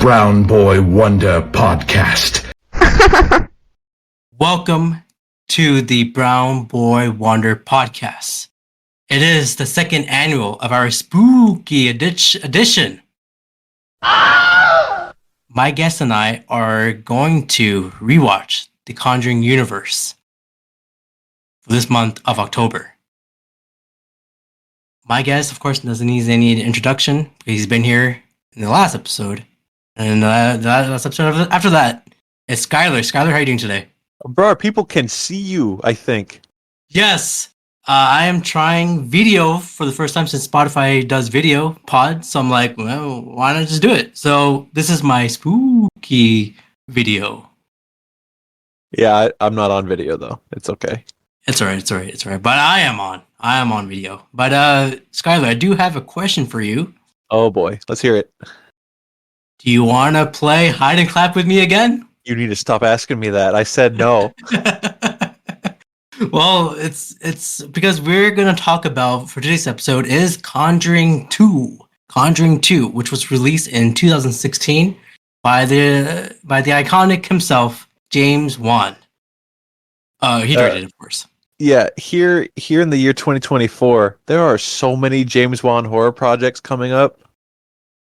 Brown Boy Wonder podcast. Welcome to the Brown Boy Wonder podcast. It is the second annual of our spooky edition. My guest and I are going to rewatch the Conjuring Universe for this month of October. My guest, of course, doesn't need any introduction. He's been here in the last episode. And the last episode after that, it's Skyler. Skyler, how are you doing today? Abrar, people can see you, I think. Yes. I am trying video for the first time since Spotify does video pod. So I'm like, well, why not just do it? So this is my spooky video. Yeah, I'm not on video, though. It's okay. It's all right. But I am on video. But Skyler, I do have a question for you. Oh, boy. Let's hear it. Do you want to play hide and clap with me again? You need to stop asking me that. I said no. Well, it's because we're going to talk about, for today's episode, is Conjuring 2. Conjuring 2, which was released in 2016 by the iconic himself, James Wan. He directed, of course. Yeah, here in the year 2024, there are so many James Wan horror projects coming up.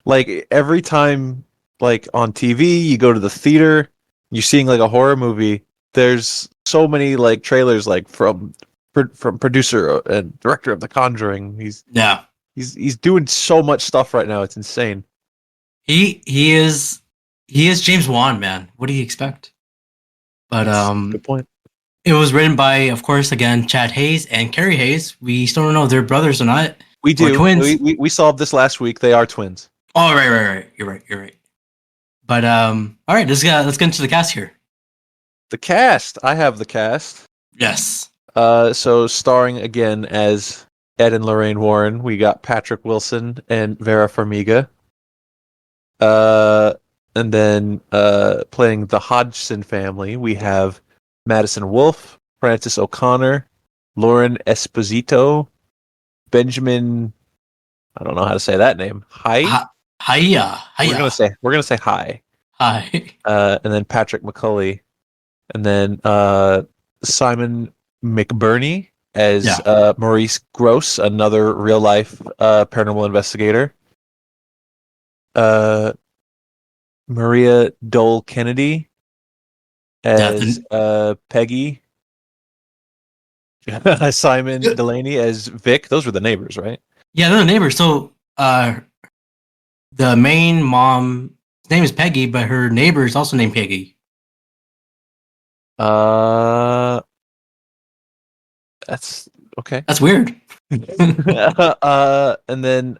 Like, every time, like, on TV, you go to the theater, you're seeing, like, a horror movie, there's so many, like, trailers, like, from producer and director of The Conjuring. He's doing so much stuff right now, it's insane. He is James Wan, man. What do you expect? But Good point. It was written by, of course, again, Chad Hayes and Carrie Hayes. We still don't know if they're brothers or not. We do. Twins. We solved this last week. They are twins. Oh, right. You're right. But all right, let's get into the cast here. The cast. I have the cast. Yes. So starring again as Ed and Lorraine Warren, we got Patrick Wilson and Vera Farmiga. And then playing the Hodgson family, we have Madison Wolfe, Francis O'Connor, Lauren Esposito, Benjamin. I don't know how to say that name. Hiya. We're gonna say hi. Hi. And then Patrick McCulley, and then Simon McBurney as Maurice Gross, another real life paranormal investigator. Maria Dole Kennedy as Peggy. Simon Delaney as Vic. Those were the neighbors, right? Yeah, they're the neighbors. So the main mom's name is Peggy, but her neighbor is also named Peggy. That's okay. That's weird. And then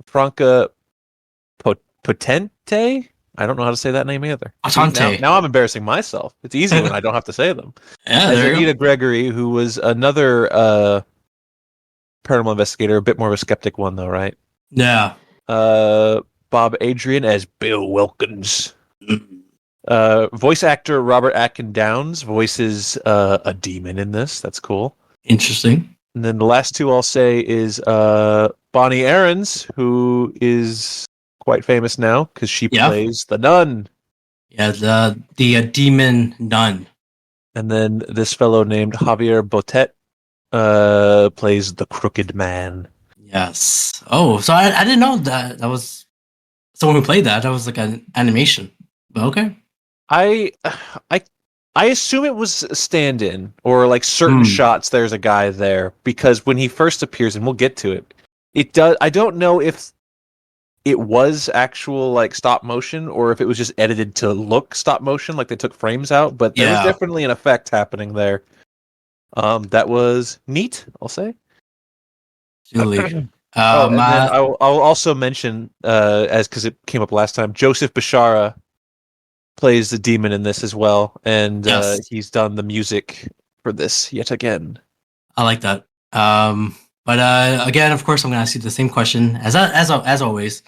Franca Potente. I don't know how to say that name either. Now I'm embarrassing myself. It's easy when I don't have to say them. Yeah, as Anita Gregory, who was another paranormal investigator, a bit more of a skeptic one, though, right? Yeah. Bob Adrian as Bill Wilkins. Voice actor Robert Atkin Downs voices a demon in this. That's cool. Interesting. And then the last two I'll say is Bonnie Aarons, who is quite famous now because she plays the nun. Yeah, the demon nun. And then this fellow named Javier Botet plays the Crooked Man. Yes. Oh, so I didn't know that was someone who played that. That was like an animation. But okay. I assume it was a stand-in or like certain shots. There's a guy there because when he first appears, and we'll get to it. It does. I don't know if it was actual like stop motion or if it was just edited to look stop motion, like they took frames out. But there was definitely an effect happening there. That was neat, I'll say. Really. I'll also mention, because it came up last time, Joseph Bishara plays the demon in this as well, and he's done the music for this yet again. I like that. But again, of course, I'm going to ask you the same question as always.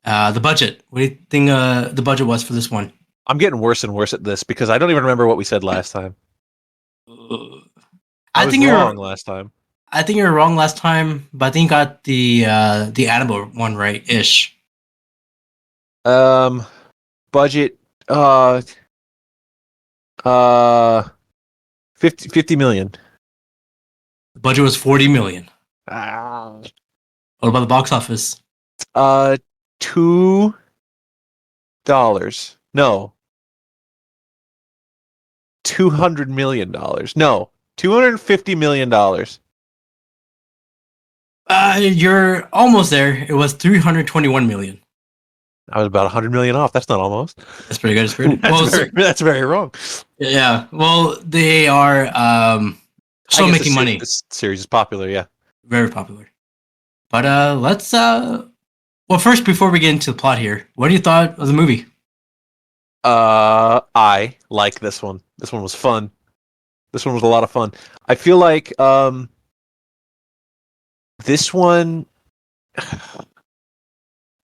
The budget. What do you think the budget was for this one? I'm getting worse and worse at this because I don't even remember what we said last time. I think you're wrong last time. I think you're wrong last time, but I think you got the Annabelle one right ish. budget, 50 million. The budget was 40 million. Ah. What about the box office? $2. No. $200 million. No. $250 million. You're almost there. It was 321 million. I was about 100 million off. That's not almost. That's pretty good. That's pretty. That's very wrong. Yeah. Well, they are still making money. This series is popular. Yeah. Very popular. But let's well, first, before we get into the plot here, what do you thought of the movie? I like this one. This one was fun. This one was a lot of fun. I feel like this one,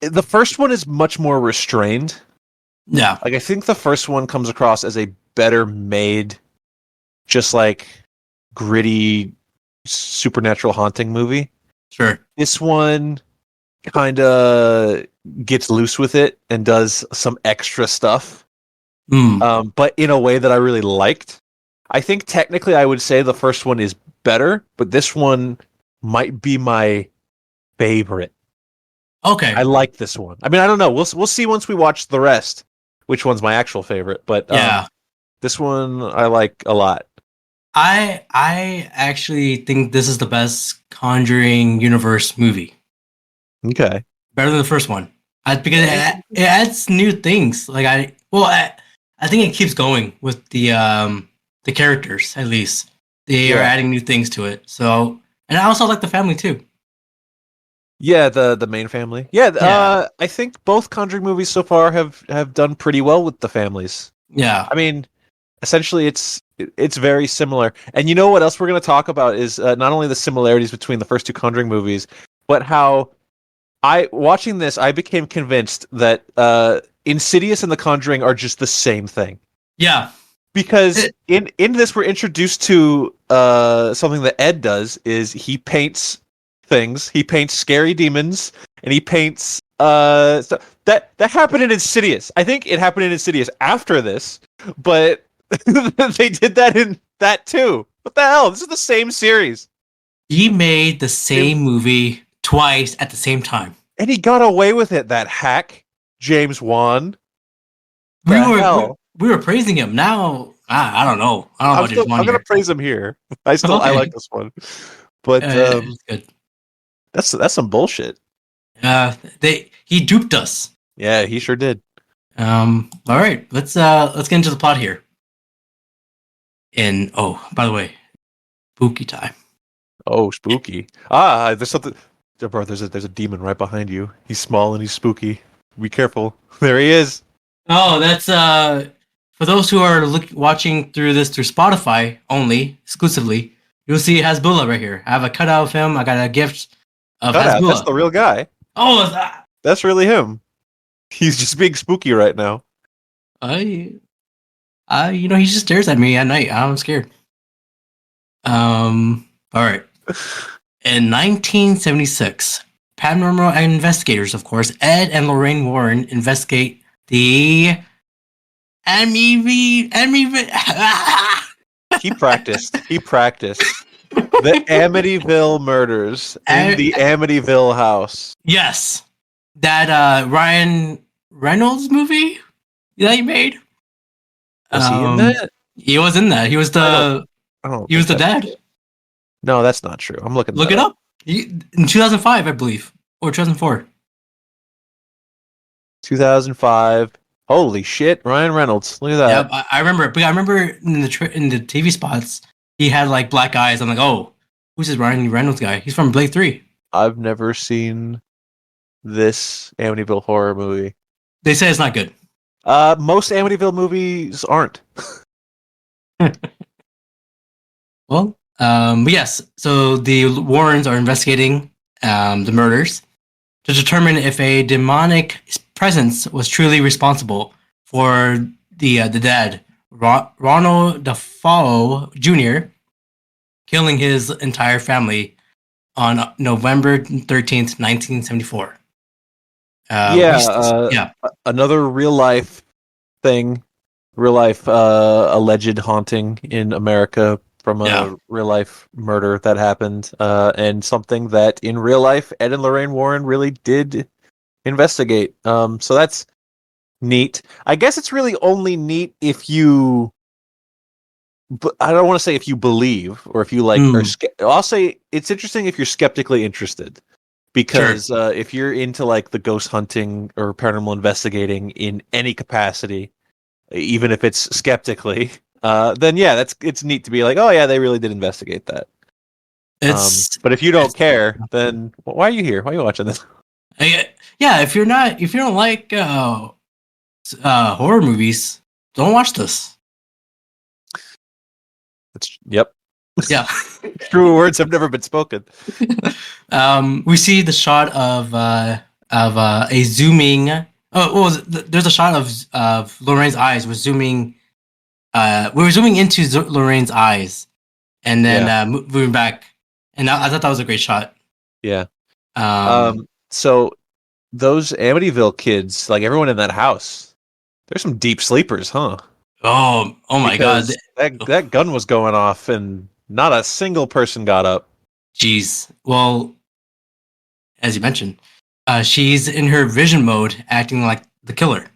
the first one is much more restrained. Yeah. Like I think the first one comes across as a better made, just like gritty supernatural haunting movie. Sure. This one kind of gets loose with it and does some extra stuff. But in a way that I really liked. I think technically I would say the first one is better, but this one might be my favorite. Okay. I like this one. I mean, I don't know. We'll see once we watch the rest which one's my actual favorite, but yeah, this one I like a lot. I actually think this is the best Conjuring Universe movie. Okay. Better than the first one. Because it adds new things. Like I think it keeps going with the characters, at least. They are adding new things to it. So, and I also like the family too. Yeah, the main family. Yeah, I think both Conjuring movies so far have done pretty well with the families. Yeah. I mean, essentially it's very similar. And you know what else we're going to talk about is not only the similarities between the first two Conjuring movies, but how watching this, I became convinced that Insidious and The Conjuring are just the same thing. Yeah. Because in this, we're introduced to something that Ed does, is he paints things. He paints scary demons, and he paints so that happened in Insidious. I think it happened in Insidious after this, but they did that in that too. What the hell? This is the same series. He made the same movie twice at the same time. And he got away with it, that hack, James Wan. We were praising him. Now, I don't know. I don't know about James Wan. I'm going to praise him here. I like this one. But good. That's some bullshit. He duped us. Yeah, he sure did. All right, let's get into the plot here. And by the way, spooky time. Oh, spooky. There's something. Bro, there's a demon right behind you. He's small and he's spooky. Be careful. There he is. Oh, that's for those who are watching through Spotify only, exclusively. You'll see Hasbullah right here. I have a cutout of him. I got a gift of Hasbullah. That's the real guy. Oh, that's really him. He's just being spooky right now. He just stares at me at night. I'm scared. All right. In 1976, paranormal investigators, of course, Ed and Lorraine Warren, investigate the MEV. He practiced. The Amityville murders in the Amityville house. Yes. That Ryan Reynolds movie that he made. Was he in that? He was in that. He was the dad. No, that's not true. I'm looking. Look it up. In 2005, I believe, or 2004. 2005. Holy shit, Ryan Reynolds. Look at that. Yeah, I remember. But I remember in the TV spots, he had like black eyes. I'm like, oh, who's this Ryan Reynolds guy? He's from Blade 3. I've never seen this Amityville horror movie. They say it's not good. Most Amityville movies aren't. Well, but yes. So the Warrens are investigating the murders to determine if a demonic presence was truly responsible for the dad, Ronald DeFeo Jr., killing his entire family on November 13th, 1974. Another real life thing, real life alleged haunting in America from a real life murder that happened, and something that in real life Ed and Lorraine Warren really did investigate. So that's neat. I guess it's really only neat if you. I don't want to say if you believe or if you like. I'll say it's interesting if you're skeptically interested, because if you're into like the ghost hunting or paranormal investigating in any capacity, even if it's skeptically, then yeah, it's neat to be like, oh yeah, they really did investigate that. But if you don't care, then why are you here? Why are you watching this? Yeah, if you don't like horror movies, don't watch this. Yep. Yeah. True words have never been spoken. We see the shot of a zooming. There's a shot of Lorraine's eyes. We're zooming. We were zooming into Lorraine's eyes, and then moving back. And I thought that was a great shot. Yeah. So those Amityville kids, like everyone in that house, they're some deep sleepers, huh? Oh my god! That gun was going off, and not a single person got up. Jeez. Well, as you mentioned, she's in her vision mode, acting like the killer.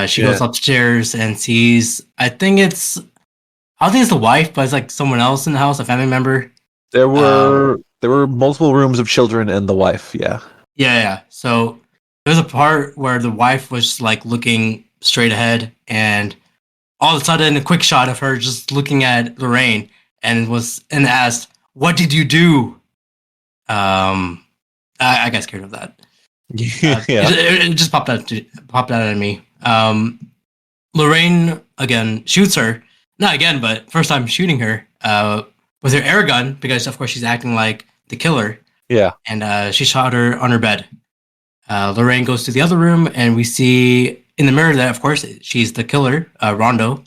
She goes upstairs and sees. I don't think it's the wife, but it's like someone else in the house, a family member. There were multiple rooms of children and the wife. Yeah. Yeah. So there's a part where the wife was like looking straight ahead, and all of a sudden, a quick shot of her just looking at Lorraine and asked, "What did you do?" I got scared of that. It just popped out at me. Lorraine again shoots her, not again, but first time shooting her with her air gun, because of course she's acting like the killer. Yeah, and she shot her on her bed. Lorraine goes to the other room, and we see in the mirror that, of course, she's the killer, Ronald.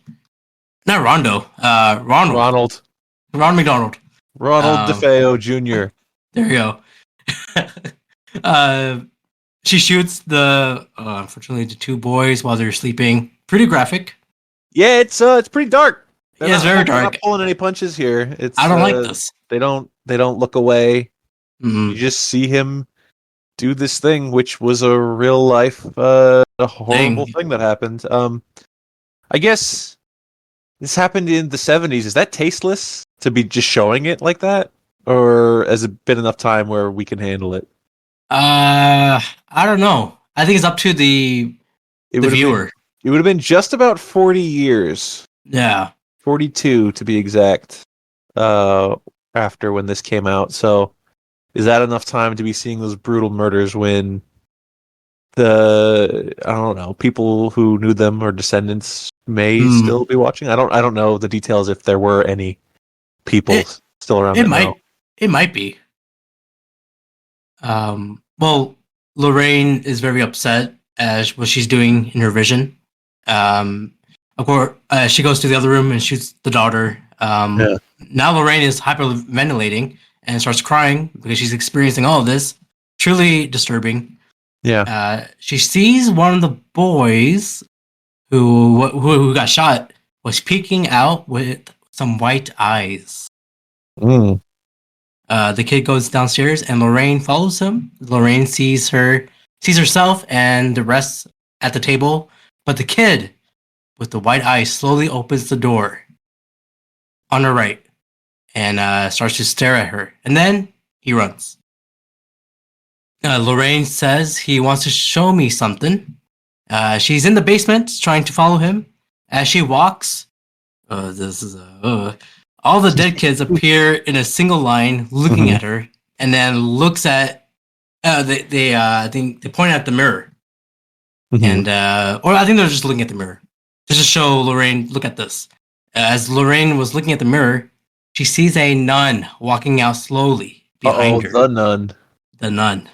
Ronald McDonald. Ronald DeFeo Jr. There you go. She shoots unfortunately, the two boys while they're sleeping. Pretty graphic. Yeah, it's pretty dark. It's very dark. They're not pulling any punches here. I don't like this. They don't look away. Mm-hmm. You just see him do this thing, which was a real life, a horrible thing that happened. I guess this happened in the 70s. Is that tasteless to be just showing it like that, or has it been enough time where we can handle it? I don't know. I think it's up to the viewer. It would have been just about 40 years. Yeah, 42 to be exact. After when this came out, so. Is that enough time to be seeing those brutal murders when I don't know, people who knew them or descendants may still be watching? I don't know the details if there were any people still around. It might be. Well, Lorraine is very upset as what she's doing in her vision. Of course, she goes to the other room and shoots the daughter. Now Lorraine is hyperventilating and starts crying because she's experiencing all of this. Truly disturbing. Yeah. She sees one of the boys who got shot was peeking out with some white eyes. Mm. The kid goes downstairs and Lorraine follows him. Lorraine sees herself and the rest at the table, but the kid with the white eyes slowly opens the door on her right and starts to stare at her. And then he runs. Lorraine says he wants to show me something. She's in the basement trying to follow him. As she walks, all the dead kids appear in a single line looking at her, and then looks at, I think they point at the mirror. And, or I think they're just looking at the mirror. To just show Lorraine, look at this. As Lorraine was looking at the mirror, she sees a nun walking out slowly behind her. The nun.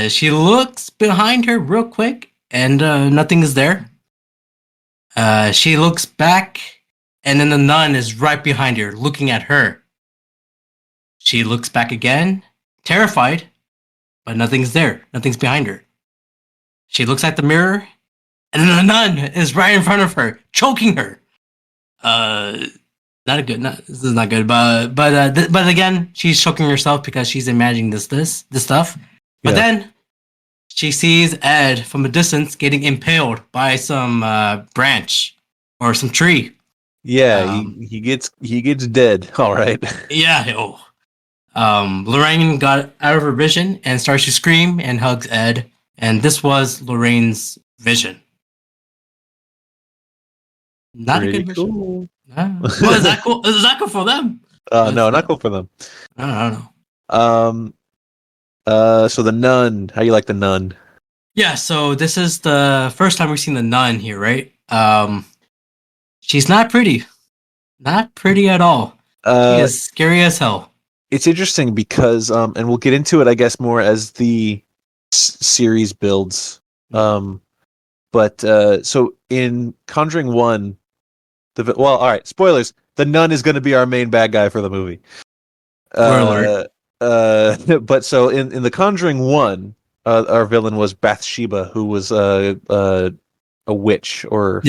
She looks behind her real quick, and nothing is there. She looks back, and then the nun is right behind her, looking at her. She looks back again, terrified, but nothing's there. Nothing's behind her. She looks at the mirror, and then the nun is right in front of her, choking her. Not a good. This is not good. But again, she's choking herself because she's imagining this stuff. But then she sees Ed from a distance getting impaled by some branch or some tree. Yeah, he gets dead. All right. Yeah. Lorraine got out of her vision and starts to scream and hugs Ed. And this was Lorraine's vision. Not Pretty a good vision. cool. Well, is that cool? Is that cool for them? No, not cool for them. I don't know. So the nun. How you like the nun? Yeah, so this is the first time we've seen the nun here, right? She's not pretty. Not pretty at all. She is scary as hell. It's interesting because, and we'll get into it, I guess, more as the series builds. But so in Conjuring 1, all right, spoilers. The nun is going to be our main bad guy for the movie. Spoiler. But so in the Conjuring 1, our villain was Bathsheba, who was a witch or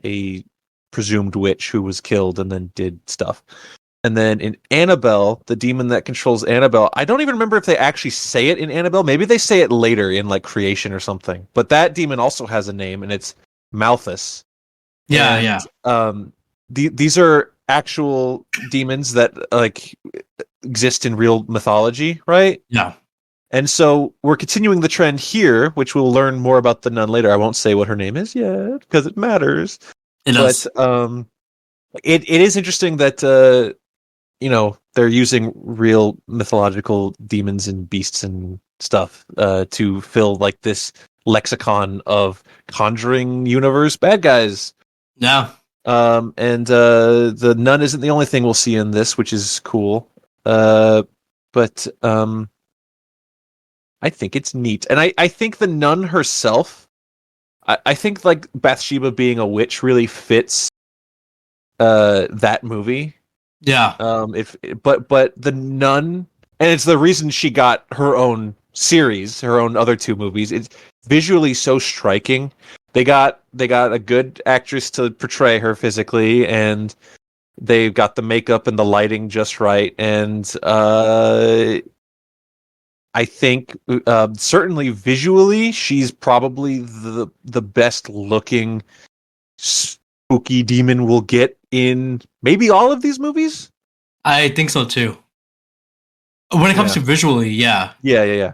a presumed witch who was killed and then did stuff. And then in Annabelle, the demon that controls Annabelle, I don't even remember if they actually say it in Annabelle. Maybe they say it later in like Creation or something. But that demon also has a name, and it's Malthus. Yeah. These are actual demons that like exist in real mythology, right? Yeah. And so we're continuing the trend here, which we'll learn more about the nun later. I won't say what her name is yet because it matters. It does. But it is interesting that they're using real mythological demons and beasts and stuff to fill like this lexicon of Conjuring Universe bad guys. Yeah. And the nun isn't the only thing we'll see in this, which is cool. But I think it's neat. And I think the nun herself, I think like Bathsheba being a witch really fits that movie. Yeah. But the nun, and it's the reason she got her own series, her own other two movies. It's visually so striking. They got a good actress to portray her physically, and they've got the makeup and the lighting just right. And I think certainly visually, she's probably the best looking spooky demon we'll get in maybe all of these movies. I think so too. When it comes to visually, yeah. Yeah.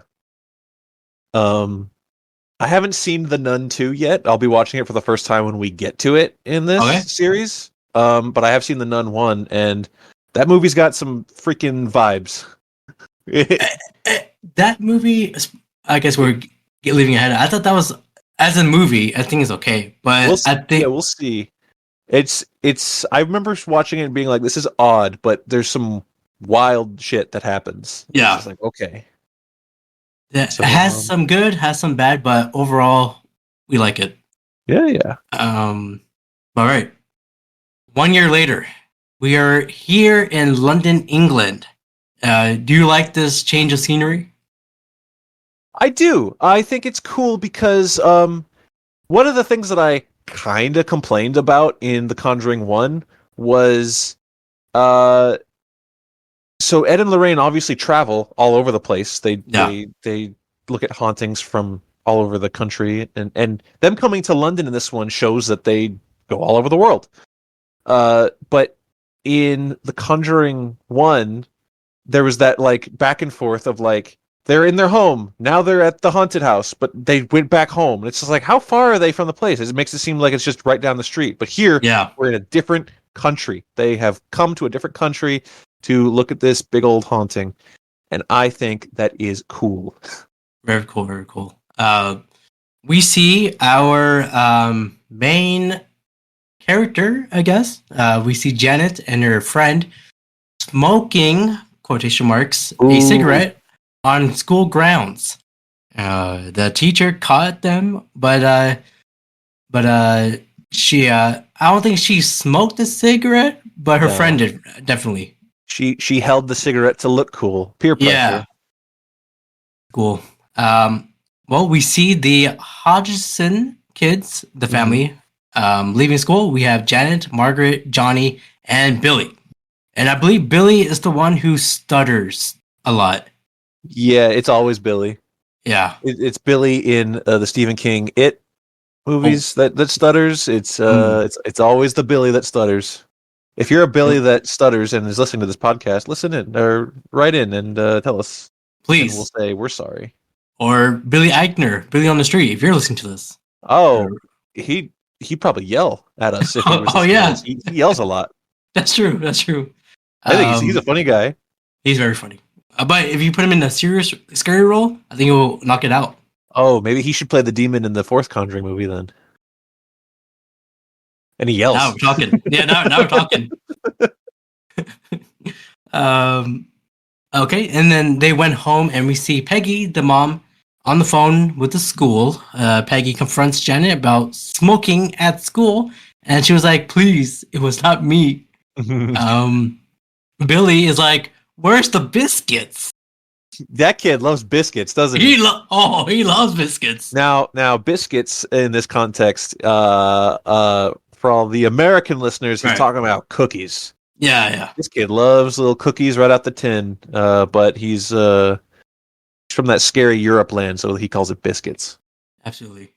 I haven't seen The Nun 2 yet. I'll be watching it for the first time when we get to it in this series. But I have seen The Nun 1, and that movie's got some freaking vibes. That movie, I guess we're leaving ahead. I thought that was, as a movie, I think it's okay. But I think we'll see. It's. I remember watching it and being like, "This is odd," but there's some wild shit that happens. Yeah, it's like okay. It has some good, has some bad, but overall, we like it. Yeah. All right. 1 year later, we are here in London, England. Do you like this change of scenery? I do. I think it's cool because one of the things that I kind of complained about in The Conjuring 1 was so Ed and Lorraine obviously travel all over the place. They look at hauntings from all over the country, and them coming to London in this one shows that they go all over the world. But in The Conjuring 1, there was that like back and forth of like they're in their home, now they're at the haunted house, but they went back home. And it's just like, how far are they from the place? It makes it seem like it's just right down the street. But here, we're in a different country. They have come to a different country to look at this big old haunting. And I think that is cool. Very cool, very cool. We see our main character, I guess. We see Janet and her friend smoking, quotation marks, a cigarette on school grounds. The teacher caught them, but she I don't think she smoked the cigarette, but her friend did, definitely. She held the cigarette to look cool. Peer pressure. Yeah. Cool. Well, we see the Hodgson kids, the family, leaving school. We have Janet, Margaret, Johnny, and Billy. And I believe Billy is the one who stutters a lot. Yeah, it's always Billy. Yeah. It's Billy in the Stephen King It movies that stutters. It's always the Billy that stutters. If you're a Billy that stutters and is listening to this podcast, listen in or write in and tell us. Please. And we'll say we're sorry. Or Billy Eichner, Billy on the Street, if you're listening to this. Oh, he'd probably yell at us if he was listening to this. He yells a lot. That's true. That's true. I think he's a funny guy. He's very funny. But if you put him in a serious, scary role, I think he'll knock it out. Oh, maybe he should play the demon in the fourth Conjuring movie then. And he yells. Now we're talking. Yeah, now we're talking. Okay, and then they went home, and we see Peggy, the mom, on the phone with the school. Peggy confronts Janet about smoking at school, and she was like, "Please, it was not me." Billy is like, "Where's the biscuits?" That kid loves biscuits, doesn't he? He loves biscuits. Now, biscuits in this context, for all the American listeners, he's talking about cookies. Yeah. This kid loves little cookies right out the tin, but he's from that scary Europe land, so he calls it biscuits. Absolutely.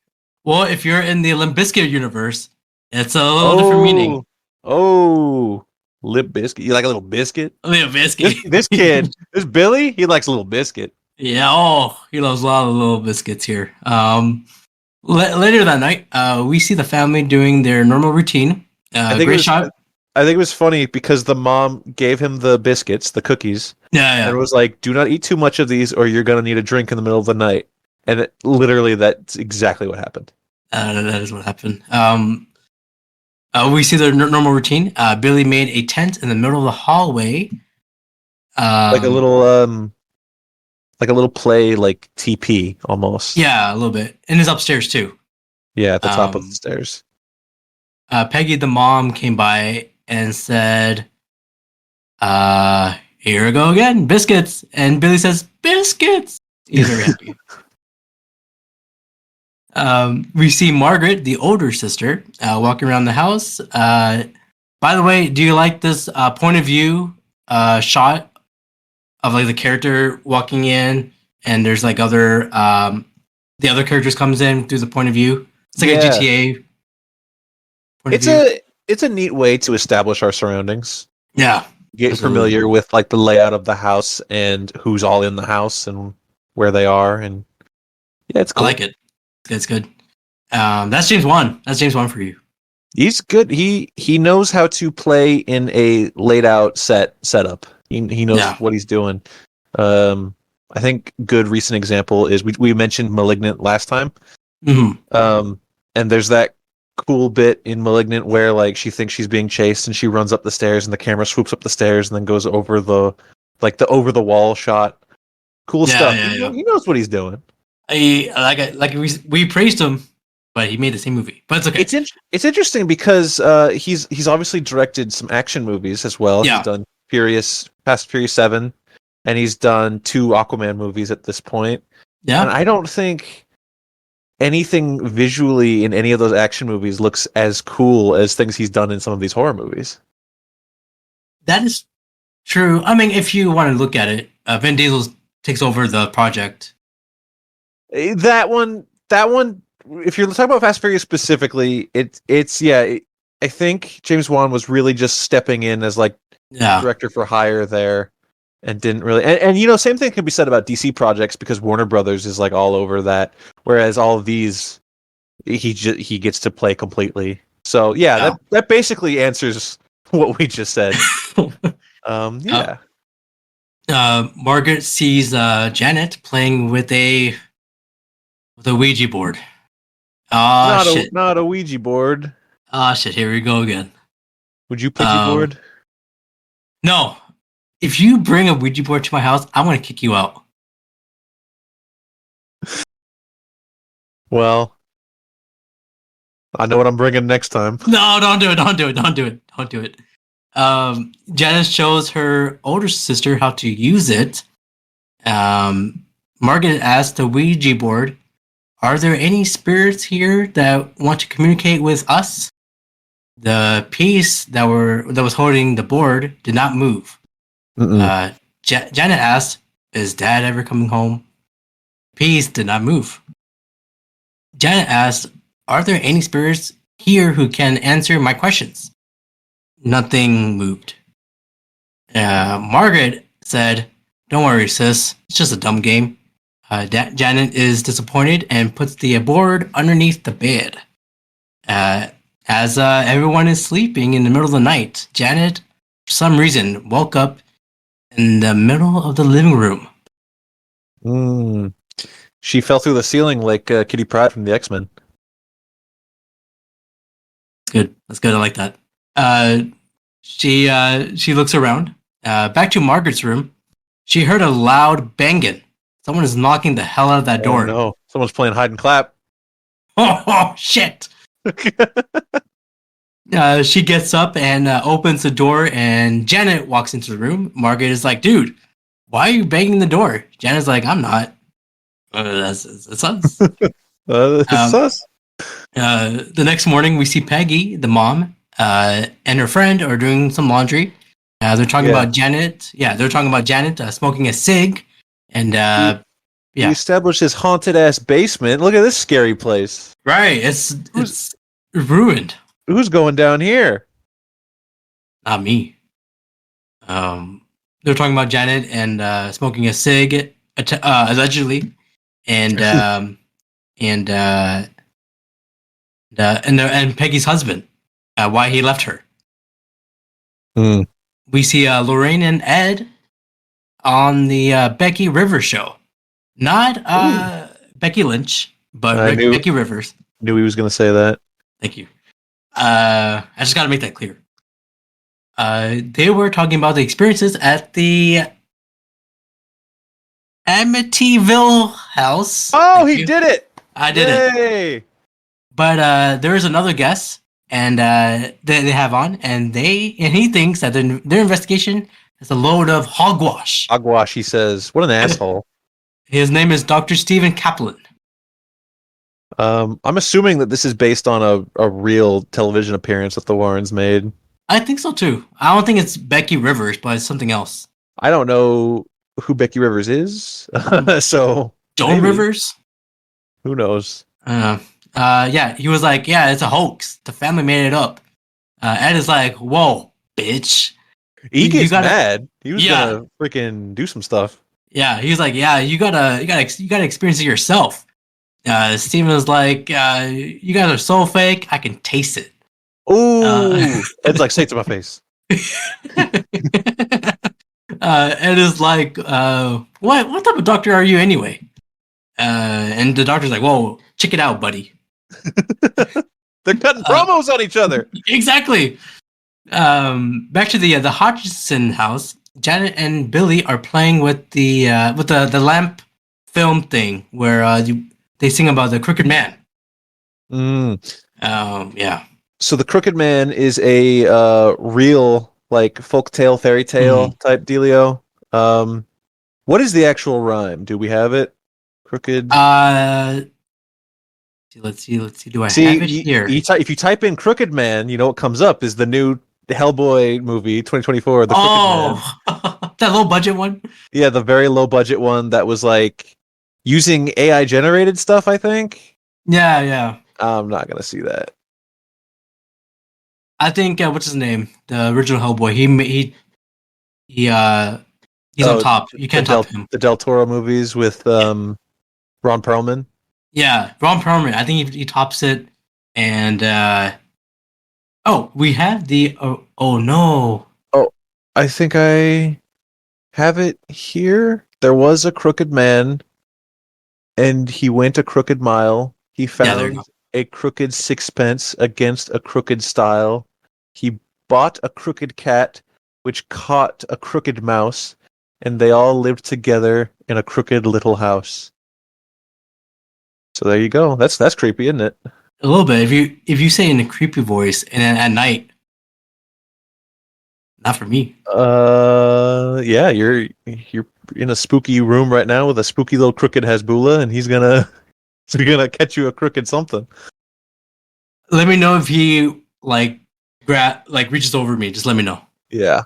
Well, if you're in the Limp Bizkit universe, it's a little different meaning. Oh, Lip Biscuit. You like a little biscuit? A little biscuit. This kid, this Billy, he likes a little biscuit. Yeah, he loves a lot of little biscuits here. Later that night, we see the family doing their normal routine. Great shot. I think it was funny because the mom gave him the biscuits, the cookies. Yeah. And it was like, do not eat too much of these or you're going to need a drink in the middle of the night. And literally, that's exactly what happened. That is what happened. We see their normal routine. Billy made a tent in the middle of the hallway. Like a little play, like TP almost. Yeah, a little bit. And it's upstairs too. Yeah, at the top of the stairs. Peggy, the mom, came by and said, "Here we go again, biscuits." And Billy says, "Biscuits." He's very happy. We see Margaret, the older sister, walking around the house. By the way, do you like this point of view shot of like the character walking in, and there's like the other characters comes in through the point of view? It's like a GTA. It's a neat way to establish our surroundings. Yeah, get absolutely. familiar with like the layout of the house and who's all in the house and where they are, and yeah, it's cool. I like it. It's good. That's James Wan. That's James Wan for you. He's good. He knows how to play in a laid out setup. He knows what he's doing. I think good recent example is we mentioned Malignant last time. Mm-hmm. And there's that cool bit in Malignant where like she thinks she's being chased and she runs up the stairs and the camera swoops up the stairs and then goes over the over the wall shot. Cool stuff. Yeah. He knows what he's doing. I like it. Like we praised him, but he made the same movie. But it's okay. It's interesting because he's obviously directed some action movies as well. Yeah. He's done Fast Furious 7, and he's done 2 Aquaman movies at this point. Yeah. And I don't think anything visually in any of those action movies looks as cool as things he's done in some of these horror movies. That is true. I mean, if you want to look at it, Vin Diesel takes over the project. That one. If you're talking about Fast Furious specifically, I think James Wan was really just stepping in as like director for hire there, and didn't really. And you know, same thing can be said about DC projects because Warner Brothers is like all over that, whereas all of these, he gets to play completely. So that basically answers what we just said. Margaret sees Janet playing with a Ouija board. Shit. Not a Ouija board. Shit, here we go again. Would you Ouija board? No. If you bring a Ouija board to my house, I'm going to kick you out. Well, I know what I'm bringing next time. No, don't do it. Janice shows her older sister how to use it. Margaret asks the Ouija board Are there any spirits here that want to communicate with us? The piece that was holding the board did not move. Janet asked, "Is Dad ever coming home?" Piece did not move. Janet asked, "Are there any spirits here who can answer my questions?" Nothing moved. Margaret said, "Don't worry, sis. It's just a dumb game." Janet is disappointed and puts the board underneath the bed. As everyone is sleeping in the middle of the night, Janet, for some reason, woke up in the middle of the living room. She fell through the ceiling like Kitty Pryde from the X-Men. That's good. I like that. She looks around. Back to Margaret's room. She heard a loud banging. Someone is knocking the hell out of that door. No, someone's playing hide and clap. Oh shit! She gets up and opens the door, and Janet walks into the room. Margaret is like, "Dude, why are you banging the door?" Janet's like, "I'm not." It's us. It's us. The next morning, we see Peggy, the mom, and her friend are doing some laundry. They're talking about Janet. Yeah, they're talking about Janet smoking a cig, and We established this haunted ass basement. Look at this scary place. Right, it's ruined. Who's going down here? Not me. They're talking about Janet and smoking a cig, allegedly, and Peggy's husband, why he left her. We see Lorraine and Ed on the Becky Rivers show. Not Becky Lynch, but Becky Rivers. Knew he was going to say that. Thank you. I just got to make that clear. They were talking about the experiences at the Amityville house. Oh, he did it! I did it. But there is another guest, and they have on, and he thinks that their investigation is a load of hogwash. Hogwash, he says. What an asshole. His name is Dr. Stephen Kaplan. I'm assuming that this is based on a real television appearance that the Warrens made. I think so too. I don't think it's Becky Rivers, but it's something else. I don't know who Becky Rivers is, so Joan Rivers? Who knows? Yeah, he was like, "Yeah, it's a hoax. The family made it up." Ed is like, "Whoa, bitch!" He gets mad. He was gonna freaking do some stuff. Yeah, he was like, "Yeah, you gotta experience it yourself." Steven was like, "You guys are so fake. I can taste it." Ooh, Ed's like, "Say it to my face." Ed is like, what type of doctor are you anyway?" And the doctor's like, "Whoa, check it out, buddy." They're cutting promos on each other. Exactly. Back to the Hodgson house. Janet and Billy are playing with the lamp film thing where they sing about the Crooked Man. Yeah. So the Crooked Man is a real like folktale, fairy tale type dealio. What is the actual rhyme? Do we have it? Crooked. Let's see. Do I have it here? If you type in Crooked Man, you know what comes up is the new Hellboy movie 2024. The Crooked Man. That low budget one. Yeah, the very low budget one that was like using AI generated stuff. I think. Yeah. I'm not gonna see that. I think what's his name? The original Hellboy. He's on top. You can't top him. The Del Toro movies with Ron Perlman. Yeah, Ron Perlman. I think he tops it. And we have the oh no. Oh, I think I have it here. There was a crooked man, and he went a crooked mile. He found a crooked sixpence against a crooked style. He bought a crooked cat, which caught a crooked mouse, and they all lived together in a crooked little house. So there you go. That's creepy, isn't it? A little bit. If you say in a creepy voice and at night, not for me. Yeah, you're in a spooky room right now with a spooky little crooked Hasbula, and he's gonna So you're gonna catch you a crooked something. Let me know if he reaches over me. Just let me know. Yeah.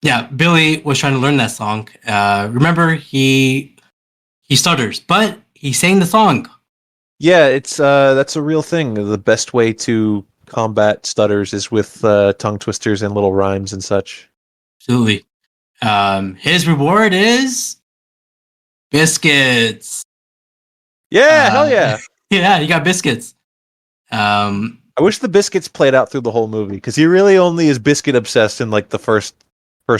Yeah, Billy was trying to learn that song. Remember, he stutters, but he sang the song. Yeah, it's that's a real thing. The best way to combat stutters is with tongue twisters and little rhymes and such. Absolutely. His reward is biscuits. Yeah, hell yeah. Yeah, he got biscuits. I wish the biscuits played out through the whole movie because he really only is biscuit obsessed in like the first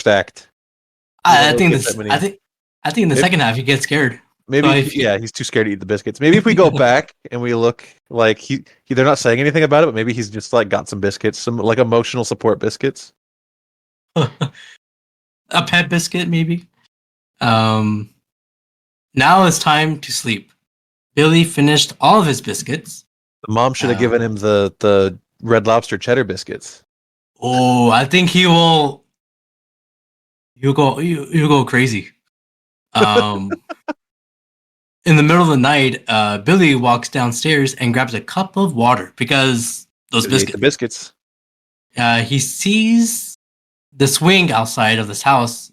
act. I think in the second half he gets scared. Maybe he's too scared to eat the biscuits. Maybe if we go back and we look like they're not saying anything about it, but maybe he's just like got some biscuits, some like emotional support biscuits. A pet biscuit, maybe. Now it's time to sleep. Billy finished all of his biscuits. The mom should have given him the Red Lobster cheddar biscuits. Oh, I think he will. He'll go crazy. In the middle of the night, Billy walks downstairs and grabs a cup of water because those biscuits. He sees the swing outside of this house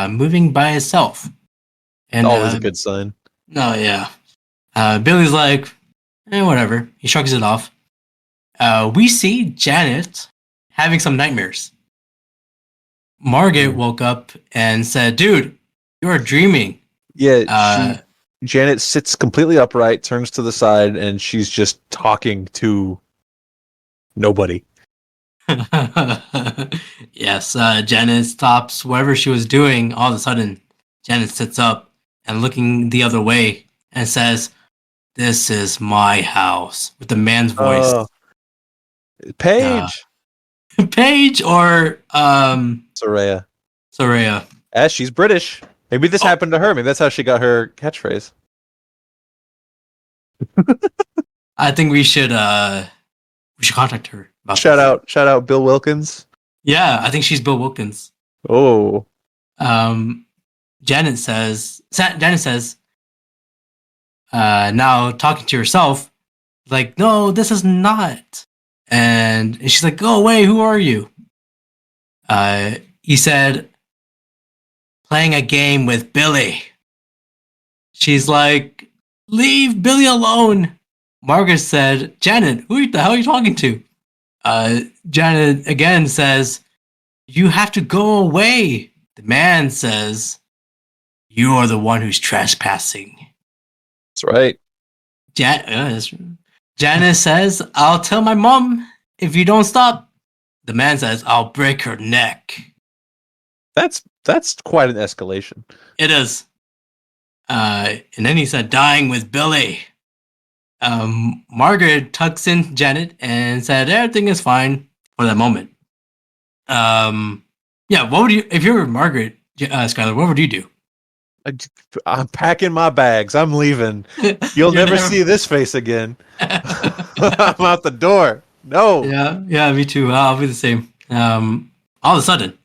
moving by itself. And always a good sign. No, yeah. Billy's like, whatever. He shrugs it off. We see Janet having some nightmares. Margaret woke up and said, "Dude, you're dreaming." Yeah, Janet sits completely upright, turns to the side, and she's just talking to nobody. Yes, Janet stops whatever she was doing. All of a sudden, Janet sits up and looking the other way and says, "This is my house," with the man's voice. Paige. Paige or Soraya. She's British. Maybe this happened to her. Maybe that's how she got her catchphrase. I think we should contact her. Shout out Bill Wilkins. Yeah, I think she's Bill Wilkins. Oh. Janet says, now talking to herself, like, "No, this is not." And she's like, "Go away, who are you?" He said, "Playing a game with Billy." She's like, "Leave Billy alone." Margaret said, "Janet, who the hell are you talking to?" Janet again says, "You have to go away." The man says, "You are the one who's trespassing." That's right. Janet says, "I'll tell my mom if you don't stop." The man says, "I'll break her neck." That's quite an escalation. It is. And then he said, "Dying with Billy." Margaret tucks in Janet and said everything is fine for that moment. Yeah, what would you, if you were Margaret, Skyler, what would you do? I'm packing my bags. I'm leaving. You'll never see this face again. I'm out the door. No. Yeah, me too. I'll be the same. All of a sudden,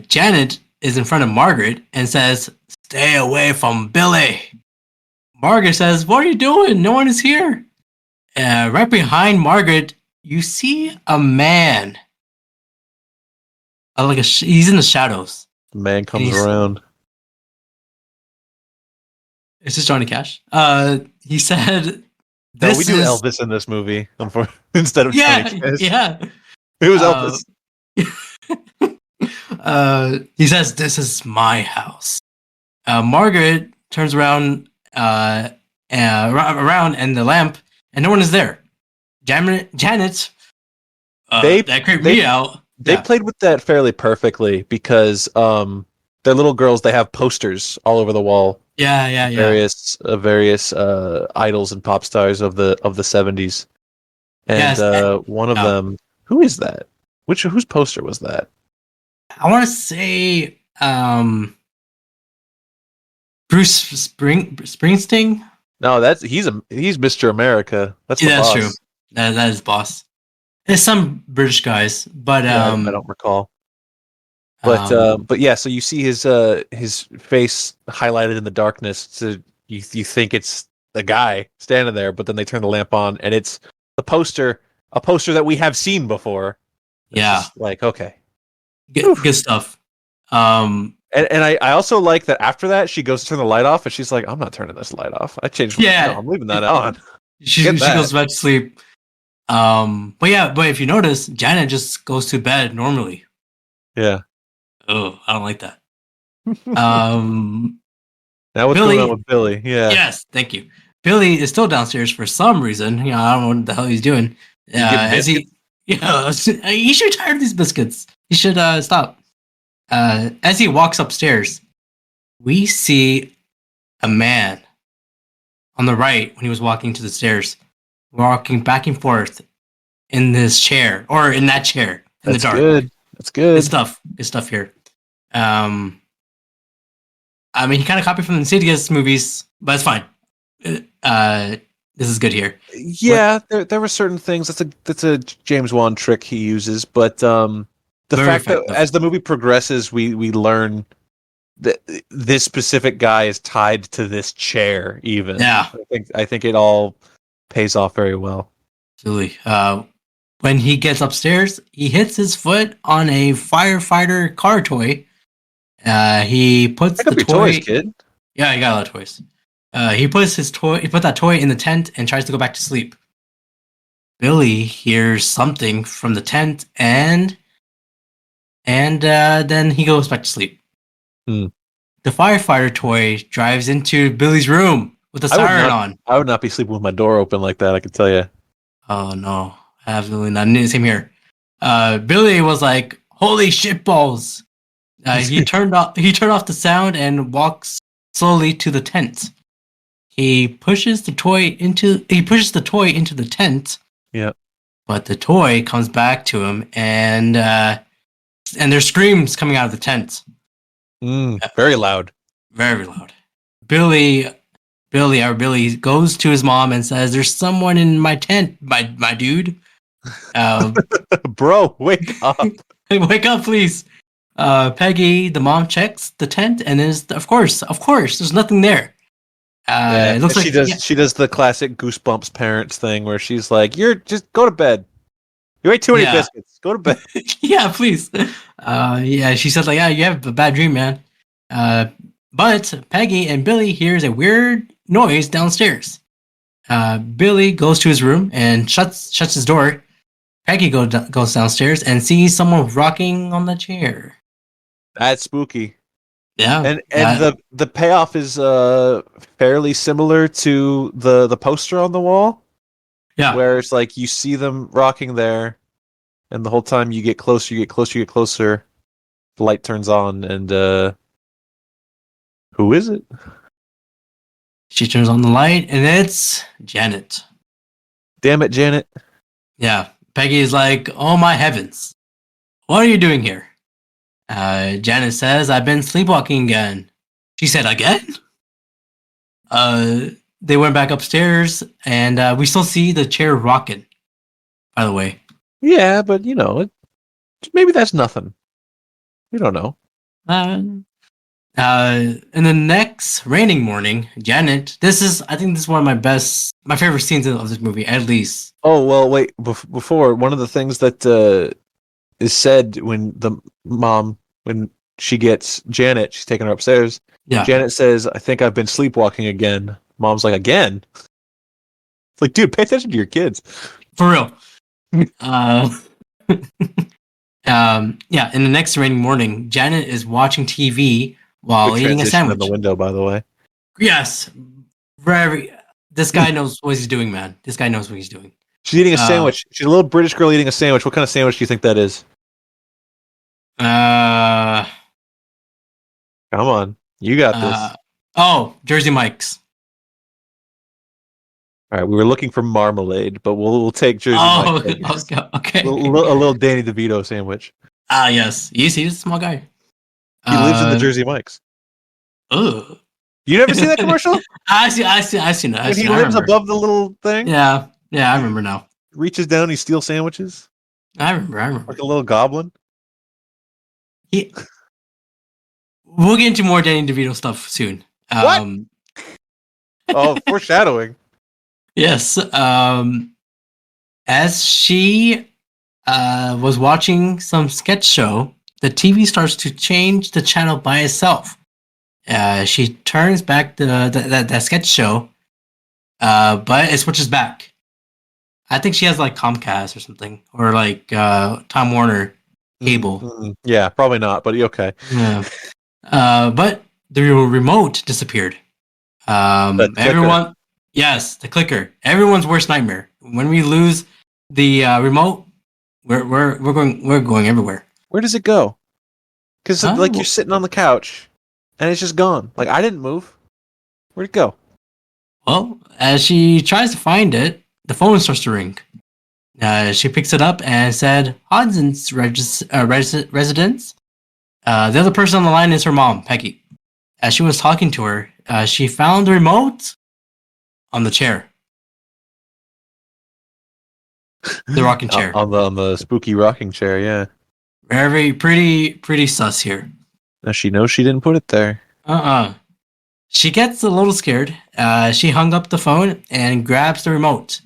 Janet is in front of Margaret and says, "Stay away from Billy." Margaret says, "What are you doing? No one is here." Right behind Margaret, you see a man. He's in the shadows. The man comes around. Is this Johnny Cash? He said, "No, we do Elvis in this movie instead of Johnny Cash." Yeah. It was Elvis. He says, "This is my house." Margaret turns around and the lamp, and no one is there. Janet, that creeped me out. They played with that fairly perfectly because they're little girls. They have posters all over the wall. Yeah. Various idols and pop stars of the 70s, and yes, one of them. Who is that? Whose poster was that? I want to say Bruce Springsteen. No, he's Mr. America. That's true. That is boss. There's some British guys, but I don't recall. But yeah, so you see his face highlighted in the darkness to you think it's the guy standing there, but then they turn the lamp on, and it's a poster that we have seen before. It's just like, okay, good stuff. And I also like that after that she goes to turn the light off, and she's like, I'm not turning this light off. I changed. Yeah, No, I'm leaving that on. She goes back to sleep. But if you notice, Janet just goes to bed normally. Yeah. Oh, I don't like that. Now what's Billy, going on with Billy? Yeah. Yes, thank you. Billy is still downstairs for some reason. I don't know what the hell he's doing. He should retire these biscuits. He should stop. As he walks upstairs, we see a man on the right when he was walking to the stairs, walking back and forth in this chair or in that chair in the dark. That's good. Good stuff. Good stuff here. I mean, he kind of copied from the Insidious movies, but it's fine. This is good here. Yeah, there were certain things. That's a James Wan trick he uses, but the fact that as the movie progresses, we learn that this specific guy is tied to this chair. Even I think it all pays off very well. Absolutely. When he gets upstairs, he hits his foot on a firefighter car toy. He puts Pick up your toys, kid. Yeah, he got a lot of toys. He put that toy in the tent and tries to go back to sleep. Billy hears something from the tent and then he goes back to sleep. The firefighter toy drives into Billy's room with the siren on. I would not be sleeping with my door open like that, I can tell you. Oh no, absolutely not. Same here. Billy was like, "Holy shit balls!" He turned off the sound and walks slowly to the tent. He pushes the toy into the tent. Yeah. But the toy comes back to him, and there's screams coming out of the tent. Very loud. Very loud. Billy goes to his mom and says, "There's someone in my tent, my dude." Bro, wake up. Wake up, please. Peggy, the mom, checks the tent, and there's of course, there's nothing there. It looks like she does the classic Goosebumps parents thing where she's like, "You're just go to bed. You ate too many biscuits. Go to bed." Yeah, please. She said like, "Yeah, you have a bad dream, man." But Peggy and Billy hears a weird noise downstairs. Billy goes to his room and shuts his door. Peggy goes downstairs and sees someone rocking on the chair. That's spooky. Yeah, and the payoff is fairly similar to the poster on the wall. Yeah, where it's like you see them rocking there, and the whole time you get closer, the light turns on, and who is it? She turns on the light, and it's Janet. Damn it, Janet. Yeah, Peggy is like, "Oh my heavens, what are you doing here?" Janet says, "I've been sleepwalking again." She said, "Again?" They went back upstairs, and we still see the chair rocking, by the way. Yeah, but maybe that's nothing. We don't know. In the next raining morning, Janet, I think this is one of my favorite scenes of this movie, at least. Oh, well, wait, before, one of the things that is said when she gets Janet, she's taking her upstairs. Yeah. Janet says, "I think I've been sleepwalking again." Mom's like, "Again?" It's like, dude, pay attention to your kids. For real. In the next raining morning, Janet is watching TV while eating a sandwich. In the window, by the way. Yes. This guy knows what he's doing, man. This guy knows what he's doing. She's eating a sandwich. She's a little British girl eating a sandwich. What kind of sandwich do you think that is? Come on. You got this. Jersey Mike's. All right, we were looking for marmalade, but we'll take Jersey Mike's. Okay. A little Danny DeVito sandwich. Yes. He's a small guy. He lives in the Jersey Mike's. Ugh. You never seen that commercial? I seen it. When he lives above the little thing? Yeah, I remember now. Reaches down, he steals sandwiches? I remember. Like a little goblin? We'll get into more Danny DeVito stuff soon. What? Oh, foreshadowing. Yes. As she was watching some sketch show, the TV starts to change the channel by itself. She turns back that sketch show, but it switches back. I think she has like Comcast or something, or like Time Warner cable. Mm-hmm. Yeah, probably not, but okay. Yeah. But the remote disappeared. Everyone, yes, the clicker. Everyone's worst nightmare. When we lose the remote, we're going everywhere. Where does it go? Because like Oh. you're sitting on the couch, and it's just gone. Like I didn't move. Where'd it go? Well, as she tries to find it, the phone starts to ring. She picks it up and said, "Hodson's residence." The other person on the line is her mom, Peggy. As she was talking to her, she found the remote on the chair, the rocking chair. On the spooky rocking chair. Yeah. Very pretty sus here. Now she knows she didn't put it there. She gets a little scared. She hung up the phone and grabs the remote.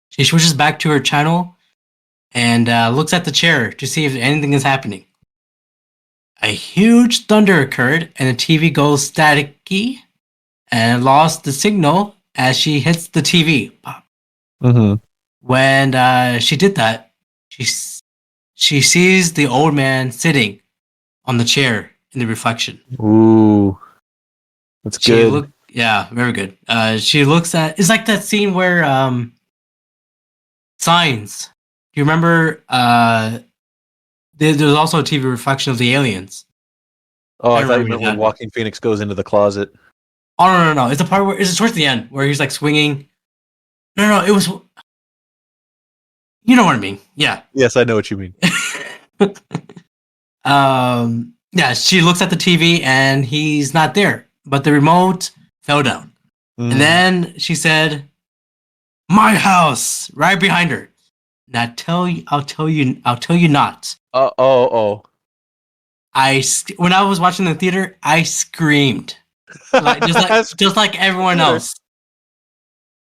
She switches back to her channel and looks at the chair to see if anything is happening. A huge thunder occurred and the TV goes staticky and lost the signal as she hits the TV. Mm-hmm. When she did that, she sees the old man sitting on the chair in the reflection. Ooh, that's good. Yeah, very good. She looks at. It's like that scene where Signs. Do you remember? There's also a TV reflection of the aliens. Oh, I I thought you remember meant when that. Walking Phoenix goes into the closet. Oh no! It's the part where it's towards the end where he's like swinging. No, it was. You know what I mean? Yeah. Yes, I know what you mean. Yeah. She looks at the TV and he's not there, but the remote fell down. Mm. And then she said, "My house," right behind her. Now I'll tell you not. Oh. When I was watching the theater, I screamed, just like everyone else.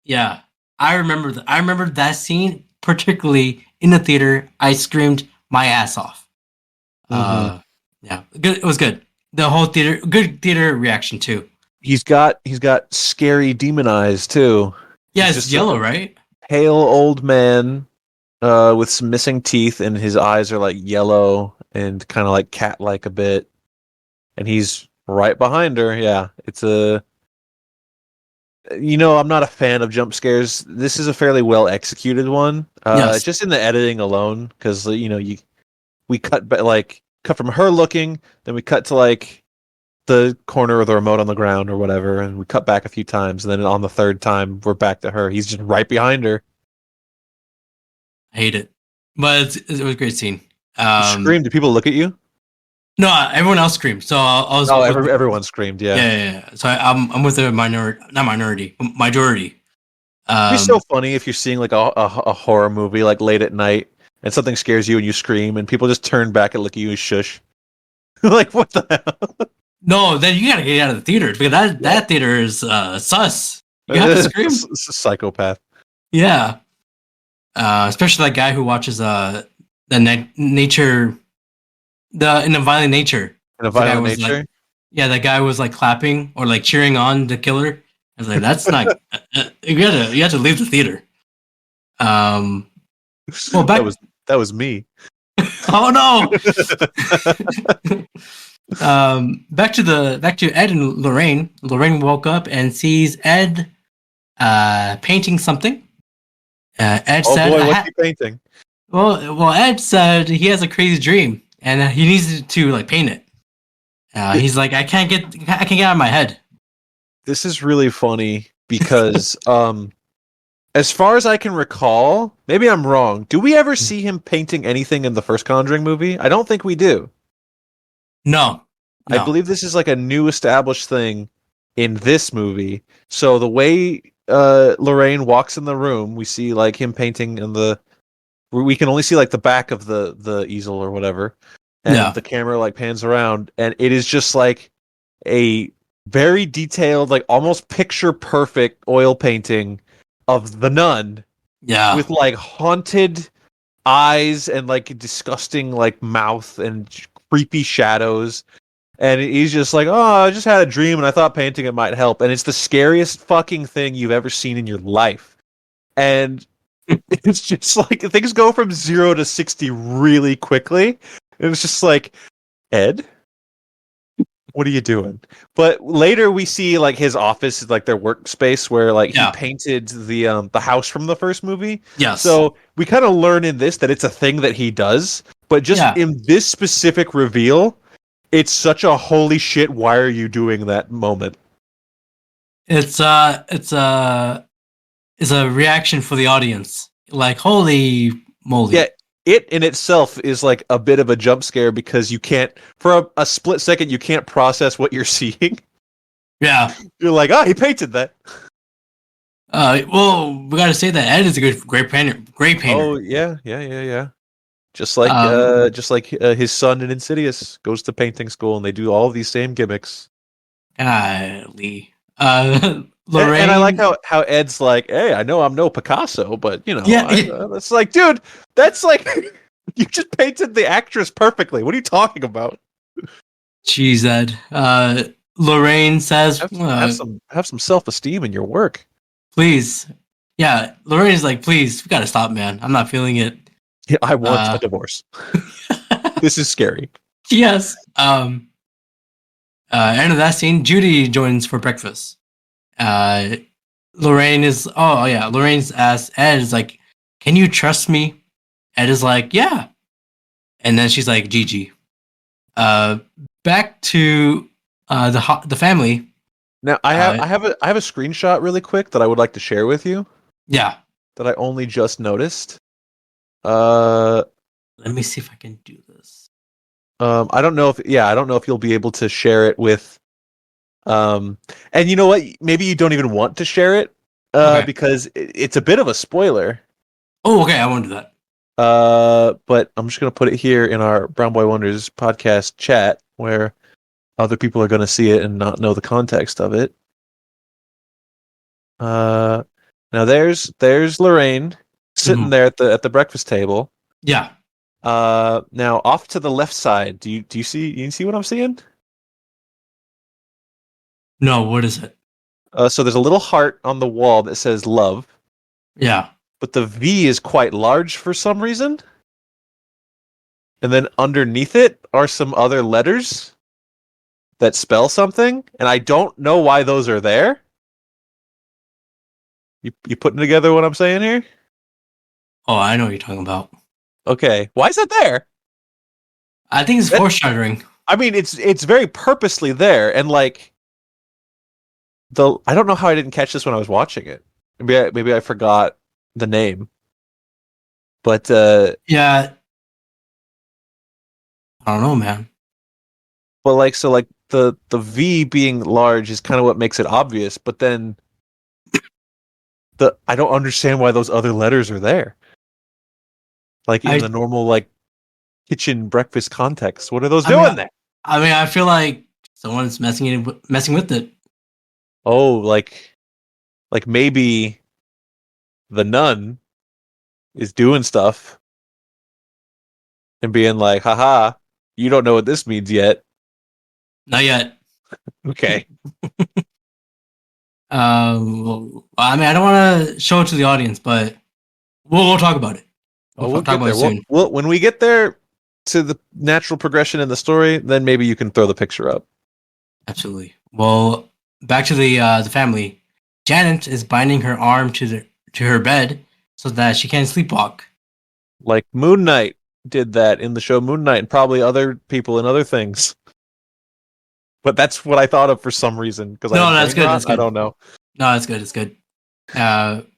Yeah, I remember that. I remember that scene particularly in the theater. I screamed my ass off. Mm-hmm. Yeah, good. It was good. The whole theater, good theater reaction too. He's got scary demon eyes too. Yeah, He's it's just yellow, a right? Pale old man with some missing teeth, and his eyes are like yellow and kind of like cat-like a bit. And he's right behind her. Yeah, it's a. I'm not a fan of jump scares. This is a fairly well executed one. Yes. Just in the editing alone, because we cut from her looking, then we cut to like the corner of the remote on the ground or whatever, and we cut back a few times, and then on the third time we're back to her. He's just right behind her. I hate it, but it was a great scene. Scream! Did people look at you? No, everyone else screamed. So I was. Everyone screamed. Yeah. Yeah. So I'm with the majority. It'd be so funny if you're seeing like a horror movie like late at night and something scares you and you scream and people just turn back and look at you and shush. Like what the hell? No, then you gotta get out of the theater because that theater is sus. You have to scream. It's a psychopath. Yeah. Especially that guy who watches nature, in a violent nature. In a violent nature. Like, yeah, that guy was like clapping or like cheering on the killer. I was like, that's not. You have to leave the theater. Well, that was me. Oh no. Back to Ed and Lorraine. Lorraine woke up and sees Ed painting something. Ed said, boy, what's he painting? Well, Ed said he has a crazy dream and he needs to like paint it. He's like, I can't get out of my head. This is really funny because, as far as I can recall, maybe I'm wrong. Do we ever see him painting anything in the first Conjuring movie? I don't think we do. No. I believe this is like a new established thing in this movie. So the way Lorraine walks in the room, we see like him painting we can only see like the back of the easel or whatever. And the camera like pans around and it is just like a very detailed, like almost picture perfect oil painting of the nun Yeah. with like haunted eyes and like disgusting like mouth and creepy shadows. And he's just like, oh, I just had a dream and I thought painting it might help. And it's the scariest fucking thing you've ever seen in your life. And it's just like things go from 0 to 60 really quickly. And it's just like, Ed, what are you doing? But later we see like his office, like their workspace, where like he painted the house from the first movie. Yes. So we kind of learn in this that it's a thing that he does. But just in this specific reveal, it's such a holy shit, why are you doing that moment? It's a reaction for the audience. Like, holy moly. Yeah, it in itself is like a bit of a jump scare because you can't, for a split second, you can't process what you're seeing. Yeah. You're like, he painted that. Well, we gotta say that Ed is a great painter. Great painter. Oh, yeah. Just like his son in Insidious goes to painting school and they do all these same gimmicks. Golly. Lorraine, and I like how Ed's like, hey, I know I'm no Picasso, but it's like, dude, that's like you just painted the actress perfectly. What are you talking about? Jeez, Ed. Lorraine says, have some self-esteem in your work, please. Yeah, Lorraine's like, please, we gotta stop, man. I'm not feeling it. Yeah, I want a divorce. This is scary. Yes. End of that scene, Judy joins for breakfast. Lorraine's asked Ed is like, can you trust me? Ed is like, yeah. And then she's like, Gigi. Back to the family. Now I have a screenshot really quick that I would like to share with you. Yeah. That I only just noticed. Let me see if I can do this. I don't know if you'll be able to share it with and you know what? Maybe you don't even want to share it because it's a bit of a spoiler. Oh, okay, I won't do that. But I'm just going to put it here in our Brown Boy Wonders podcast chat where other people are going to see it and not know the context of it. Now there's Lorraine sitting there at the breakfast table. Yeah. Now off to the left side, do you see what I'm seeing? No, what is it? So there's a little heart on the wall that says love. Yeah. But the V is quite large for some reason. And then underneath it are some other letters that spell something, and I don't know why those are there. You putting together what I'm saying here? Oh, I know what you're talking about. Okay, why is that there? I think it's foreshadowing. I mean, it's very purposely there, and like I don't know how I didn't catch this when I was watching it. Maybe I forgot the name. But yeah, I don't know, man. But like the V being large is kind of what makes it obvious, but then I don't understand why those other letters are there. Like in the normal like kitchen breakfast context, what are those doing there? I mean, I feel like someone's messing with it. Oh, like maybe the nun is doing stuff and being like, haha, you don't know what this means yet. Not yet. Okay. Well, I mean, I don't want to show it to the audience, but we'll talk about it. We'll talk about it soon. When we get there to the natural progression in the story, then maybe you can throw the picture up. Absolutely. Well, back to the family. Janet is binding her arm to her bed so that she can't sleepwalk. Like Moon Knight did that in the show Moon Knight, and probably other people and other things. But that's what I thought of for some reason. That's good. I don't know. No, that's good. It's good.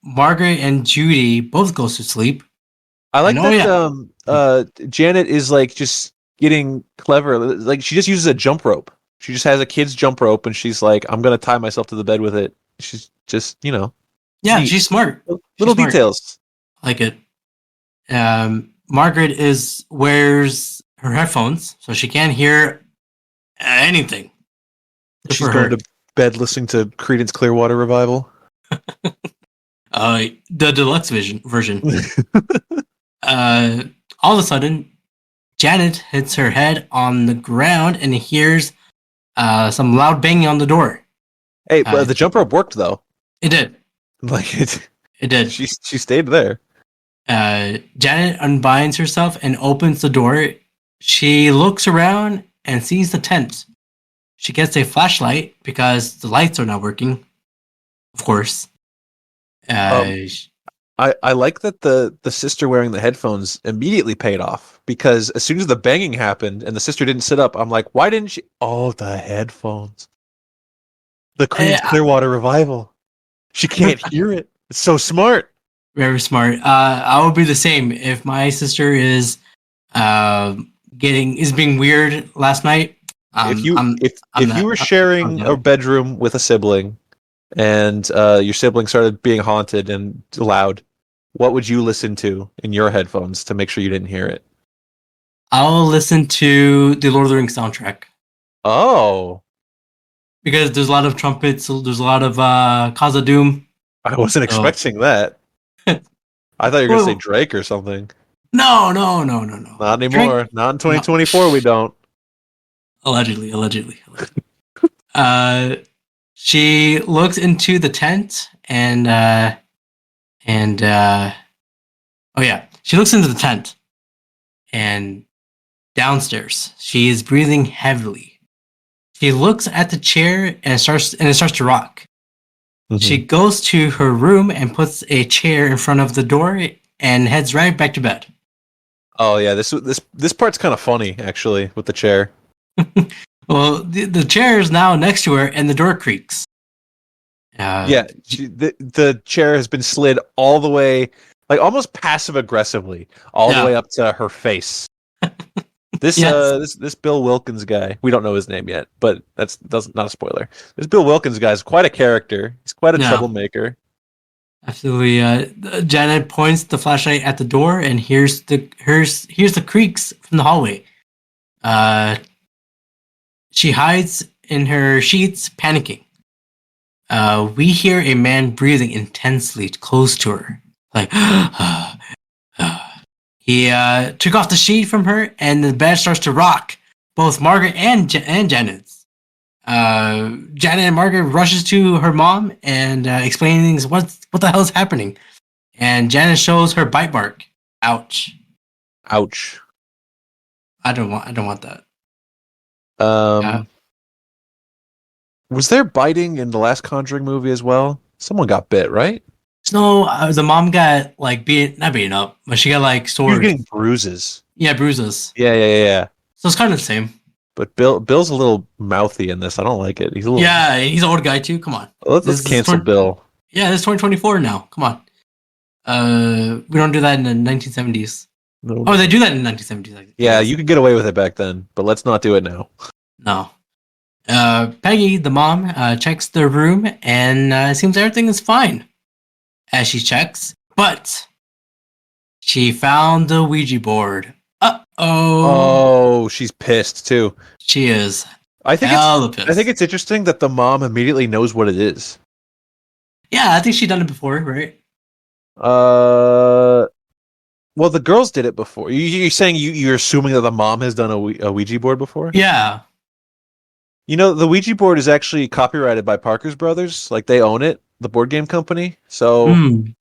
Margaret and Judy both go to sleep. I like that. Janet is like just getting clever. Like she just uses a jump rope. She just has a kid's jump rope, and she's like, "I'm gonna tie myself to the bed with it." She's just, Yeah, neat. she's smart. Little details. I like it. Margaret wears her headphones, so she can't hear anything. bed listening to Creedence Clearwater Revival. The deluxe version. All of a sudden, Janet hits her head on the ground and hears some loud banging on the door. Hey, but the jump rope worked though. It did. Like It did. She stayed there. Janet unbinds herself and opens the door. She looks around and sees the tent. She gets a flashlight because the lights are not working. Of course. I like that the sister wearing the headphones immediately paid off, because as soon as the banging happened and the sister didn't sit up, I'm like, why didn't she? Oh, the headphones. The Creedence Clearwater Revival. She can't hear it. It's so smart. Very smart. I would be the same if my sister is being weird last night. If you were sharing a bedroom with a sibling and your sibling started being haunted and loud, what would you listen to in your headphones to make sure you didn't hear it? I'll listen to the Lord of the Rings soundtrack. Oh. Because there's a lot of trumpets, there's a lot of Khazad Dûm. I wasn't expecting that. I thought you were going to say Drake or something. No. Not anymore. Drake? Not in 2024, we don't. Allegedly. She looks into the tent she looks into the tent, and downstairs she is breathing heavily. She looks at the chair and it starts to rock. Mm-hmm. She goes to her room and puts a chair in front of the door and heads right back to bed. Oh yeah, this part's kind of funny actually with the chair. Well, the chair is now next to her and the door creaks. The chair has been slid all the way, like almost passive aggressively, the way up to her face. This Bill Wilkins guy, we don't know his name yet, but that's not a spoiler. This Bill Wilkins guy is quite a character. He's quite a troublemaker. Absolutely. Janet points the flashlight at the door and hears the creaks from the hallway. She hides in her sheets, panicking. We hear a man breathing intensely close to her. Like, he took off the sheet from her, and the bed starts to rock. Both Margaret and Janet's. Janet and Margaret rushes to her mom and explaining what the hell is happening. And Janet shows her bite mark. Ouch. I don't want that. Was there biting in the last Conjuring movie as well? Someone got bit, right? No, the mom got not beaten up, but she got like sores. You're getting bruises. Yeah, bruises. Yeah. So it's kind of the same. But Bill's a little mouthy in this. I don't like it. He's he's an old guy too. Come on. Let's cancel Bill. Yeah, this is 2024 now. Come on. We don't do that in the 1970s. No. Oh, they do that in the 1970s. Yeah, you could get away with it back then, but let's not do it now. No. Peggy, the mom, checks the room and it seems everything is fine as she checks, but she found the Ouija board. Oh, she's pissed too. She is. I think it's interesting that the mom immediately knows what it is. Yeah, I think she'd done it before, right? Well, the girls did it before. You're saying you're assuming that the mom has done a Ouija board before? Yeah. You know, the Ouija board is actually copyrighted by Parker's Brothers. Like, they own it, the board game company. So, I think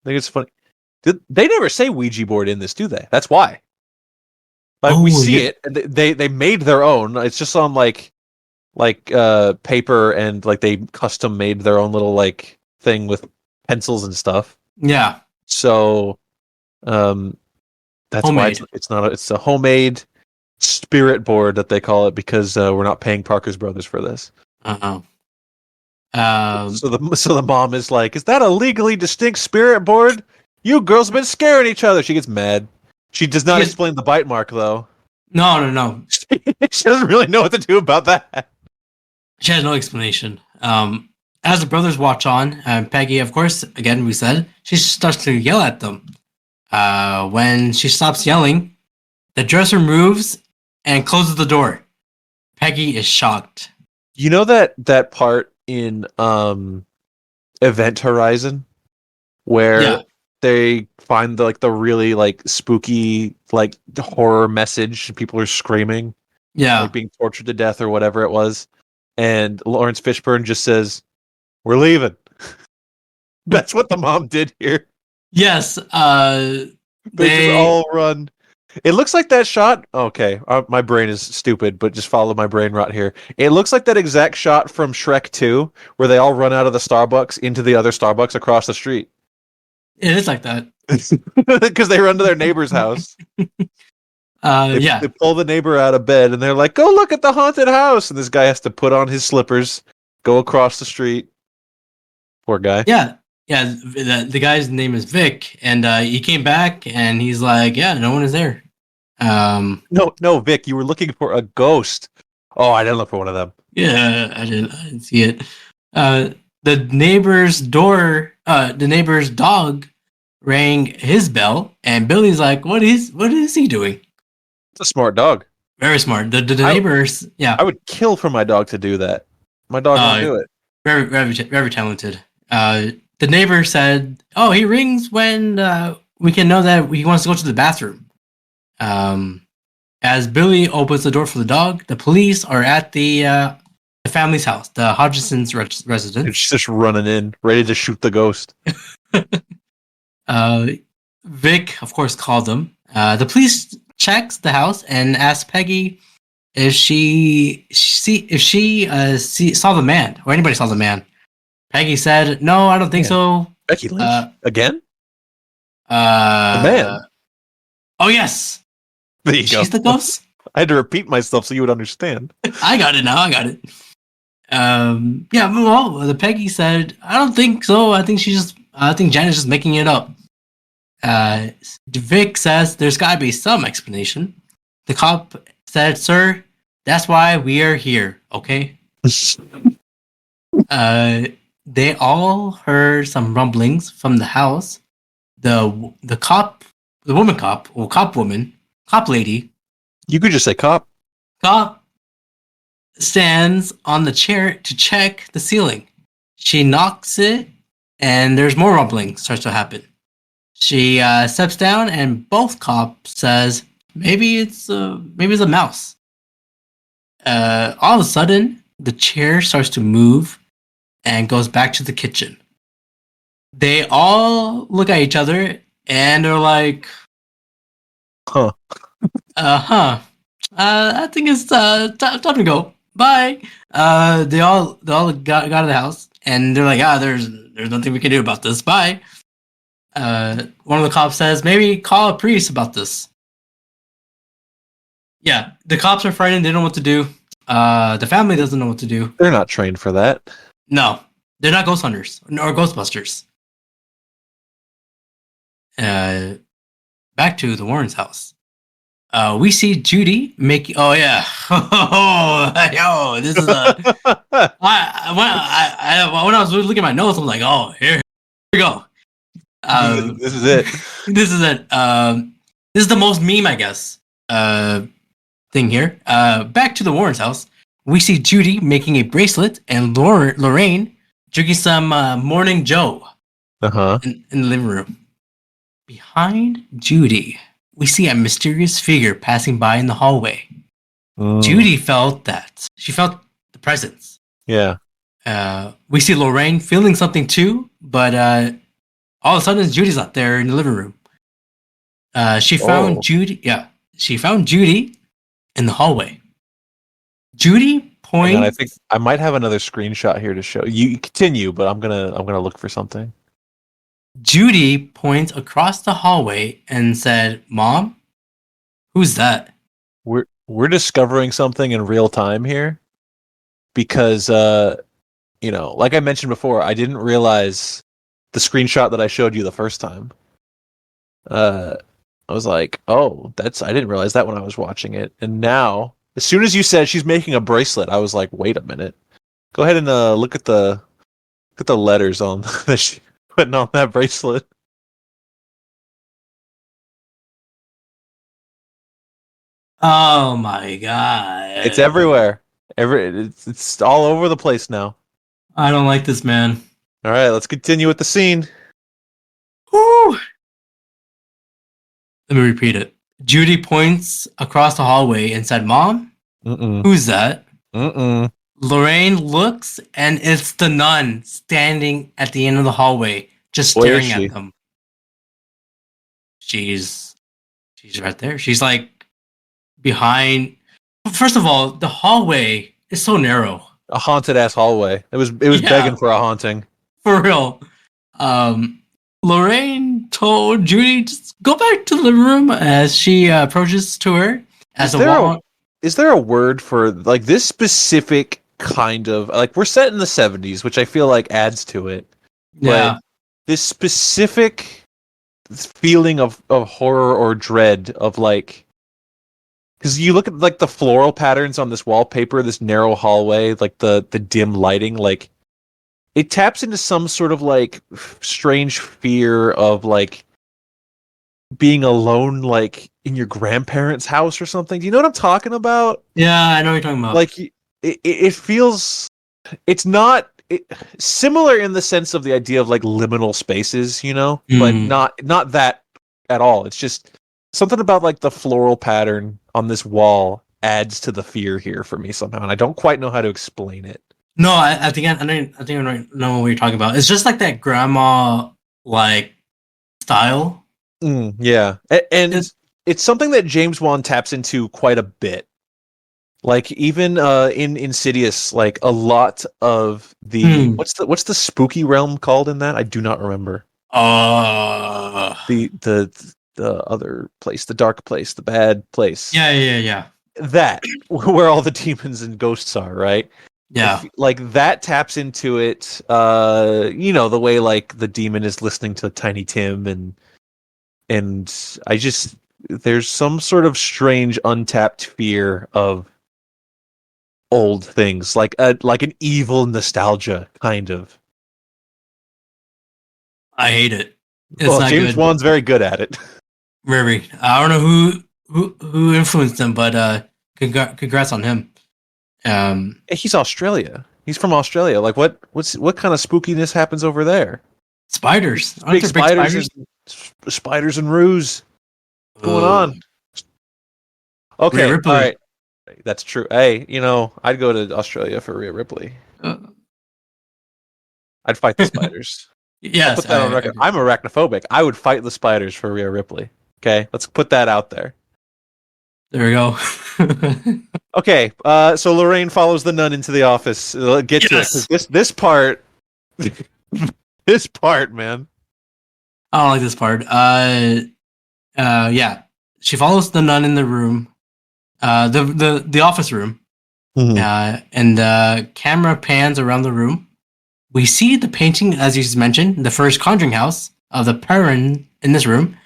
it's funny. They never say Ouija board in this, do they? That's why. Like, we see it, and they made their own. It's just on, like paper, and, like, they custom made their own little, like, thing with pencils and stuff. Yeah. So, that's homemade. Why it's a homemade spirit board that they call it, because we're not paying Parker's Brothers for this. So the mom is like, "Is that a legally distinct spirit board? You girls have been scaring each other." She gets mad. She does not explain the bite mark though. No. She doesn't really know what to do about that. She has no explanation. As the brothers watch on, Peggy, of course, again we said, she starts to yell at them. When she stops yelling, the dresser moves and closes the door. Peggy is shocked. You know that part in Event Horizon where Yeah, they find the really like spooky like horror message and people are screaming, yeah. like being tortured to death or whatever it was, and Lawrence Fishburne just says, "We're leaving." That's what the mom did here. Yes, They just they. all run. It looks like that shot. Okay, my brain is stupid, but just follow my brain rot here. It looks like that exact shot from Shrek 2, where they all run out of the Starbucks into the other Starbucks across the street. It is like that. Because they run to their neighbor's house. Yeah, They pull the neighbor out of bed, and they're like, "Go look at the haunted house!" And this guy has to put on his slippers, go across the street. Poor guy. yeah, yeah. The guy's name is Vic, and he came back, and he's like, "Yeah, no one is there." No, Vic, you were looking for a ghost. Oh, I didn't look for one of them. Yeah, I didn't see it. The neighbor's door, the neighbor's dog rang his bell, and Billy's like, what is he doing?" It's a smart dog. Very smart. The I- neighbors, yeah, I would kill for my dog to do that. My dog won't do it. very talented. The neighbor said, "Oh, he rings when we can know that he wants to go to the bathroom." As Billy opens the door for the dog, the police are at the family's house, the Hodgson's residence. It's just running in, ready to shoot the ghost. Vic, of course, called them. The police checks the house and asks Peggy if she saw the man or anybody saw the man. Peggy said, "No, I don't think Yeah. so." Becky Lynch again? The The man. Oh yes, There you go. she's the ghost. I had to repeat myself so you would understand. I got it now. I got it. Yeah. Well, the Peggy said, "I don't think so. I think Janet's just making it up." Vic says there's got to be some explanation. The cop said, "Sir, that's why we are here. Okay." They all heard some rumblings from the house. The cop lady, You could just say cop. cop stands on the chair to check the ceiling. She knocks it, and there's more rumbling starts to happen. She steps down, and both cops says maybe it's a mouse. All of a sudden, the chair starts to move and goes back to the kitchen. They all look at each other and are like, Huh. I think it's time to go. Bye. They all got out of the house and they're like, there's nothing we can do about this. Bye. One of the cops says, maybe call a priest about this. Yeah, the cops are frightened. They don't know what to do. The family doesn't know what to do. They're not trained for that. No, they're not ghost hunters or Ghostbusters. Back to the Warrens' house. We see Judy making. Oh yeah. Yo, this is a. When I was looking at my notes, I'm like, oh, here we go. This is it. This is it. This is the most meme, I guess. Thing here. Back to the Warrens' house. We see Judy making a bracelet and Lorraine drinking some Morning Joe Uh-huh. in the living room. Behind Judy, we see a mysterious figure passing by in the hallway. Judy felt that. She felt the presence. Yeah. We see Lorraine feeling something too, but all of a sudden Judy's not there in the living room. She found Judy. Yeah, she found Judy in the hallway. Judy points. And I think I might have another screenshot here to show you. You continue, but I'm gonna look for something. Judy points across the hallway and said, "Mom, who's that?" We're discovering something in real time here, because like I mentioned before, I didn't realize the screenshot that I showed you the first time. I was like, oh, I didn't realize that when I was watching it, and now as soon as you said she's making a bracelet, I was like, wait a minute. Go ahead and look at the letters on that she putting on that bracelet. Oh my god! It's everywhere. It's all over the place now. I don't like this, man. All right, let's continue with the scene. Woo! Let me repeat it. Judy points across the hallway and said, "Mom, who's that?" Lorraine looks, and it's the nun standing at the end of the hallway, just staring at them. She's right there. She's like behind. First of all, the hallway is so narrow. A haunted ass hallway. It was begging for a haunting. For real. Lorraine told Judy to go back to the room as she approaches to her. Is there a word for like this specific kind of like we're set in the 70s, which I feel like adds to it. Yeah. But this specific feeling of horror or dread of like, because you look at like the floral patterns on this wallpaper, this narrow hallway, like the dim lighting, like it taps into some sort of like strange fear of like being alone, like in your grandparents' house or something. Do you know what I'm talking about? Yeah, I know what you're talking about. Like it feels, it's not similar in the sense of the idea of like liminal spaces, you know, but not that at all. It's just something about like the floral pattern on this wall adds to the fear here for me somehow, and I don't quite know how to explain it. No, I think I know what you're talking about. It's just like that grandma like style. Yeah, and it's something that James Wan taps into quite a bit. Like even in Insidious, like a lot of the what's the spooky realm called in that? I do not remember. The other place, the dark place, the bad place. Yeah. That where all the demons and ghosts are, right? Yeah. Like that taps into it. You know, the way like the demon is listening to Tiny Tim and I just there's some sort of strange untapped fear of old things, like an evil nostalgia kind of. I hate it. It's well, not James good. Wan's very good at it. Very. I don't know who influenced him, but congrats on him. He's Australia. He's from Australia. Like what kind of spookiness happens over there? Spiders. Big spiders. Spiders and ruse. What's going on? Okay, all right. That's true. Hey, you know, I'd go to Australia for Rhea Ripley. I'd fight the spiders. Yes, I'll put that on record. I'm arachnophobic. I would fight the spiders for Rhea Ripley. Okay, let's put that out there. There we go. Okay, so Lorraine follows the nun into the office. Get to it. This part, this part, man. I don't like this part. Yeah, she follows the nun in the room, the office room, and the camera pans around the room. We see the painting, as you mentioned, the first Conjuring house of the Perrin in this room.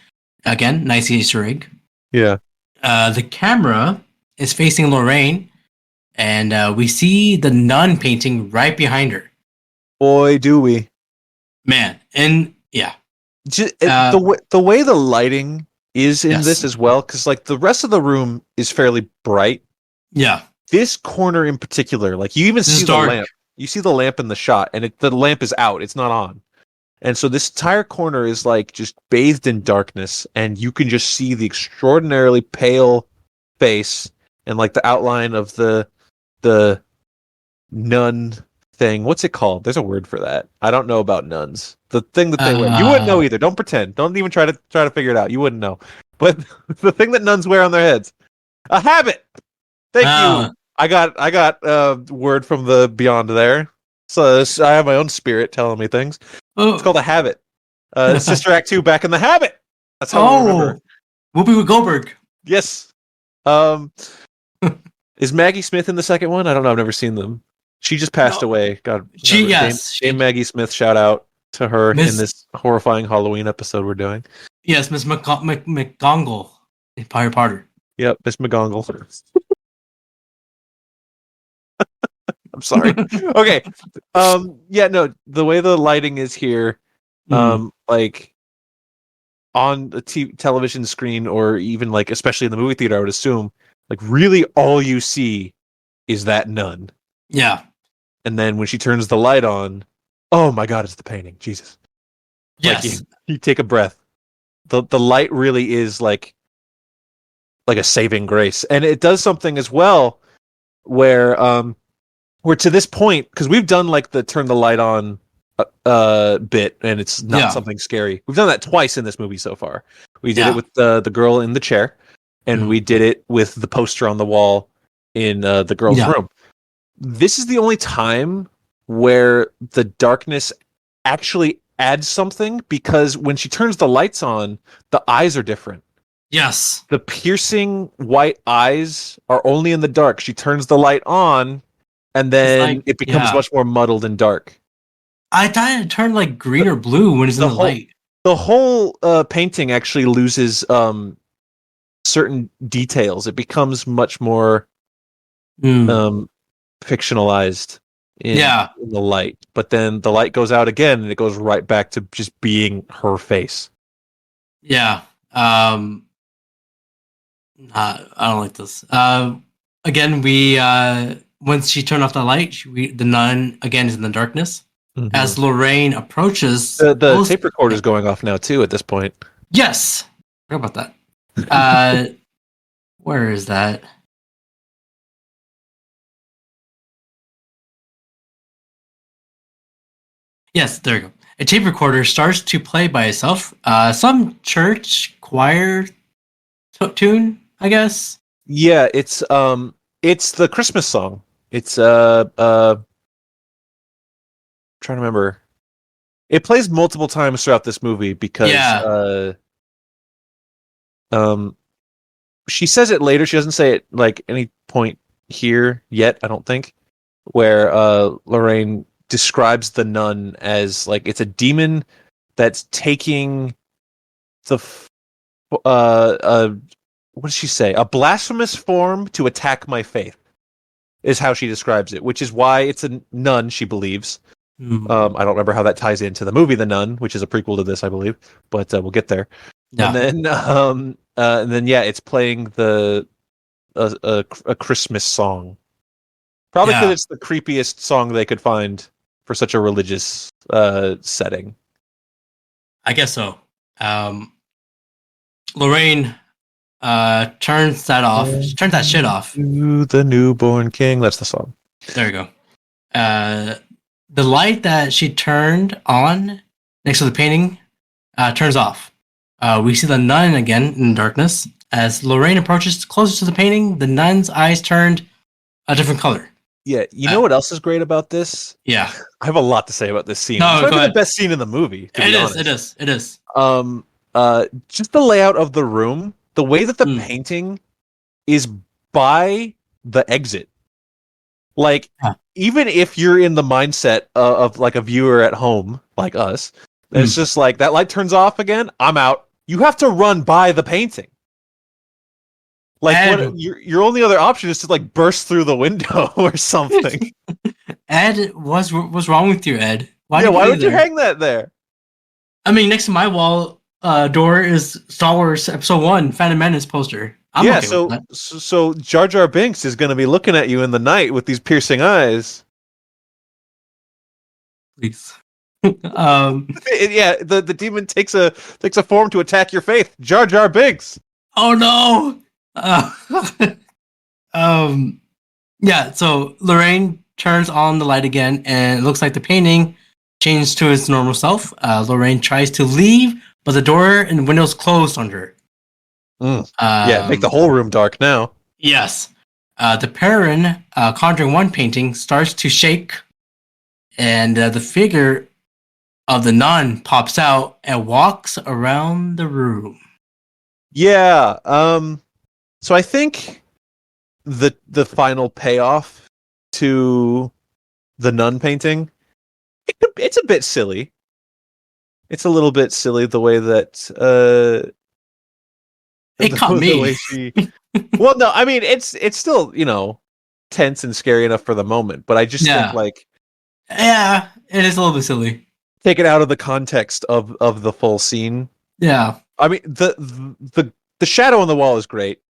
Again, nice Easter egg. Yeah. The camera is facing Lorraine, and we see the nun painting right behind her. Boy, do we. Man, and yeah. The way the lighting is in this as well, because like the rest of the room is fairly bright. Yeah. This corner in particular, like you even see the lamp. You see the lamp in the shot, and the lamp is out. It's not on. And so this entire corner is like just bathed in darkness, and you can just see the extraordinarily pale face and like the outline of the nun thing. What's it called? There's a word for that. I don't know about nuns. The thing that they wear. You wouldn't know either. Don't pretend. Don't even try to figure it out. You wouldn't know. But the thing that nuns wear on their heads. A habit. Thank you. I got word from the beyond there. So I have my own spirit telling me things. Oh. It's called a habit. Sister Act 2 back in the habit. That's how I remember. Whoopi with Goldberg. Yes. Is Maggie Smith in the second one? I don't know. I've never seen them. She just passed away. God. Dame Maggie Smith, shout out to her in this horrifying Halloween episode we're doing. Yes, Miss McGonagall in Harry Potter. Yep, Miss McGonagall. I'm sorry. Okay. Yeah, no, the way the lighting is here, like on the television screen, or even like especially in the movie theater, I would assume, like really all you see is that nun. Yeah. And then when she turns the light on, oh my God, it's the painting. Jesus. Yes. Like you take a breath. The light really is like a saving grace. And it does something as well where to this point, because we've done like the turn the light on bit, and it's not something scary. We've done that twice in this movie so far. We did it with the girl in the chair, and we did it with the poster on the wall in the girl's room. This is the only time where the darkness actually adds something, because when she turns the lights on, the eyes are different. Yes. The piercing white eyes are only in the dark. She turns the light on, and then it becomes much more muddled and dark. I thought it turned like green or blue when it's in the light. The whole painting actually loses certain details. It becomes much more fictionalized in the light. But then the light goes out again, and it goes right back to just being her face. Yeah. I don't like this. Again, we once she turned off the light, the nun again is in the darkness. Mm-hmm. As Lorraine approaches, the tape recorder is going off now too. At this point, yes. Forgot about that. Where is that? Yes, there you go. A tape recorder starts to play by itself. Some church choir tune, I guess. Yeah, it's the Christmas song. It's trying to remember. It plays multiple times throughout this movie because she says it later. She doesn't say it like any point here yet, I don't think, where Lorraine describes the nun as like it's a demon that's taking the what does she say? A blasphemous form to attack my faith is how she describes it, which is why it's a nun, she believes. I don't remember how that ties into the movie The Nun, which is a prequel to this, I believe, but we'll get there. Yeah. And then it's playing a Christmas song, probably because it's the creepiest song they could find for such a religious setting. I guess so. Lorraine turns that off. She turns that shit off. The newborn king. That's the song. There you go. The light that she turned on next to the painting turns off. We see the nun again in the darkness. As Lorraine approaches closer to the painting, the nun's eyes turned a different color. Yeah, you know what else is great about this? Yeah. I have a lot to say about this scene. No, it's probably the best scene in the movie, to be honest. It is. Just the layout of the room, the way that the painting is by the exit. Like, even if you're in the mindset of like a viewer at home, like us, it's just like, that light turns off again, I'm out. You have to run by the painting. Like, your only other option is to like burst through the window or something. Ed, what's wrong with you, Ed? Why would you hang that there? I mean, next to my wall door is Star Wars Episode 1, Phantom Menace poster. So Jar Jar Binks is going to be looking at you in the night with these piercing eyes. Please. The demon takes a form to attack your faith. Jar Jar Binks. Oh no. So Lorraine turns on the light again, and it looks like the painting changed to its normal self. Lorraine tries to leave, but the door and windows closed on her. Make the whole room dark now. Yes. The Perrin Conjuring 1 painting starts to shake, and the figure of the nun pops out and walks around the room. Yeah. So I think the final payoff to the nun painting, it's a bit silly. It's a little bit silly the way that it caught me. Well, no, I mean it's still, tense and scary enough for the moment, but I just think like, yeah, it is a little bit silly. Take it out of the context of the full scene. Yeah, I mean the shadow on the wall is great.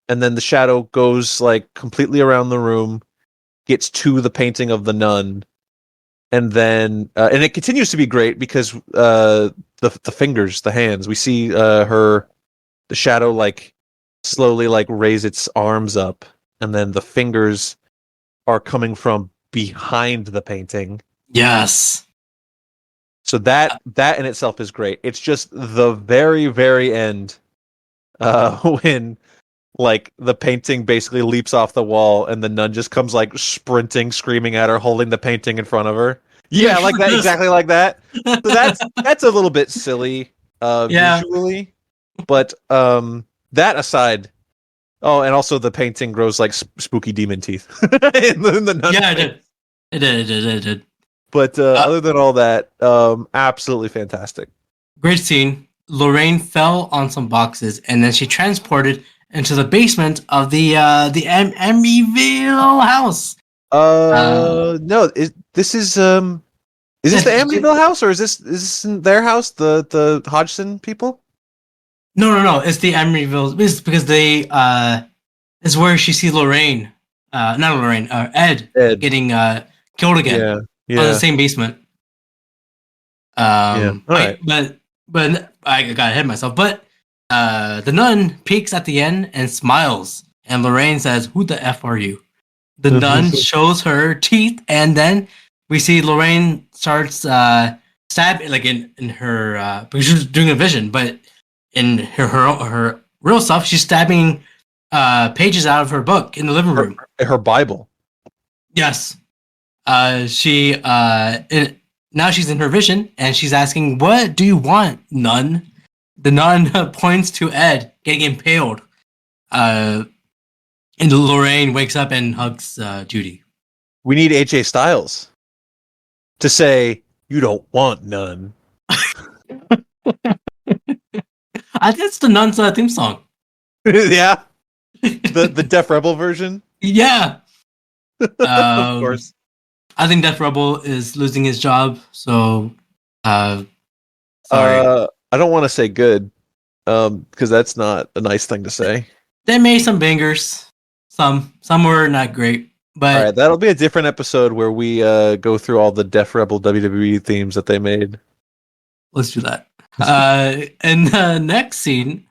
and then the shadow goes like completely around the room, gets to the painting of the nun, and then and it continues to be great because the fingers, the hands, we see the shadow like slowly like raise its arms up, and then the fingers are coming from behind the painting. Yes. So that in itself is great. It's just the very, very end when like the painting basically leaps off the wall and the nun just comes like sprinting, screaming at her, holding the painting in front of her. Yeah, like that, exactly like that. So that's a little bit silly visually, but that aside, oh, and also the painting grows like spooky demon teeth in the nun. Yeah, it did. But other than all that, absolutely fantastic. Great scene. Lorraine fell on some boxes, and then she transported into the basement of the Amityville house. No, this is this the Amityville house, or is this their house? The Hodgson people? No. It's the Amityville. It's because they is where she sees Lorraine. Not Lorraine. Ed getting killed again. Yeah. On the same basement. Yeah. All right. But I got ahead of myself. But the nun peeks at the end and smiles, and Lorraine says, "Who the f are you?" The nun shows her teeth, and then we see Lorraine starts stabbing, like in her because she was doing a vision, but in her real stuff, she's stabbing pages out of her book in the living room. Her Bible. Yes. Now she's in her vision, and she's asking, "What do you want, nun?" The nun points to Ed getting impaled. And Lorraine wakes up and hugs Judy. We need AJ Styles to say, "You don't want none." I think it's the Nun's theme song. Yeah, the Def Rebel version. Yeah, of course. I think Def Rebel is losing his job. So, sorry. I don't want to say good, because that's not a nice thing to say. They made some bangers. Some were not great. But all right, that'll be a different episode where we go through all the Def Rebel WWE themes that they made. Let's do that. And the next scene,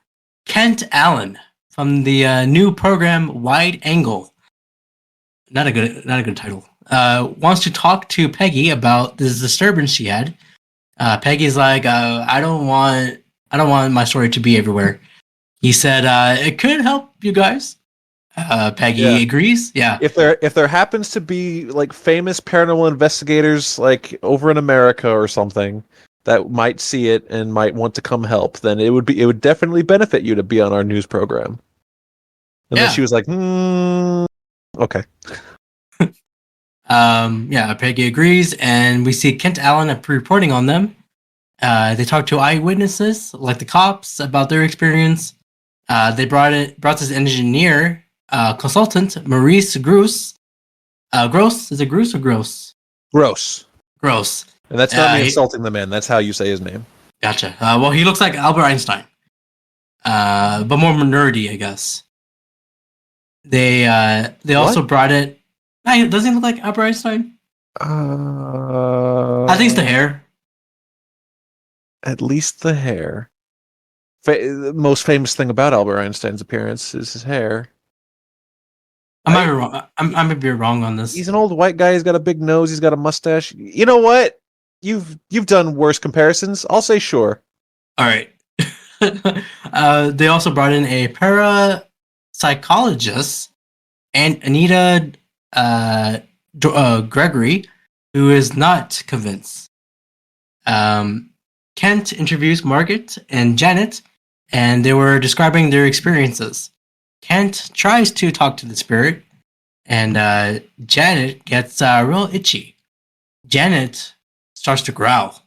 Kent Allen from the new program Wide Angle. Not a good title. Wants to talk to Peggy about this disturbance she had. Peggy's like, I don't want my story to be everywhere. He said, it could help you guys. Peggy agrees. Yeah. If there happens to be like famous paranormal investigators like over in America or something that might see it and might want to come help, then it would definitely benefit you to be on our news program. And then she was like, okay. Peggy agrees, and we see Kent Allen reporting on them. They talk to eyewitnesses, like the cops, about their experience. They brought this engineer, consultant, Maurice Gross. Gross? Is it Gross or Gross? Gross. Gross. And that's not me insulting the man. That's how you say his name. Gotcha. Well, he looks like Albert Einstein, but more nerdy, I guess. They also brought it. Doesn't he look like Albert Einstein? I think it's the hair. At least the hair. The most famous thing about Albert Einstein's appearance is his hair. I might be wrong. I might be wrong on this. He's an old white guy. He's got a big nose. He's got a mustache. You know what? You've done worse comparisons. I'll say sure. All right. They also brought in a parapsychologist, and Anita Gregory, who is not convinced. Kent interviews Margaret and Janet, and they were describing their experiences. Kent tries to talk to the spirit, and Janet gets real itchy. Janet starts to growl.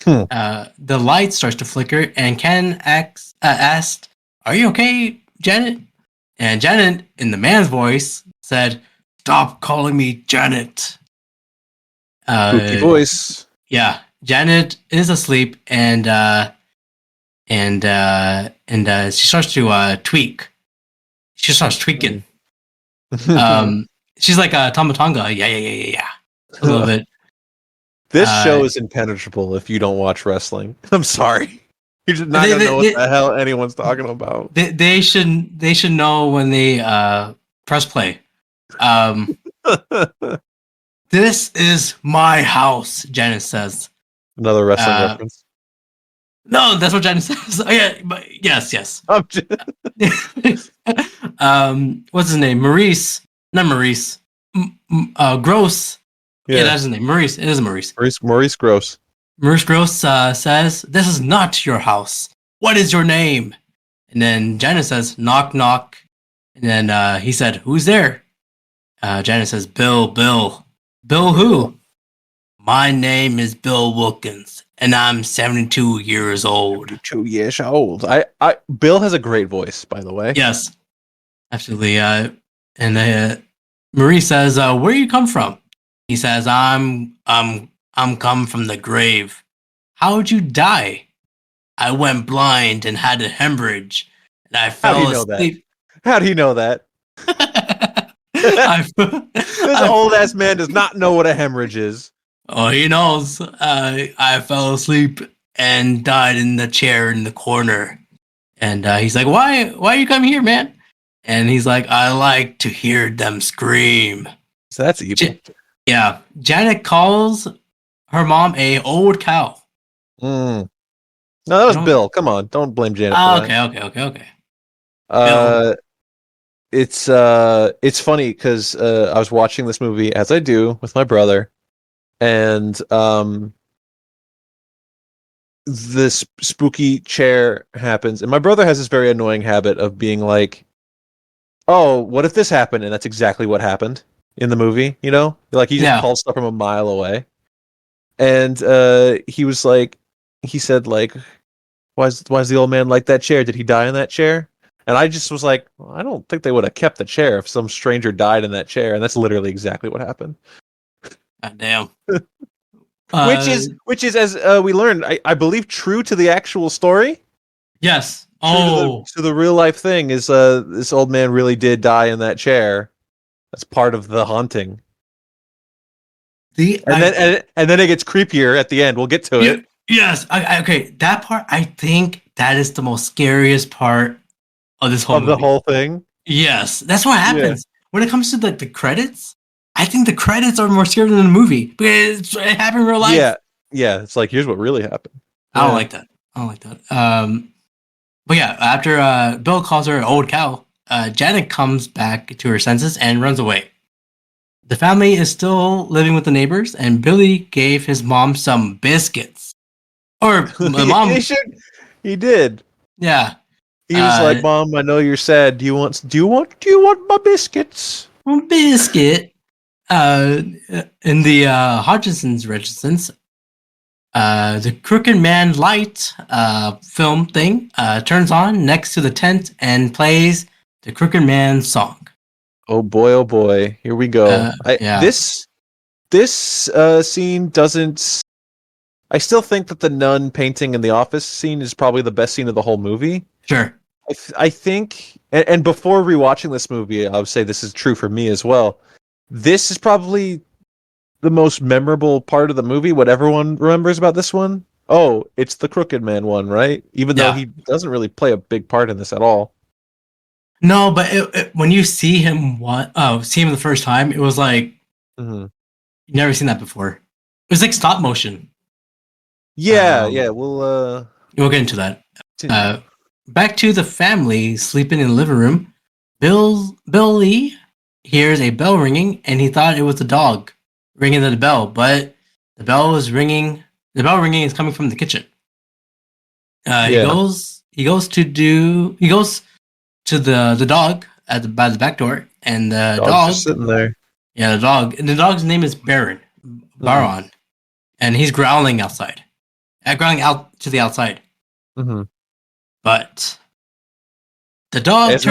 The light starts to flicker, and Ken asked, "Are you okay, Janet?" And Janet, in the man's voice, said, "Stop calling me Janet." Spooky voice. Yeah, Janet is asleep, and she starts to tweak. she starts tweaking. She's like a Tomatonga. Yeah. I love it. This show is impenetrable if you don't watch wrestling. I'm sorry. You're just not gonna know what the hell anyone's talking about. They should know when they press play. This is my house, Janice says. Another wrestling reference. No, that's what Janice says. Oh, yeah, but yes. What's his name? Maurice. Not Maurice. Gross. Yeah, that's his name. Maurice. It is Maurice. Maurice Gross. Maurice Gross says, "This is not your house. What is your name?" And then Janice says, "Knock, knock." And then he said, "Who's there?" Janice says, "Bill. Bill who?" "My name is Bill Wilkins, and I'm 72 years old." 2 years old. Bill has a great voice, by the way. Yes, absolutely. And Marie says, "Where you come from?" He says, I'm come from the grave." "How'd you die?" "I went blind and had a hemorrhage, and I fell asleep." How do you know that? This old ass man does not know what a hemorrhage is. Oh, he knows. I fell asleep and died in the chair in the corner. And he's like, Why you come here, man?" And he's like, "I like to hear them scream." So that's evil. Yeah. Janet calls her mom a old cow. No, that was Bill. Come on, don't blame Janet. Okay. It's funny because I was watching this movie, as I do with my brother, and this spooky chair happens, and my brother has this very annoying habit of being like, "Oh, what if this happened?" And that's exactly what happened in the movie. You know, like he just called stuff from a mile away. And he said like, why's the old man like that chair? Did he die in that chair? And I just was like, well, I don't think they would have kept the chair if some stranger died in that chair. And that's literally exactly what happened. God damn. Which is as we learned, I believe, true to the actual story. Yes. So the real life thing is this old man really did die in that chair. That's part of the haunting. And then it gets creepier at the end. We'll get to it. Yes. Okay. That part, I think that is the most scariest part of this whole movie. The whole thing. Yes, that's what happens when it comes to the credits. I think the credits are more scary than the movie because it happened in real life. Yeah. It's like, here's what really happened. I don't like that. But yeah, after Bill calls her an old cow, Janet comes back to her senses and runs away. The family is still living with the neighbors, and Billy gave his mom some biscuits. Or my mom. He did. Yeah. He was like, "Mom, I know you're sad. Do you want my biscuits?" Biscuit. In the Hodgson's residence, the Crooked Man light film thing turns on next to the tent and plays the Crooked Man song. Oh boy, here we go. This scene doesn't. I still think that the nun painting in the office scene is probably the best scene of the whole movie. Sure. I think, and before rewatching this movie, I would say this is true for me as well. This is probably the most memorable part of the movie. What everyone remembers about this one? Oh, it's the Crooked Man one, right? Even though he doesn't really play a big part in this at all. No, but when you see him, the first time, it was like you've never seen that before. It was like stop motion. Yeah. We'll get into that. Back to the family sleeping in the living room. Billy hears a bell ringing, and he thought it was the dog ringing the bell, but the bell is ringing. The bell ringing is coming from the kitchen. He goes to the dog by the back door, and the dog just sitting there. Yeah, the dog. And the dog's name is Baron, and he's growling outside, growling out to the outside. Mm-hmm. But the dog it's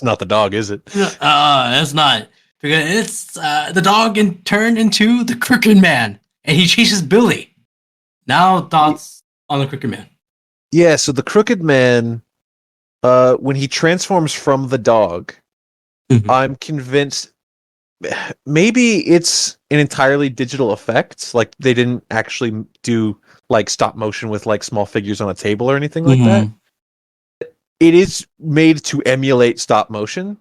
not the dog, is it? It's not, because it's the dog turned into the Crooked Man, and he chases Billy. Now thoughts on the Crooked Man? Yeah, so the Crooked Man when he transforms from the dog, Mhm. I'm convinced maybe it's an entirely digital effect. Like they didn't actually do like stop motion with like small figures on a table or anything like that. Mhm. It is made to emulate stop motion.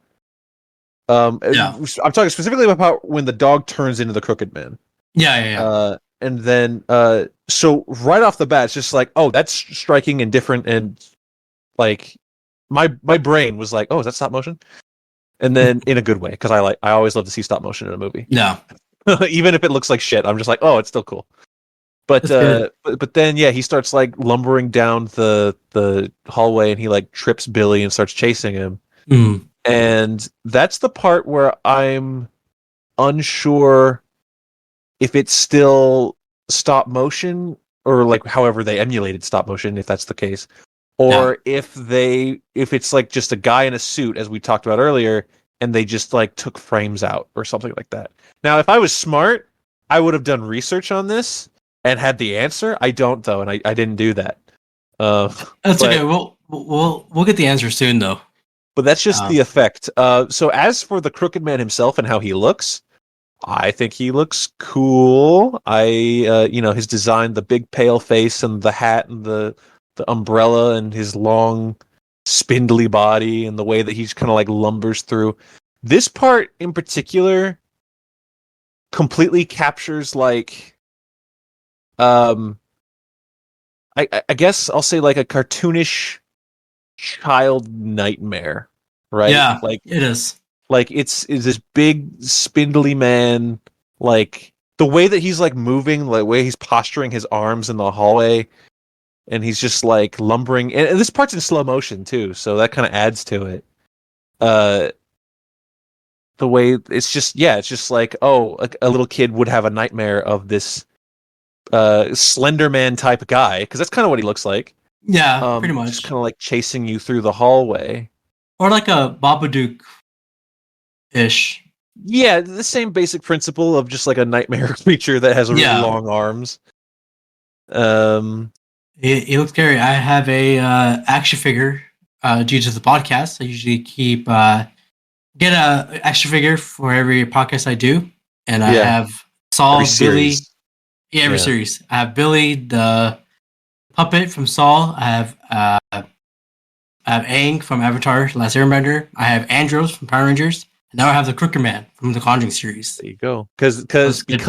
Yeah. I'm talking specifically about when the dog turns into the Crooked Man. Yeah. And then so right off the bat, it's just like, oh, that's striking and different, and like my brain was like, oh, is that stop motion? And then in a good way, because I always love to see stop motion in a movie. Yeah. Even if it looks like shit, I'm just like, oh, it's still cool. But That's good. but then yeah, he starts like lumbering down the hallway, and he like trips Billy and starts chasing him. Mm. And that's the part where I'm unsure if it's still stop motion or like however they emulated stop motion, if that's the case, Yeah. or if it's like just a guy in a suit, as we talked about earlier, and they just like took frames out or something like that. Now, if I was smart, I would have done research on this and had the answer. I don't though, and I didn't do that. That's But okay. We'll get the answer soon though. but that's just Um, the effect. So as for the Crooked Man himself and how he looks, I think he looks cool. His design, the big pale face and the hat and the umbrella and his long spindly body and the way that he's kind of like lumbers through. This part in particular completely captures like I guess I'll say like a cartoonish child nightmare, right? yeah, it is. Like it's this big spindly man, like the way that he's like moving, like the way he's posturing his arms in the hallway, and he's just like lumbering, and this part's in slow motion too, so that kind of adds to it. Uh the way it's just like, oh, a little kid would have a nightmare of this Slender Man type guy, because that's kind of what he looks like. Yeah, pretty Just much. kind of like chasing you through the hallway. Or like a Babadook ish. Yeah, the same basic principle of just like a nightmare creature that has really Yeah, long arms. Um, it looks scary. I have a action figure due to the podcast. I usually keep get a action figure for every podcast I do, and I yeah, have Saul, every Billy. series. Yeah, every Yeah. series. I have Billy, the puppet from Saul. I have Aang from Avatar: Last Airbender. I have Andros from Power Rangers. And now I have the Crooked Man from the Conjuring series. There you go. Because That's good.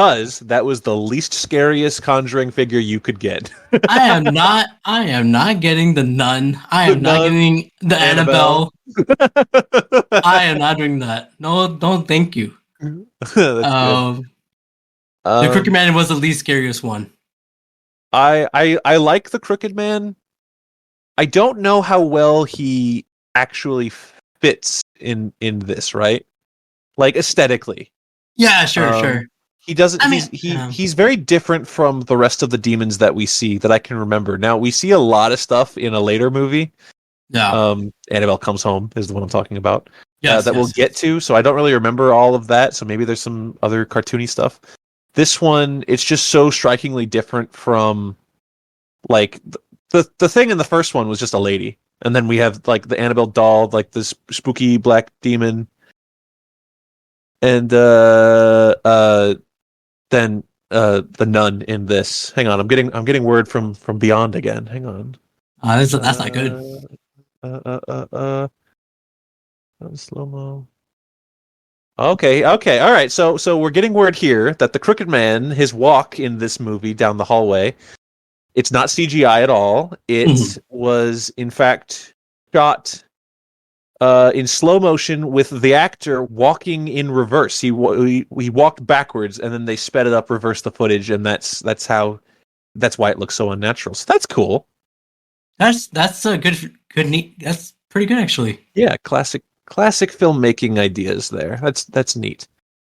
that was the least scariest Conjuring figure you could get. I am not getting the nun. I The am not nun, getting the Annabelle. Annabelle. I am not doing that. No, don't thank you. That's good. The Crooked Um, Man was the least scariest one. I like the Crooked Man. I don't know how well he actually fits in this, right? Like aesthetically. Yeah, sure, Um, sure. He doesn't. I mean, He's very different from the rest of the demons that we see that I can remember. Now we see a lot of stuff in a later movie. yeah. Annabelle Comes Home is the one I'm talking about. Yes, That we'll get to. So I don't really remember all of that. So maybe there's some other cartoony stuff. This one, it's just so strikingly different from like the thing in the first one was just a lady, and then we have like the Annabelle doll, like this spooky black demon, and then the nun in this. Hang on, I'm getting word from beyond again. Hang on. That's not good. Slow mo. Okay, all right. So we're getting word here that the Crooked Man, his walk in this movie down the hallway, it's not CGI at all. It was in fact shot in slow motion with the actor walking in reverse. He walked backwards, and then they sped it up, reversed the footage, and that's why it looks so unnatural. So that's cool. That's a good neat. That's pretty good actually. Yeah, classic filmmaking ideas there. That's neat.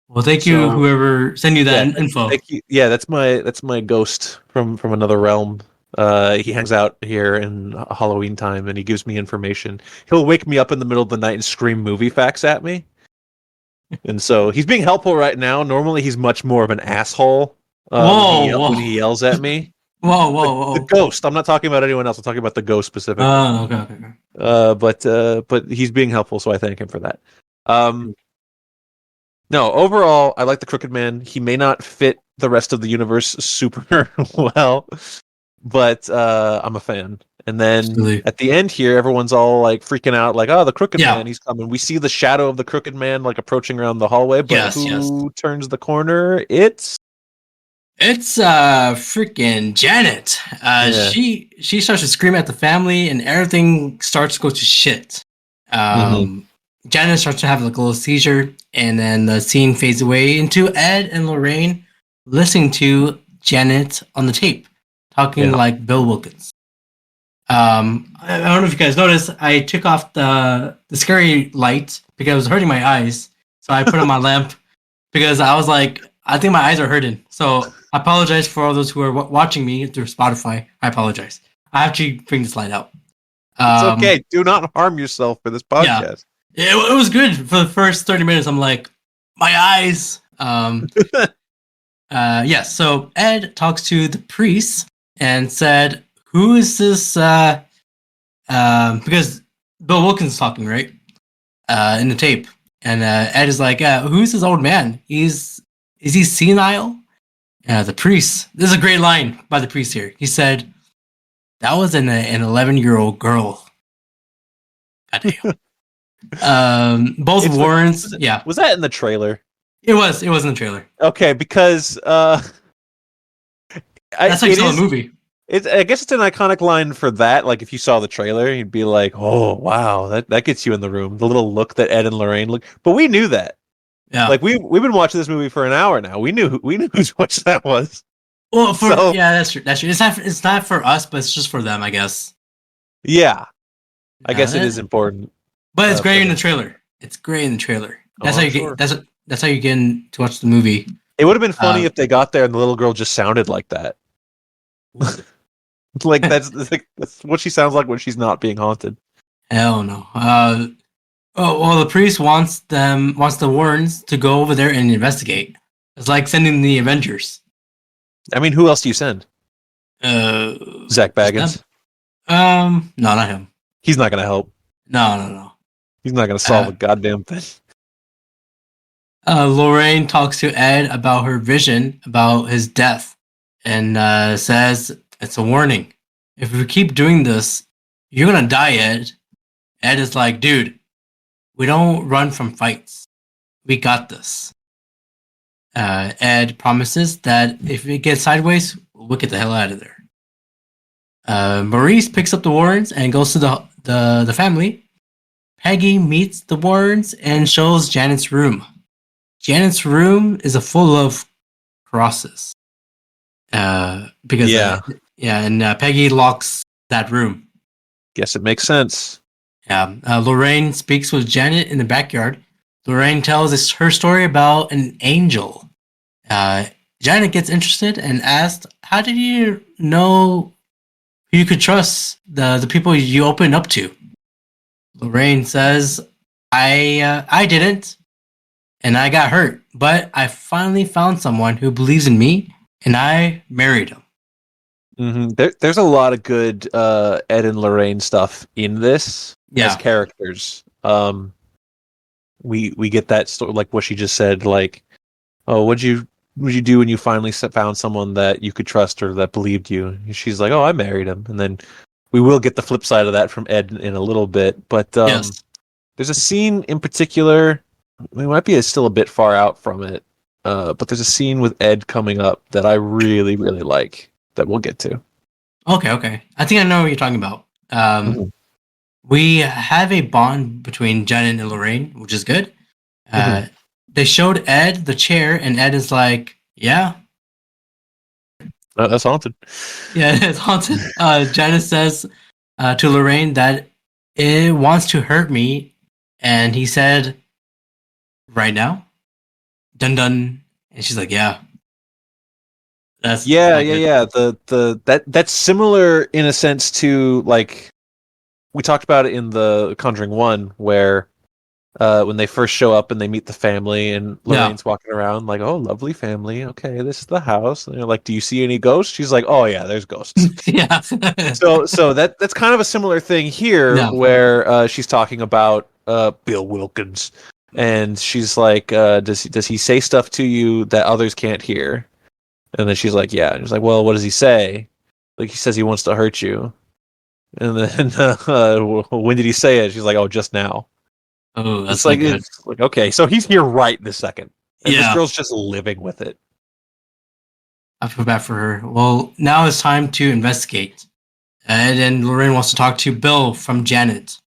Well, thank you, whoever sent you that info. Thank you. Yeah, that's my ghost from another realm. He hangs out here in Halloween time, and he gives me information. He'll wake me up in the middle of the night and scream movie facts at me. And so he's being helpful right now. Normally, he's much more of an asshole when he yells at me. Whoa, The whoa, whoa. ghost. I'm not talking about anyone else. I'm talking about the ghost specifically. Okay. But he's being helpful, so I thank him for that. No, overall, I like the Crooked Man. He may not fit the rest of the universe super well, but I'm a fan. And then Absolutely. at the end here, everyone's all like freaking out, like, "Oh, the Crooked Yeah. Man, he's coming!" We see the shadow of the Crooked Man like approaching around the hallway, but Yes, who turns the corner? It's freaking Janet. Yeah. She starts to scream at the family, and everything starts to go to shit. Janet starts to have like a little seizure, and then the scene fades away into Ed and Lorraine listening to Janet on the tape, talking like Bill Wilkins. I don't know if you guys noticed, I took off the scary light because it was hurting my eyes, so I put on my lamp because I was like, I think my eyes are hurting. So I apologize for all those who are watching me through Spotify. I apologize. I have to bring this light out. It's okay. Do not harm yourself for this podcast. Yeah, it was good for the first 30 minutes. I'm like, my eyes. Yes. So Ed talks to the priest and said, "Who is this?" Because Bill Wilkins is talking, right? In the tape, and Ed is like, "Who's this old man? Is he senile?" The priest. This is a great line by the priest here. He said, "That was an 11-year-old girl." Goddamn. Both Warrens. Was that in the trailer? It was in the trailer. Okay, because that's how you saw the movie. I guess it's an iconic line for that. Like if you saw the trailer, you'd be like, "Oh wow, that gets you in the room." The little look that Ed and Lorraine look, but we knew that. Yeah, like we've been watching this movie for an hour now. We knew whose watch that was. Well, that's true. That's true. It's not for us, but it's just for them, I guess. Yeah, I guess it is important. But it's great in the trailer. It's great in the trailer. That's how you get. That's how you get in to watch the movie. It would have been funny if they got there and the little girl just sounded like that. that's what she sounds like when she's not being haunted. Hell no. The priest wants the Warrens to go over there and investigate. It's like sending the Avengers. I mean, who else do you send? Zach Baggins. No, not him. He's not gonna help. No. He's not gonna solve a goddamn thing. Lorraine talks to Ed about her vision about his death and says it's a warning. If we keep doing this, you're gonna die, Ed. Ed is like, dude, we don't run from fights. We got this. Ed promises that if it gets sideways, we'll get the hell out of there. Maurice picks up the Warrens and goes to the family. Peggy meets the Warrens and shows Janet's room. Janet's room is full of crosses. And Peggy locks that room. Guess it makes sense. Yeah. Lorraine speaks with Janet in the backyard. Lorraine tells us her story about an angel. Janet gets interested and asks, "How did you know you could trust the people you opened up to?" Lorraine says, I didn't, and I got hurt, but I finally found someone who believes in me, and I married him." Mm-hmm. There's a lot of good Ed and Lorraine stuff in this as characters. We get that story, like what she just said, like, "Oh, what'd you do when you finally found someone that you could trust or that believed you?" And she's like, "Oh, I married him." And then we will get the flip side of that from Ed in a little bit, but there's a scene in particular. We might be still a bit far out from it, but there's a scene with Ed coming up that I really, really like that we'll get to. Okay. I think I know what you're talking about. We have a bond between Janet and Lorraine, which is good. They showed Ed the chair, and Ed is like, "Yeah, that's haunted." Yeah, it's haunted. Janet says to Lorraine that it wants to hurt me, and he said, "Right now?" Dun dun. And she's like, "Yeah." That's That's similar in a sense to, like, we talked about it in the Conjuring 1, where when they first show up and they meet the family, and Lorraine's walking around like, "Oh, lovely family. Okay, this is the house." And they're like, "Do you see any ghosts?" She's like, "Oh yeah, there's ghosts." Yeah. So that's kind of a similar thing here, where she's talking about Bill Wilkins, and she's like, "Does he say stuff to you that others can't hear?" And then she's like, "Yeah." And she's like, "Well, what does he say?" Like, he says he wants to hurt you. And then when did he say it? She's like, "Oh, just now." Oh, that's It's like, okay, so he's here right this second, and this Yeah. girl's just living with it. I feel bad for her. Well, now it's time to investigate. And then Lorraine wants to talk to Bill from Janet.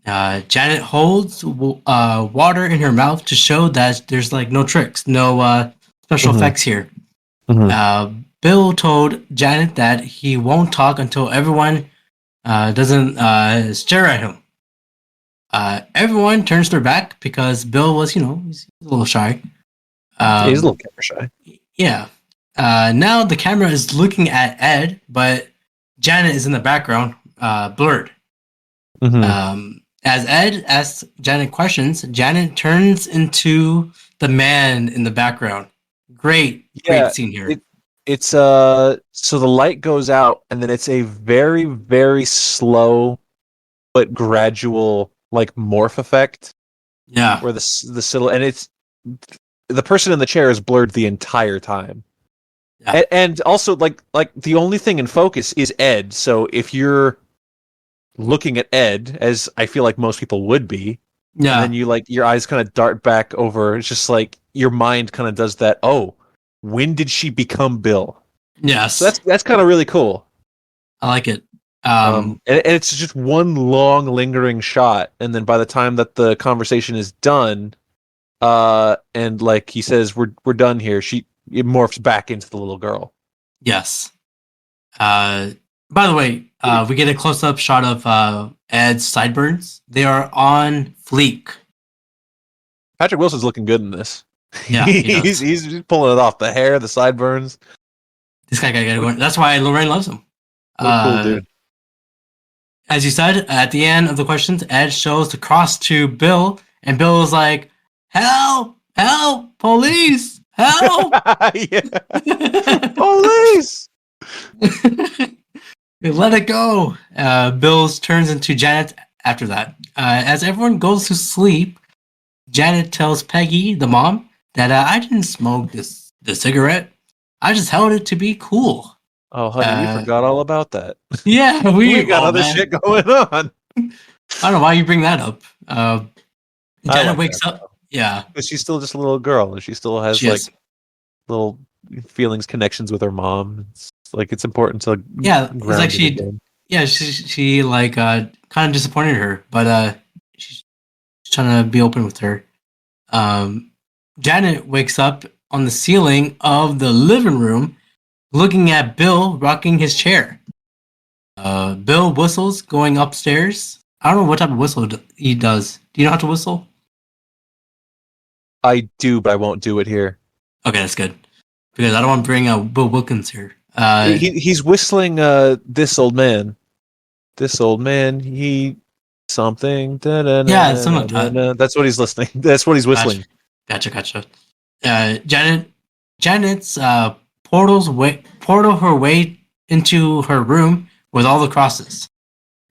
Janet holds water in her mouth to show that there's like no tricks, no special effects here. Bill told Janet that he won't talk until everyone doesn't stare at him. Everyone turns their back because Bill was, he's a little shy. He's a little camera shy. Yeah. Now the camera is looking at Ed, but Janet is in the background, blurred. As Ed asks Janet questions, Janet turns into the man in the background. Great scene here. It's so the light goes out, and then it's a very, very slow but gradual like morph effect. Yeah. Where the silhouette, and it's the person in the chair is blurred the entire time. Yeah. And also like the only thing in focus is Ed. So if you're looking at Ed, as I feel like most people would be, and then you like your eyes kind of dart back over. It's just like your mind kind of does that. Oh, when did she become Bill? Yes. So that's kind of really cool. I like it. And it's just one long lingering shot, and then by the time that the conversation is done, and like he says, we're done here, it morphs back into the little girl. Yes. By the way, we get a close-up shot of Ed's sideburns. They are on fleek. Patrick Wilson's looking good in this. Yeah, he's pulling it off. The hair, the sideburns. This guy got to get going. That's why Lorraine loves him. Cool dude. As you said, at the end of the questions, Ed shows the cross to Bill, and Bill is like, "Help! Help! Police! Help! Police!" Let it go. Bill turns into Janet after that. As everyone goes to sleep, Janet tells Peggy, the mom, that I didn't smoke the cigarette. I just held it to be cool. Oh, honey, we forgot all about that. Yeah, we got other shit going on. I don't know why you bring that up. Janet wakes up. Though. Yeah. But she's still just a little girl, and she still has little feelings, connections with her mom. It's important to it's like she like kind of disappointed her, but she's trying to be open with her. Janet wakes up on the ceiling of the living room, looking at Bill rocking his chair. Bill whistles going upstairs. I don't know what type of whistle he does. Do you know how to whistle? I do, but I won't do it here. Okay, that's good. Because I don't want to bring Bill Wilkins here. He's whistling This Old Man. This old man, he something. Yeah, something like that. That's what he's listening. That's what he's whistling. Gotcha. Janet's portal her way into her room with all the crosses.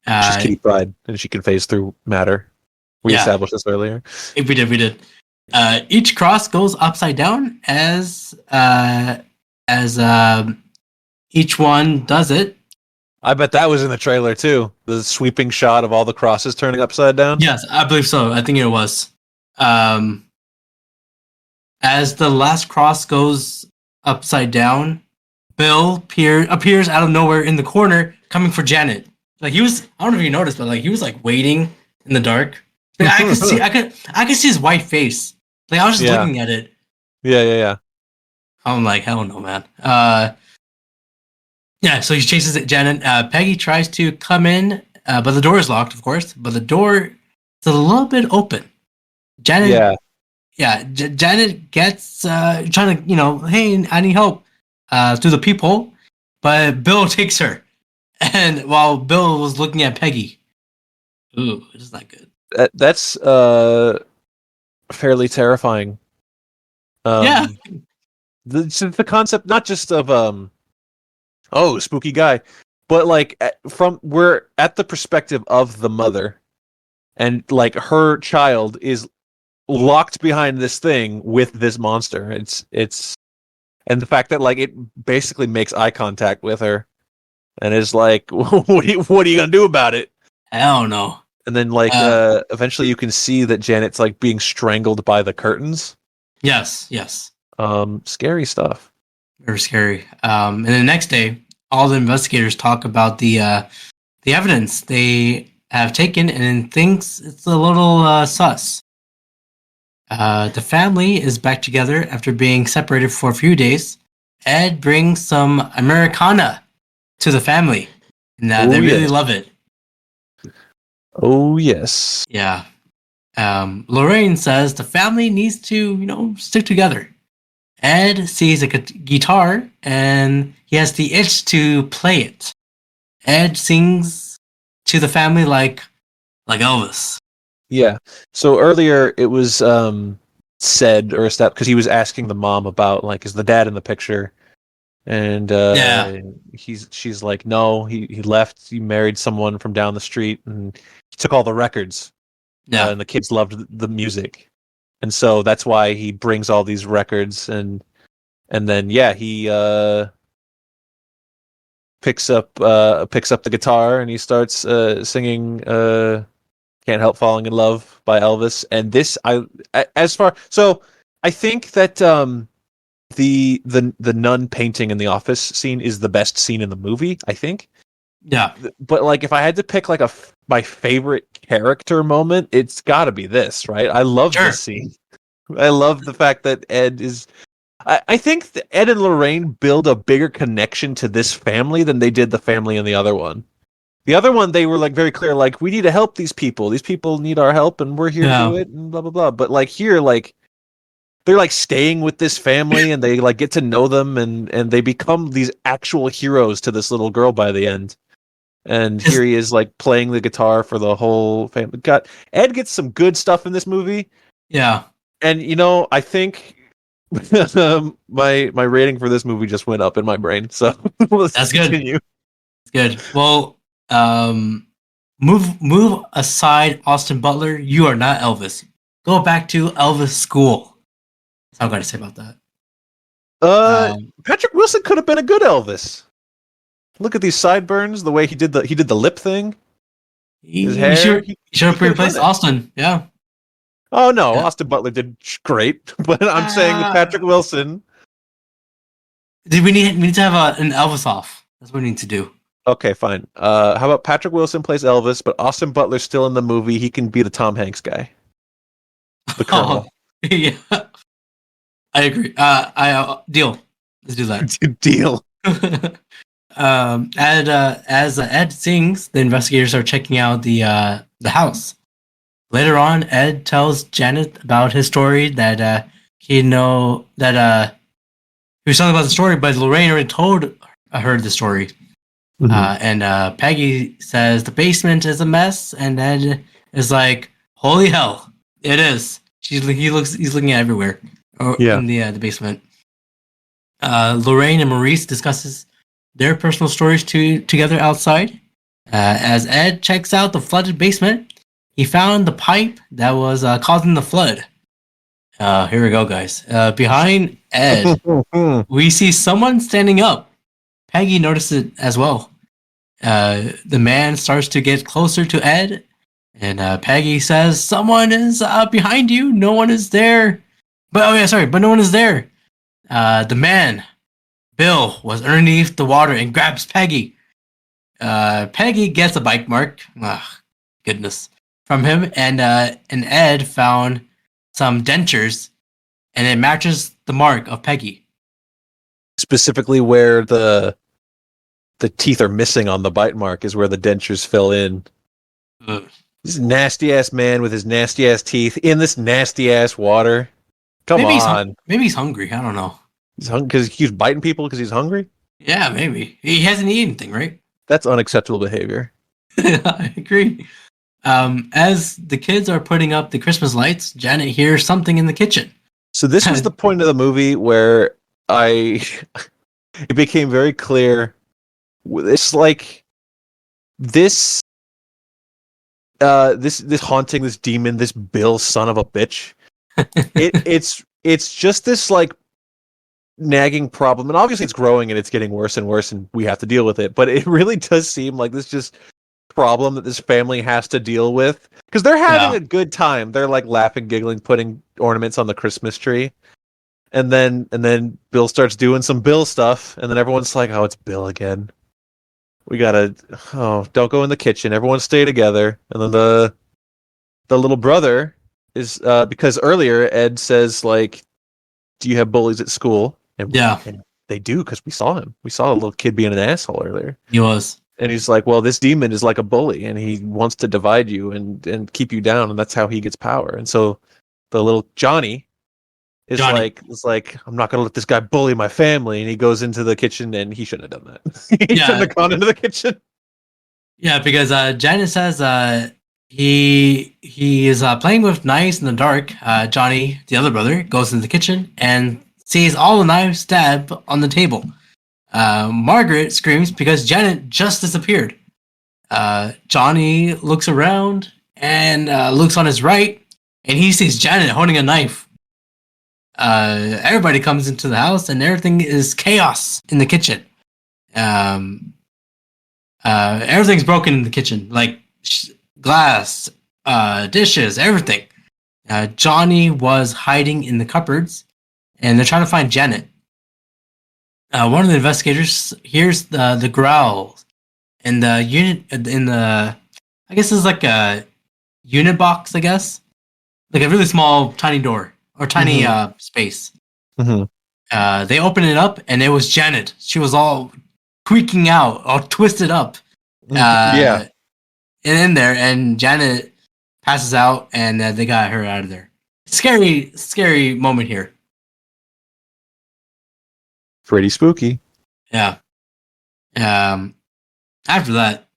She's Kitty Pryde, and she can phase through matter. We established this earlier. We did. Each cross goes upside down as each one does it. I bet that was in the trailer too. The sweeping shot of all the crosses turning upside down. Yes, I believe so. I think it was. As the last cross goes upside down, Bill appears out of nowhere in the corner, coming for Janet. Like he was, I don't know if you noticed, but like he was like waiting in the dark. Like, I could see his white face. Like I was just looking at it. Yeah. I'm like, hell no, man. So he chases Janet. Peggy tries to come in, but the door is locked, of course. But the door is a little bit open. Janet, Janet gets trying to, hey, I need help through the peephole, but Bill takes her. And while Bill was looking at Peggy, ooh, this is not good. That's fairly terrifying. Yeah. The concept not just of spooky guy, but like we're at the perspective of the mother, and like her child is locked behind this thing with this monster. It's and the fact that like it basically makes eye contact with her and is like, what are you gonna do about it? I don't know. And then like eventually you can see that Janet's like being strangled by the curtains. Yes. Scary stuff. Very scary. And the next day, all the investigators talk about the evidence they have taken and thinks it's a little sus. The family is back together after being separated for a few days. Ed brings some Americana to the family, and they really love it. Oh yes. Yeah. Lorraine says the family needs to, stick together. Ed sees a guitar and he has the itch to play it. Ed sings to the family like Elvis. Yeah. So earlier it was said or established because he was asking the mom about like, is the dad in the picture? And she's like, no, he left. He married someone from down the street and he took all the records. Yeah. And the kids loved the music. And so that's why he brings all these records and then he picks up the guitar and he starts singing Can't Help Falling in Love by Elvis. And this I think that the nun painting in the office scene is the best scene in the movie, I think. Yeah. But like if I had to pick like my favorite character moment, it's got to be this, right? I love this scene. I love the fact that Ed is I think that Ed and Lorraine build a bigger connection to this family than they did the family in the other one. The other one, they were like very clear, like we need to help these people. These people need our help, and we're here to do it, and blah blah blah. But like here, like they're like staying with this family, and they like get to know them, and they become these actual heroes to this little girl by the end. And here he is, like playing the guitar for the whole family. Ed gets some good stuff in this movie. Yeah, and I think. My rating for this movie just went up in my brain, so let's continue. That's good. Well, move aside, Austin Butler. You are not Elvis. Go back to Elvis school. That's all I got to say about that. Patrick Wilson could have been a good Elvis. Look at these sideburns. The way he did the lip thing. His hair. He should have replaced Austin. Yeah. Oh no, yeah. Austin Butler did great, but I'm saying with Patrick Wilson. We need to have an Elvis off. That's what we need to do. Okay, fine. How about Patrick Wilson plays Elvis, but Austin Butler's still in the movie. He can be the Tom Hanks guy. The Colonel. Yeah, I agree. Deal. Let's do that. Deal. As Ed sings, the investigators are checking out the house. Later on, Ed tells Janet about his story that he was telling about the story, but Lorraine already told her the story. Mm-hmm. And Peggy says the basement is a mess, and Ed is like, "Holy hell, it is." He's looking everywhere. In the basement. Lorraine and Maurice discusses their personal stories together outside. As Ed checks out the flooded basement, he found the pipe that was causing the flood. Here we go, guys. Behind Ed, we see someone standing up. Peggy notices it as well. The man starts to get closer to Ed, and Peggy says, "Someone is behind you. No one is there." But no one is there. The man, Bill, was underneath the water and grabs Peggy. Peggy gets a bite mark. Goodness. From him, and Ed found some dentures, and it matches the mark of Peggy. Specifically, where the teeth are missing on the bite mark is where the dentures fill in. This nasty ass man with his nasty ass teeth in this nasty ass water. Maybe he's hungry. I don't know. He's hungry because he keeps biting people because he's hungry. Yeah, maybe he hasn't eaten anything, right? That's unacceptable behavior. I agree. As the kids are putting up the Christmas lights, Janet hears something in the kitchen. So this was the point of the movie where it became very clear. It's like this this haunting, this demon, this Bill son of a bitch. It's just this like nagging problem, and obviously it's growing and it's getting worse and worse, and we have to deal with it. But it really does seem like this just problem that this family has to deal with because they're having a good time. They're like laughing, giggling, putting ornaments on the Christmas tree, and then Bill starts doing some Bill stuff, and then everyone's like, "Oh, it's Bill again. We gotta don't go in the kitchen. Everyone stay together." And then the little brother is because earlier Ed says like, "Do you have bullies at school?" And they do because we saw him. We saw a little kid being an asshole earlier. He was. And he's like, well, this demon is like a bully, and he wants to divide you and keep you down, and that's how he gets power. And so the little Johnny is like, I'm not gonna let this guy bully my family, and he goes into the kitchen, and he shouldn't have done that. He shouldn't have gone into the kitchen. Yeah, because Janet says he is playing with knives in the dark. Johnny, the other brother, goes into the kitchen and sees all the knives stabbed on the table. Margaret screams because Janet just disappeared. Johnny looks around and looks on his right, and he sees Janet holding a knife. Everybody comes into the house, and everything is chaos in the kitchen. Everything's broken in the kitchen, like glass, dishes, everything. Johnny was hiding in the cupboards, and they're trying to find Janet. One of the investigators hears the growls in the unit I guess it's like a unit box, I guess, like a really small, tiny door or tiny space. Mm-hmm. They open it up, and it was Janet. She was all tweaking out, all twisted up. And in there, and Janet passes out, and they got her out of there. Scary moment here. Pretty spooky. Yeah. After that,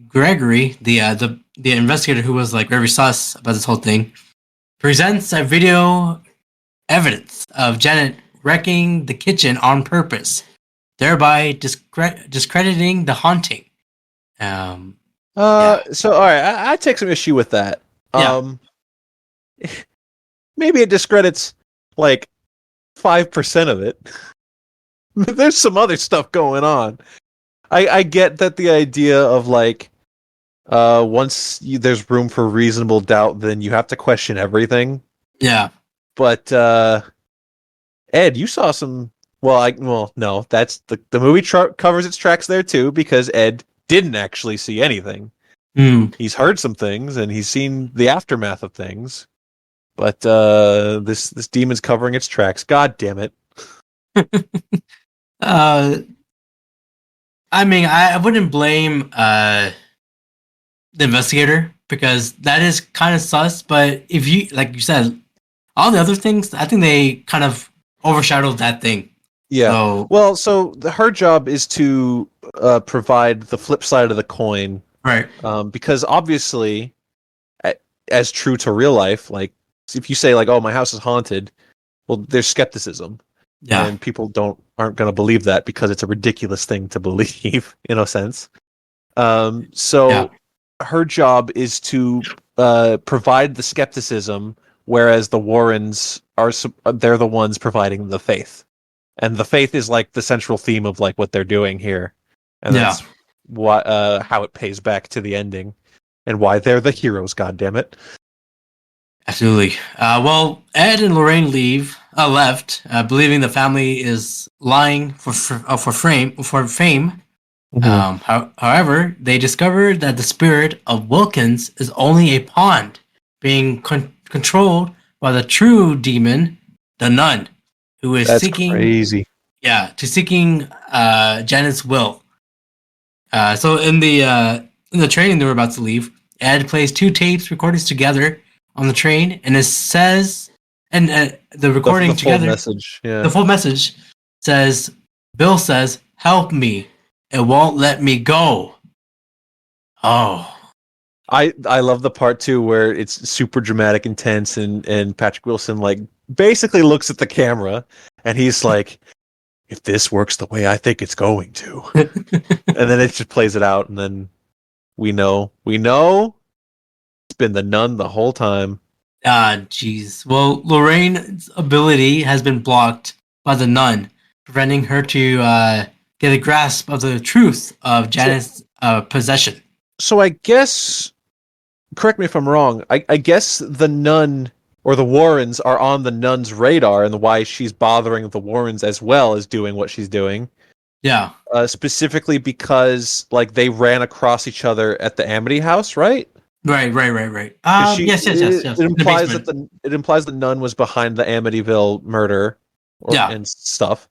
Gregory, the investigator who was like very sus about this whole thing, presents a video evidence of Janet wrecking the kitchen on purpose, thereby discrediting the haunting. So all right, I take some issue with that. Maybe it discredits like 5% of it. There's some other stuff going on. I get that the idea of like once there's room for reasonable doubt, then you have to question everything. Yeah. But Ed, you saw some. No, that's the movie covers its tracks there too, because Ed didn't actually see anything. He's heard some things and he's seen the aftermath of things. But this demon's covering its tracks. God damn it. I mean, I wouldn't blame the investigator because that is kind of sus. But if you, like you said, all the other things, I think they kind of overshadowed that thing. Yeah. So her job is to provide the flip side of the coin, right? Because obviously, as true to real life, like if you say like, "Oh, my house is haunted," well, there's skepticism. Yeah. And people aren't going to believe that because it's a ridiculous thing to believe, in a sense. So her job is to provide the skepticism, whereas the Warrens they're the ones providing the faith, and the faith is like the central theme of like what they're doing here, and that's what how it pays back to the ending, and why they're the heroes. God damn it! Absolutely. Well, Ed and Lorraine left, believing the family is lying for fame. Mm-hmm. However, they discovered that the spirit of Wilkins is only a pawn, being controlled by the true demon, the nun, who is seeking Janet's will. So in the train they were about to leave, Ed plays 2 tapes recordings together on the train, and it says, and the recording the full together, message, the full message says, Bill says, "Help me, it won't let me go." Oh, I love the part too where it's super dramatic, intense, and Patrick Wilson like basically looks at the camera and he's like, "If this works the way I think it's going to," and then it just plays it out, and then we know it's been the nun the whole time. Jeez. Well, Lorraine's ability has been blocked by the nun, preventing her to get a grasp of the truth of Janet's possession. So I guess, correct me if I'm wrong, I guess the nun or the Warrens are on the nun's radar, and why she's bothering the Warrens as well as doing what she's doing. Yeah. Specifically because like they ran across each other at the Amity house, right? Right. Yes. It implies that the nun was behind the Amityville murder, and stuff.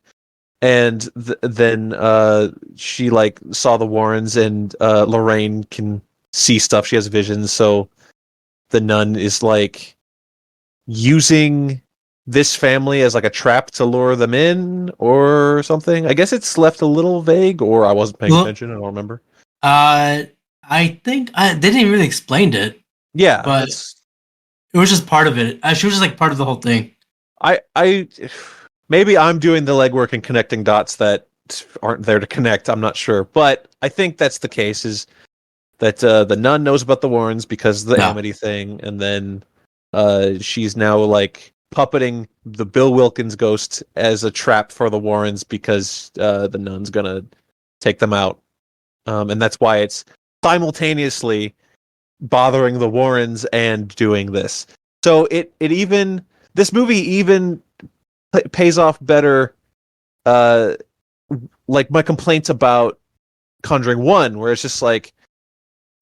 And then she like saw the Warrens, and Lorraine can see stuff. She has visions, so the nun is like using this family as like a trap to lure them in or something. I guess it's left a little vague, or I wasn't paying attention. I don't remember. I think they didn't really explain it. Yeah, but it was just part of it. She was just like part of the whole thing. I maybe I'm doing the legwork and connecting dots that aren't there to connect. I'm not sure, but I think that's the case. Is that the nun knows about the Warrens because of the Amity thing, and then she's now like puppeting the Bill Wilkins ghost as a trap for the Warrens because the nun's gonna take them out, and that's why it's simultaneously bothering the Warrens and doing this. So this movie even pays off better. Like my complaints about Conjuring 1, where it's just like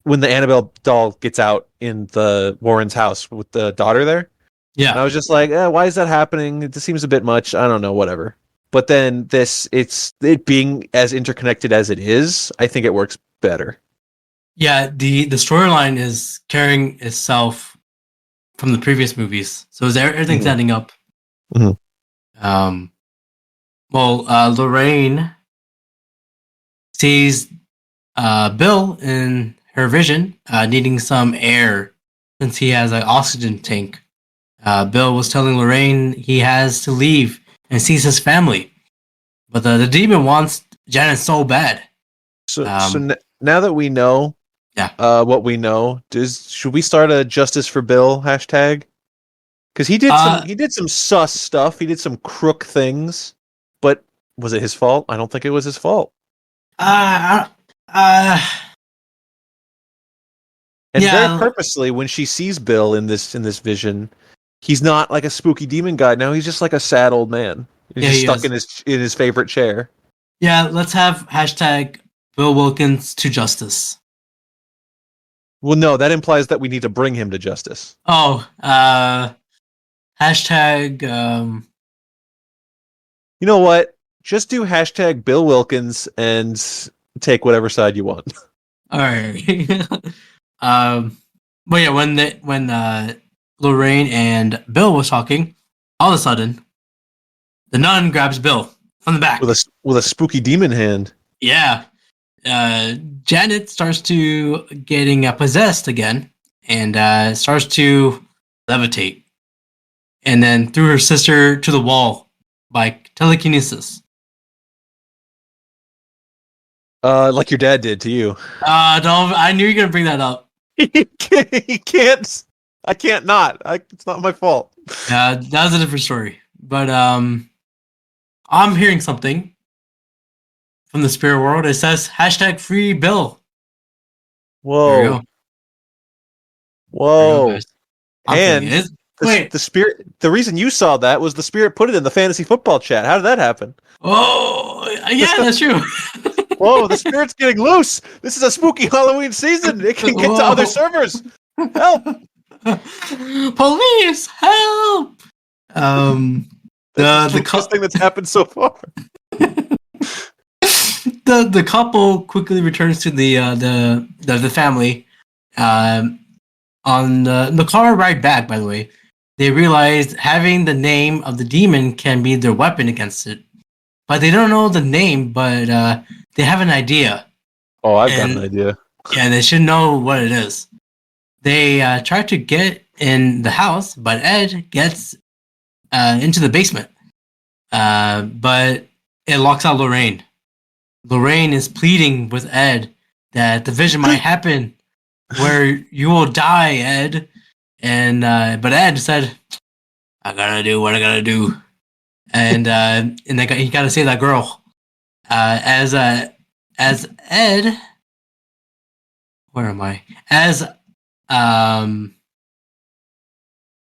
when the Annabelle doll gets out in the Warrens' house with the daughter there. Yeah, and I was just like, why is that happening? It just seems a bit much. I don't know, whatever. But then it being as interconnected as it is, I think it works better. Yeah, the storyline is carrying itself from the previous movies, so everything's adding up. Mm-hmm. Lorraine sees Bill in her vision needing some air since he has an oxygen tank. Bill was telling Lorraine he has to leave and sees his family, but the demon wants Janet so bad. So now that we know what we know, should we start a Justice for Bill hashtag? Because he did some sus stuff. He did some crook things, but was it his fault? I don't think it was his fault. And very purposely, when she sees Bill in this vision, he's not like a spooky demon guy. Now he's just like a sad old man. He's just stuck in his favorite chair. Yeah, let's have hashtag Bill Wilkins to justice. Well, no, that implies that we need to bring him to justice. Oh, hashtag. You know what? Just do hashtag Bill Wilkins and take whatever side you want. All right. But yeah, when Lorraine and Bill was talking, all of a sudden, the nun grabs Bill from the back with a spooky demon hand. Yeah. Janet starts to getting possessed again and starts to levitate, and then threw her sister to the wall by telekinesis. Like your dad did to you. No, I knew you were gonna bring that up. He can't. I can't not. It's not my fault. That was a different story. But I'm hearing something from the spirit world. It says hashtag free Bill. Whoa. Whoa. And the spirit, the reason you saw that was the spirit put it in the fantasy football chat. How did that happen? Oh, yeah, that's true. Whoa, the spirit's getting loose. This is a spooky Halloween season. It can get to other servers. Help. Police, help. The best thing that's happened so far. The couple quickly returns to the family. On the car ride back, by the way, they realize having the name of the demon can be their weapon against it, but they don't know the name. But they have an idea. Oh, I've got an idea. Yeah, they should know what it is. They try to get in the house, but Ed gets into the basement. But it locks out Lorraine. Lorraine is pleading with Ed that the vision might happen where you will die, Ed. And but Ed said, "I gotta do what I gotta do," and he gotta save that girl. As Ed, where am I? As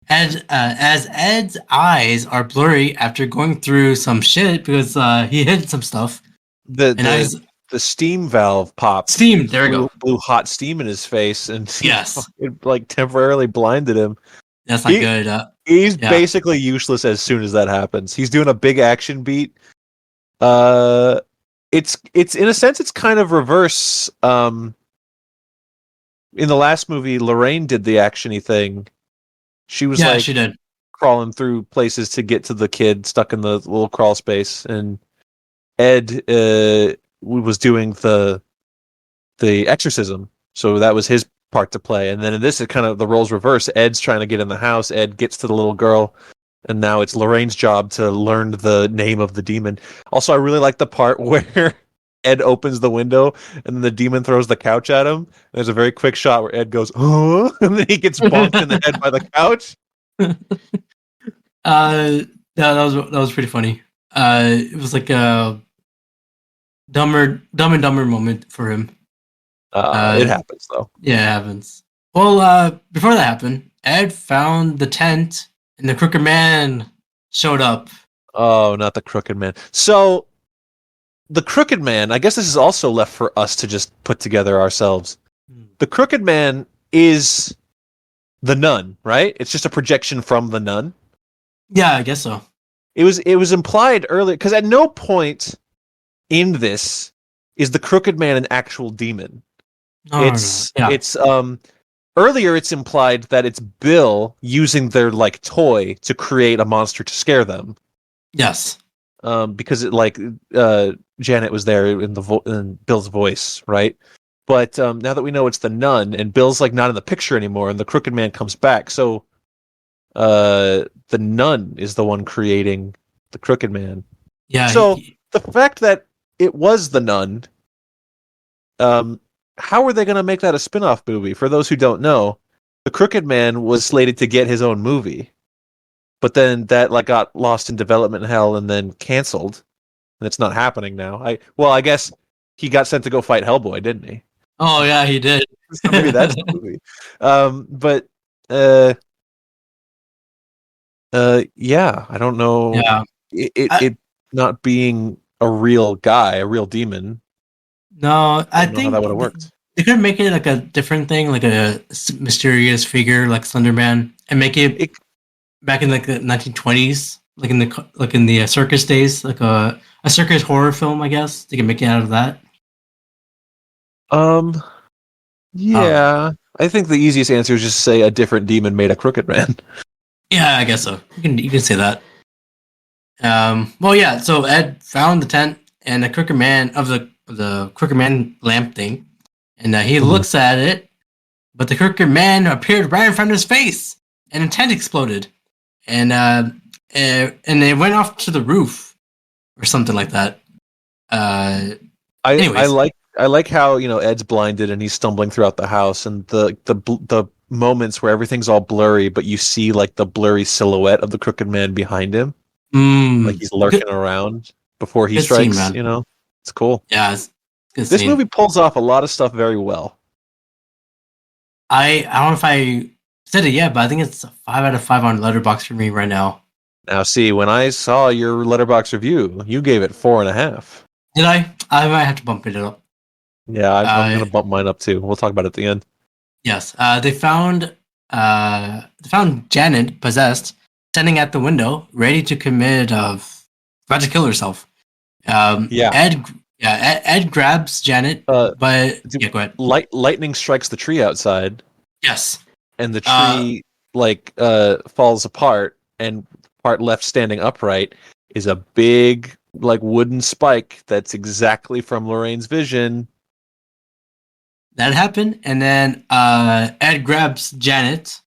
Ed's eyes are blurry after going through some shit because he hit some stuff. The steam valve popped. Steam. There we go. Blew hot steam in his face, and Yes, it like temporarily blinded him. that's not good. He's basically useless as soon as that happens. He's doing a big action beat. It's in a sense it's kind of reverse. In the last movie, Lorraine did the actiony thing. She was she did. crawling through places to get to the kid stuck in the little crawl space, and Ed was doing the exorcism, so that was his part to play. And then in this, it kind of the roles reverse. Ed's trying to get in the house. Ed gets to the little girl, and now it's Lorraine's job to learn the name of the demon. Also, I really like the part where Ed opens the window and the demon throws the couch at him. There's a very quick shot where Ed goes, "Oh," and then he gets bonked in the head by the couch. That was pretty funny. It was like a dumb and dumber moment for him. It happens though. Yeah, it happens. Well, before that happened, Ed found the tent and the Crooked Man showed up. Oh, not the Crooked Man. So the Crooked Man, I guess this is also left for us to just put together ourselves. The Crooked Man is the nun, right? It's just a projection from the nun. Yeah, I guess so. It was implied earlier, because at no point in this is the Crooked Man an actual demon. It's earlier it's implied that it's Bill using their like toy to create a monster to scare them. Yes. Because it Janet was there in Bill's voice, right? But now that we know it's the nun and Bill's like not in the picture anymore and the Crooked Man comes back, so the nun is the one creating the Crooked Man. Yeah. So the fact that it was the nun, how are they going to make that a spin-off movie? For those who don't know, the Crooked Man was slated to get his own movie, but then that like got lost in development hell and then canceled, and it's not happening now. I guess he got sent to go fight Hellboy, didn't he? Oh yeah, he did. So maybe that's the movie. Yeah, I don't know. Yeah. It not being a real guy, a real demon. No, I don't know think how that would have worked. They could make it like a different thing, like a mysterious figure, like Slenderman, and make it back in like the 1920s, like in the circus days, like a circus horror film. I guess they can make it out of that. Yeah, I think the easiest answer is just say a different demon made a Crooked Man. Yeah, I guess so. You can say that. Well, yeah. So Ed found the tent and the Crooked Man of the Crooked Man lamp thing, and he looks at it, but the Crooked Man appeared right in front of his face, and the tent exploded, and it went off to the roof or something like that. I like how Ed's blinded and he's stumbling throughout the house, and the moments where everything's all blurry, but you see like the blurry silhouette of the Crooked Man behind him, like he's lurking around before he strikes. Scene, it's cool. Yeah, it's good. This movie pulls off a lot of stuff very well. I don't know if I said it yet, but I think it's a 5 out of 5 on Letterboxd for me right now. Now, see, when I saw your Letterboxd review, you gave it 4.5. Did I? I might have to bump it up. Yeah, I'm gonna bump mine up too. We'll talk about it at the end. Yes, they found Janet possessed, standing at the window, ready to commit about to kill herself. Ed grabs Janet, but go ahead. Lightning strikes the tree outside. Yes, and the tree falls apart, and part left standing upright is a big like wooden spike that's exactly from Lorraine's vision. that happened, and then Ed grabs Janet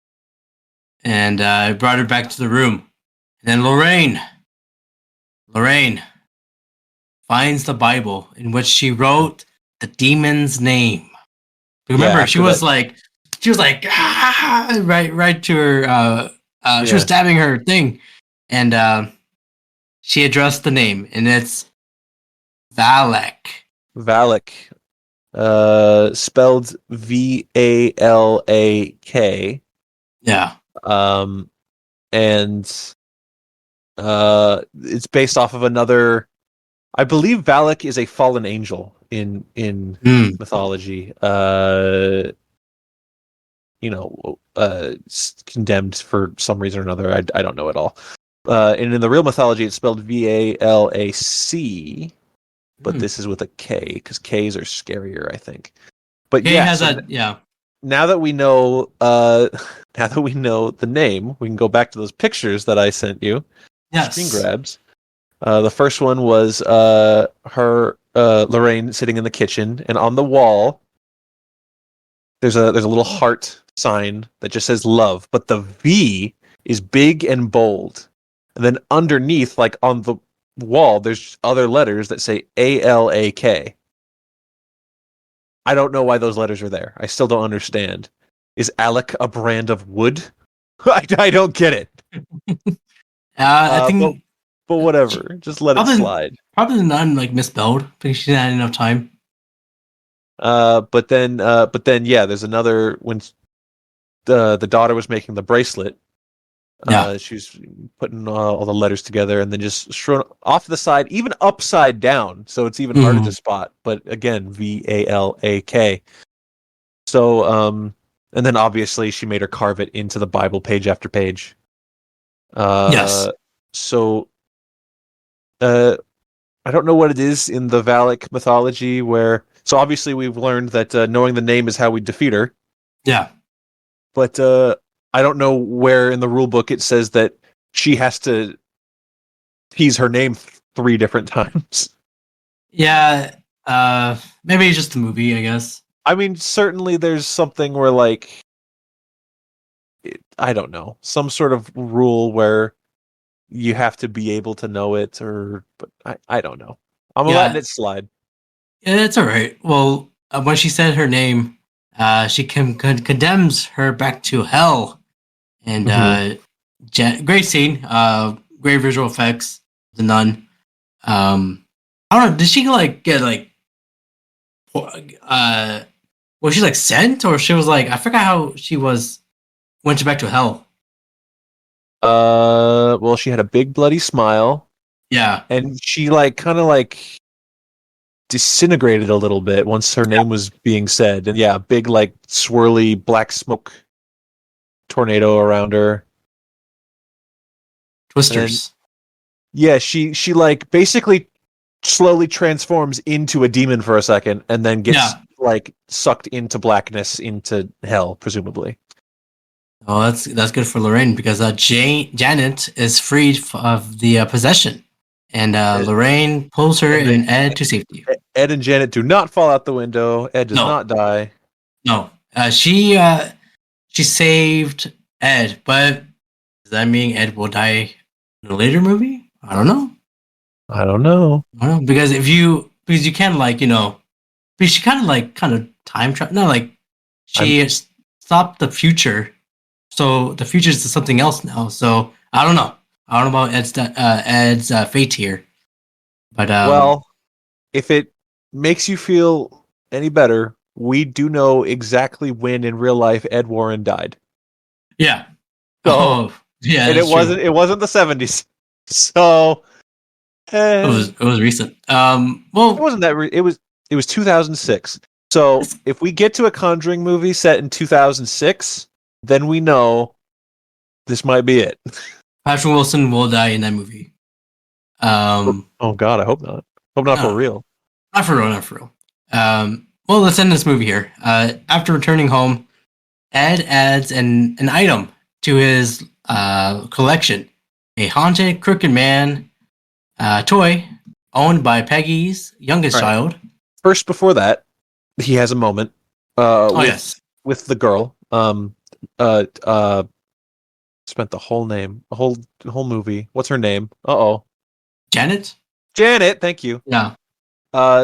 and brought her back to the room. And then Lorraine finds the Bible in which she wrote the demon's name. Remember, she was like, right to her. She was stabbing her thing, and she addressed the name, and it's Valak. Valak, spelled Valak. Yeah. And it's based off of another. I believe Valak is a fallen angel in mythology. Condemned for some reason or another. I don't know it all. And in the real mythology, it's spelled Valac, but this is with a K because K's are scarier, I think. But K has Now that we know, the name, we can go back to those pictures that I sent you. Yes. Screen grabs. The first one was her Lorraine sitting in the kitchen, and on the wall there's a little heart sign that just says love, but the V is big and bold. And then underneath, like on the wall, there's other letters that say ALAK. I don't know why those letters are there. I still don't understand. Is Alec a brand of wood? I don't get it. I think, but whatever. Just let it slide. Probably not misspelled because she didn't have enough time. But then, there's another when the daughter was making the bracelet. She was putting all the letters together and then just thrown off to the side, even upside down, so it's even harder to spot. But again, Valak. So, and then obviously she made her carve it into the Bible page after page. Yes. So, I don't know what it is in the Valak mythology where. So obviously we've learned that knowing the name is how we defeat her. Yeah. But I don't know where in the rule book it says that she has to tease her name 3 different times. Yeah. Maybe it's just a movie, I guess. I mean, certainly there's something where I don't know, some sort of rule where you have to be able to know it, but I don't know. I'm letting it slide. Yeah, it's all right. Well, when she said her name, she condemns her back to hell. And great scene. Great visual effects. The nun. I don't know. Did she get was she sent, or she was I forgot how she went back to hell. Well, she had a big bloody smile. Yeah. And she kind of disintegrated a little bit once her name was being said. And yeah, big swirly black smoke tornado around her. Twisters. She basically slowly transforms into a demon for a second and then gets sucked into blackness, into hell, presumably. Oh, that's good for Lorraine because Janet is freed of the possession. And Lorraine pulls her and Ed to safety. Ed and Janet do not fall out the window. Ed does not die. No. She saved Ed, but does that mean Ed will die in a later movie? I don't know. Because you can because she kind of time travel. No, she stopped the future, so the future is something else now. So I don't know. I don't know about Ed's fate here, but well, if it makes you feel any better, we do know exactly when in real life Ed Warren died. Yeah. So, yeah, and it wasn't the 70s. So it was recent. Well, it wasn't that. It was 2006. So if we get to a Conjuring movie set in 2006, then we know this might be it. Patrick Wilson will die in that movie. Oh God, I hope not. Hope not for real. Not for real. Well, let's end this movie here. After returning home, Ed adds an item to his collection: a haunted crooked man toy owned by Peggy's youngest child. First, before that, he has a moment with the girl. Spent the whole movie. What's her name? Janet. Janet. Thank you. Yeah.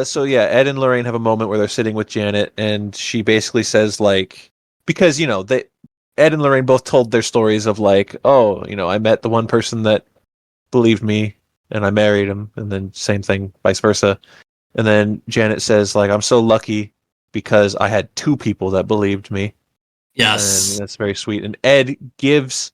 So yeah, Ed and Lorraine have a moment where they're sitting with Janet, and she basically says like, because Ed and Lorraine both told their stories of like, oh, I met the one person that believed me, and I married him, and then same thing, vice versa. And then Janet says like, I'm so lucky because I had two people that believed me. Yes. And that's very sweet. And Ed gives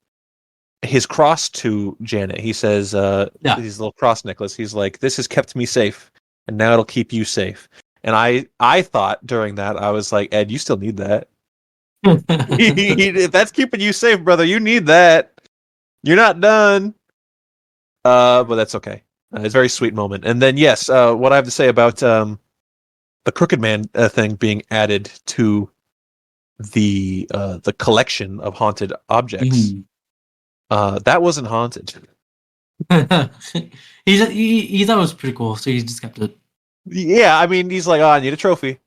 his cross to Janet. He says, his little cross necklace. He's like, this has kept me safe, and now it'll keep you safe. And I thought during that, I was like, Ed, you still need that. If that's keeping you safe, brother, you need that. You're not done. But that's okay. It's a very sweet moment. And then, yes, what I have to say about the Crooked Man thing being added to the collection of haunted objects. That wasn't haunted. he thought it was pretty cool, so he just kept it. Yeah, I mean, he's like, I need a trophy,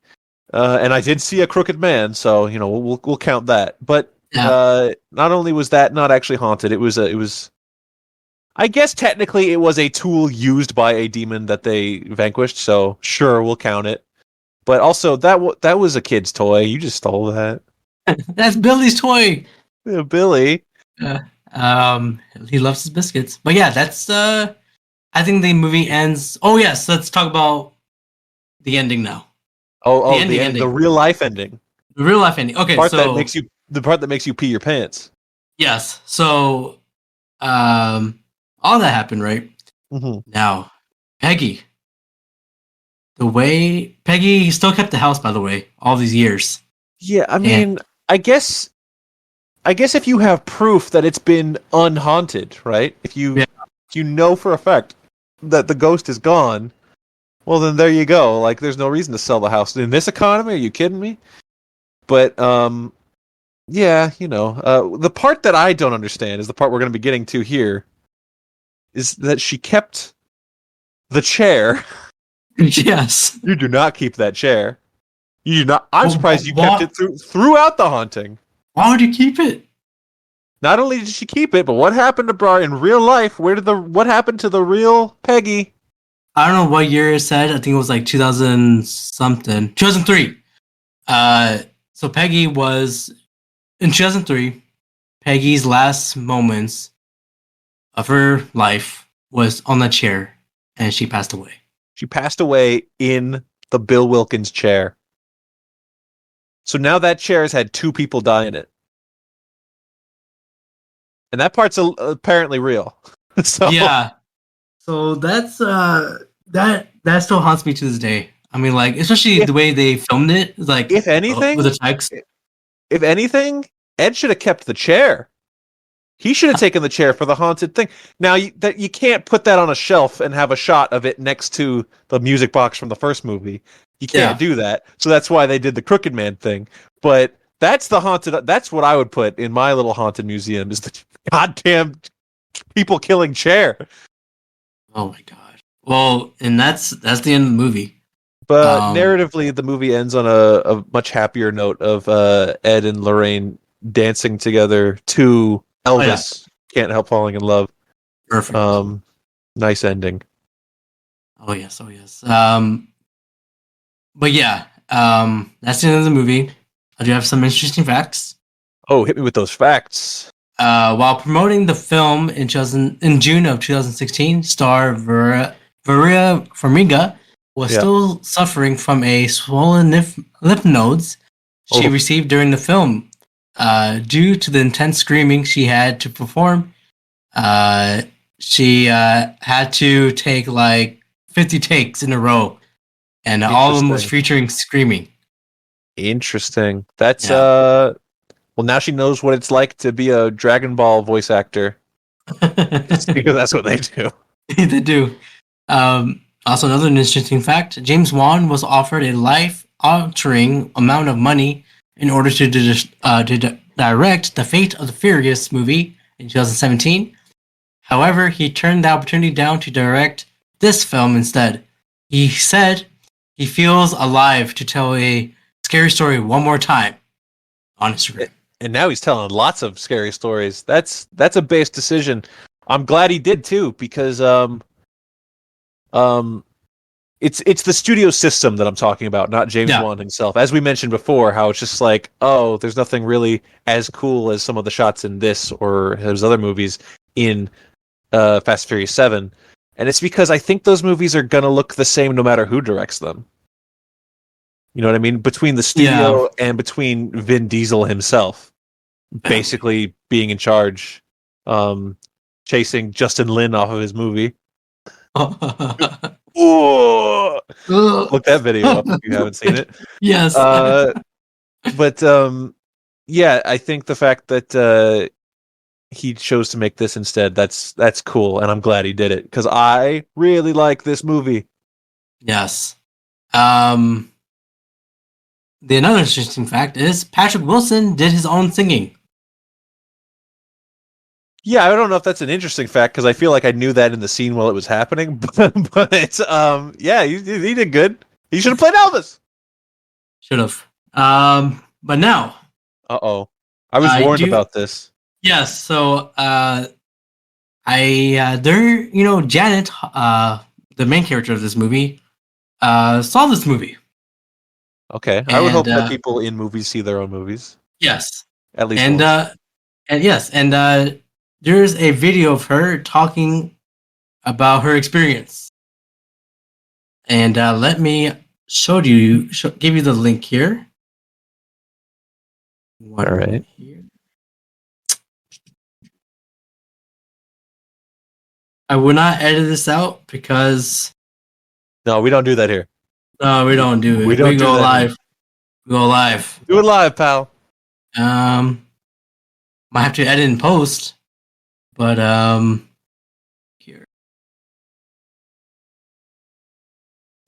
and I did see a crooked man, so we'll count that. But not only was that not actually haunted, it was. I guess technically it was a tool used by a demon that they vanquished, so sure, we'll count it. But also, that was a kid's toy. You just stole that. That's Billy's toy. Yeah, Billy. He loves his biscuits. But yeah, that's I think the movie ends. Oh yes, let's talk about the ending now. The ending. The real life ending. The real life ending. Okay, the part that makes you pee your pants. Yes. So, all that happened, right? Mm-hmm. Now, Peggy. The way Peggy still kept the house, by the way, all these years. Yeah, I mean, I guess if you have proof that it's been unhaunted, right? If you know for a fact that the ghost is gone, well then there you go. Like there's no reason to sell the house in this economy. Are you kidding me? But yeah, the part that I don't understand is the part we're going to be getting to here. Is that she kept the chair? Yes. You do not keep that chair. You do not. I'm surprised you kept it throughout the haunting. Why would you keep it? Not only did she keep it, but what happened to Abrar in real life? What happened to the real Peggy? I don't know what year it said. I think it was like 2000 something. 2003. So Peggy was in 2003. Peggy's last moments of her life was on that chair, and she passed away. She passed away in the Bill Wilkins chair. So now that chair has had two people die in it. And that part's apparently real. So yeah. So that's that still haunts me to this day. I mean, like, especially the way they filmed it, like if anything, with the text. If anything, Ed should have kept the chair. He should have taken the chair for the haunted thing. Now, you can't put that on a shelf and have a shot of it next to the music box from the first movie. You can't do that. So that's why they did the Crooked Man thing. But that's the haunted. That's what I would put in my little haunted museum is the goddamn people killing chair. Oh my god. Well, and that's the end of the movie. But narratively, the movie ends on a much happier note of Ed and Lorraine dancing together to Elvis. Can't Help Falling in Love. Perfect. Nice ending. Oh yes. But yeah, that's the end of the movie. I do have some interesting facts. Oh, hit me with those facts. While promoting the film in June of 2016, star Vera Farmiga was still suffering from a swollen lymph nodes she received during the film. Due to the intense screaming she had to perform, she had to take like 50 takes in a row, and all of them was featuring screaming. Interesting. That's well, now she knows what it's like to be a Dragon Ball voice actor. Because that's what they do. They do. Also, another interesting fact: James Wan was offered a life-altering amount of money in order to direct the Fate of the Furious movie in 2017. However, he turned the opportunity down to direct this film instead. He said he feels alive to tell a scary story one more time on Instagram. And now he's telling lots of scary stories. That's a base decision. I'm glad he did too, because it's the studio system that I'm talking about, not James Wan himself. As we mentioned before, how it's just like, oh, there's nothing really as cool as some of the shots in this or his other movies in Fast and Furious 7. And it's because I think those movies are gonna look the same no matter who directs them. You know what I mean? Between the studio and between Vin Diesel himself, basically being in charge, chasing Justin Lin off of his movie. Look that video up if you haven't seen it. Yes. But yeah, I think the fact that he chose to make this instead, that's cool, and I'm glad he did it because I really like this movie. Yes. Another interesting fact is Patrick Wilson did his own singing. Yeah, I don't know if that's an interesting fact because I feel like I knew that in the scene while it was happening. But it's yeah, he did good. He should have played Elvis. Should have. But now. I was warned about this. Yes. So Janet, the main character of this movie, saw this movie. Okay, I would hope that people in movies see their own movies. Yes, at least once. There's a video of her talking about her experience, and let me give you the link here. All right. I will not edit this out because no, we don't do that here. No, we don't do it. We go live. We go live. Do it live, pal. Might have to edit and post, but here.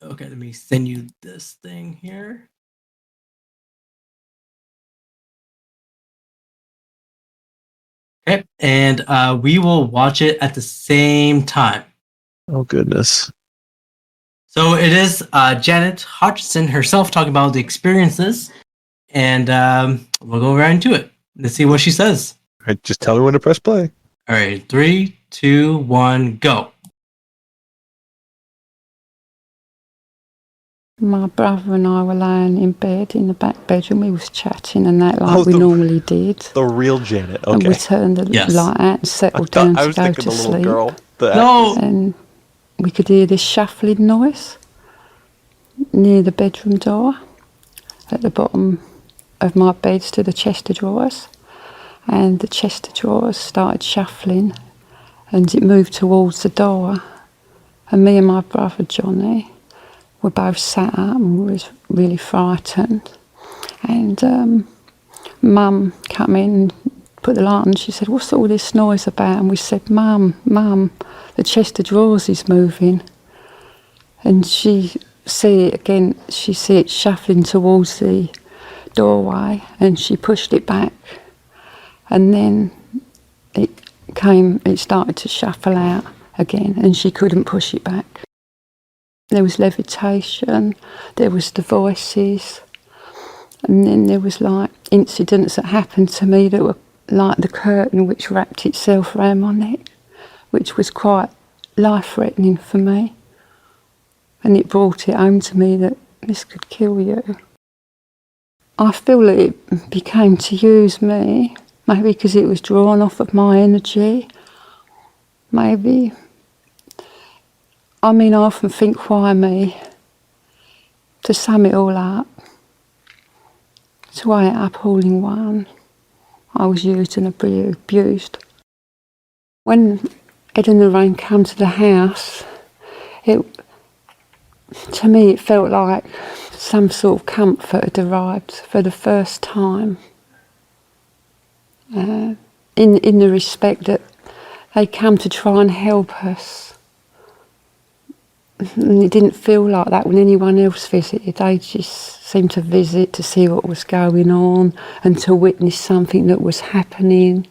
Okay, let me send you this thing here. Okay, and we will watch it at the same time. Oh goodness. So it is Janet Hodgson herself talking about the experiences, and we'll go right into it. Let's see what she says. All right, just tell her when to press play. All right, 3, 2, 1, go. My brother and I were lying in bed in the back bedroom. We was chatting and that like we normally did. The real Janet, okay. And we turned the light out and settled down to go to sleep. Girl, and we could hear this shuffling noise near the bedroom door. At the bottom of my bed stood a chest of drawers, and the chest of drawers started shuffling and it moved towards the door. And me and my brother Johnny were both sat up and we was really frightened. And Mum came in and put the light on. She said, "What's all this noise about?" And we said, Mum, the chest of drawers is moving. And she see it again, she see it shuffling towards the doorway, and she pushed it back. And then it started to shuffle out again, and she couldn't push it back. There was levitation, there was the voices, and then there was like incidents that happened to me that were like the curtain which wrapped itself around my neck, which was quite life-threatening for me. And it brought it home to me that this could kill you. I feel that it became to use me, maybe because it was drawn off of my energy. Maybe. I mean, I often think, why me? To sum it all up, to weigh it up all in one, I was used and abused. When Ed and Lorraine came to the house, to me it felt like some sort of comfort had arrived for the first time. In the respect that they come to try and help us. And it didn't feel like that when anyone else visited. They just seemed to visit to see what was going on and to witness something that was happening.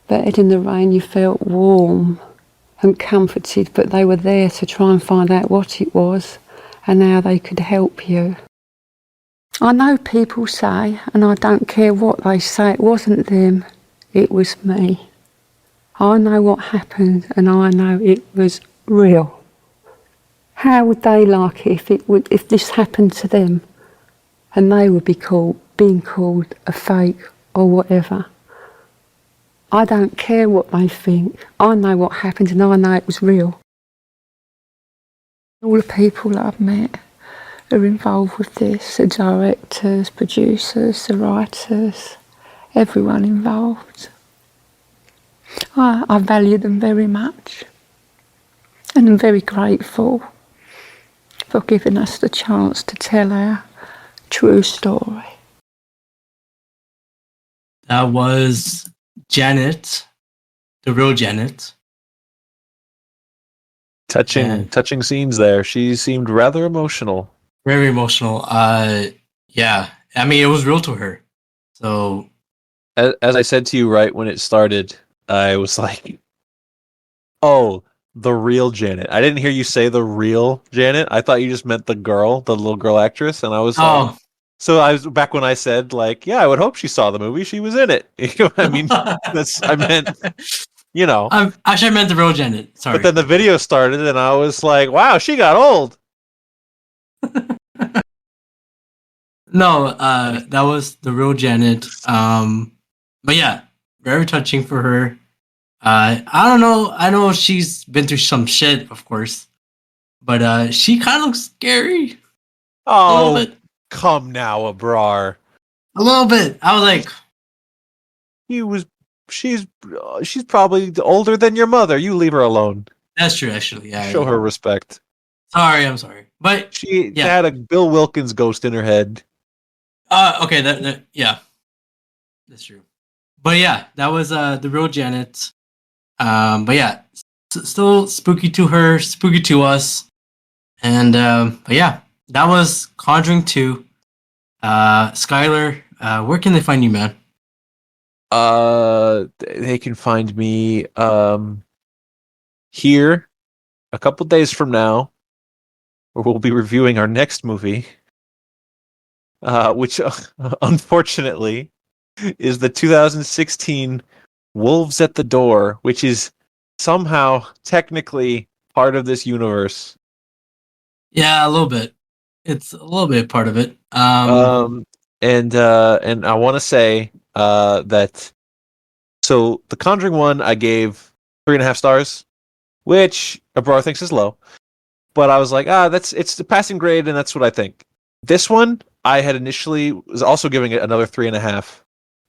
But Ed and Lorraine, you felt warm and comforted, but they were there to try and find out what it was and how they could help you. I know people say, and I don't care what they say, it wasn't them, it was me. I know what happened, and I know it was real. How would they like it if this happened to them, and they would be being called a fake or whatever? I don't care what they think. I know what happened, and I know it was real. All the people that I've met are involved with this, the directors, producers, the writers, everyone involved. I value them very much, and I'm very grateful for giving us the chance to tell our true story. That was Janet, the real Janet. Touching scenes there. She seemed rather emotional. Very emotional. Yeah. I mean, it was real to her. So, As I said to you right when it started, I was like, "Oh, the real Janet." I didn't hear you say the real Janet. I thought you just meant the little girl actress, and I was like, so I was back when I said like, "Yeah, I would hope she saw the movie. She was in it." I mean, I meant, actually, I meant the real Janet. Sorry. But then the video started, and I was like, "Wow, she got old." No, that was the real Janet. But yeah, very touching for her. I don't know. I know she's been through some shit, of course, but she kind of looks scary. Oh, a little bit. Come now, Abrar. A little bit. I was like, she's probably older than your mother. You leave her alone. That's true, actually. Yeah. Show her respect. I'm sorry, but She had a Bill Wilkins ghost in her head. Okay. Yeah, that's true. But yeah, that was the real Janet. But yeah, still spooky to her, spooky to us, and but yeah, that was Conjuring 2. Skyler, where can they find you, man? They can find me here a couple days from now, where we'll be reviewing our next movie, which unfortunately is the 2016 Wolves at the Door, which is somehow technically part of this universe. Yeah, a little bit. It's a little bit part of it. And I want to say that so the Conjuring 1 I gave 3.5 stars, which Abrar thinks is low, but I was like, it's the passing grade, and that's what I think. This one I had initially was also giving it another 3.5,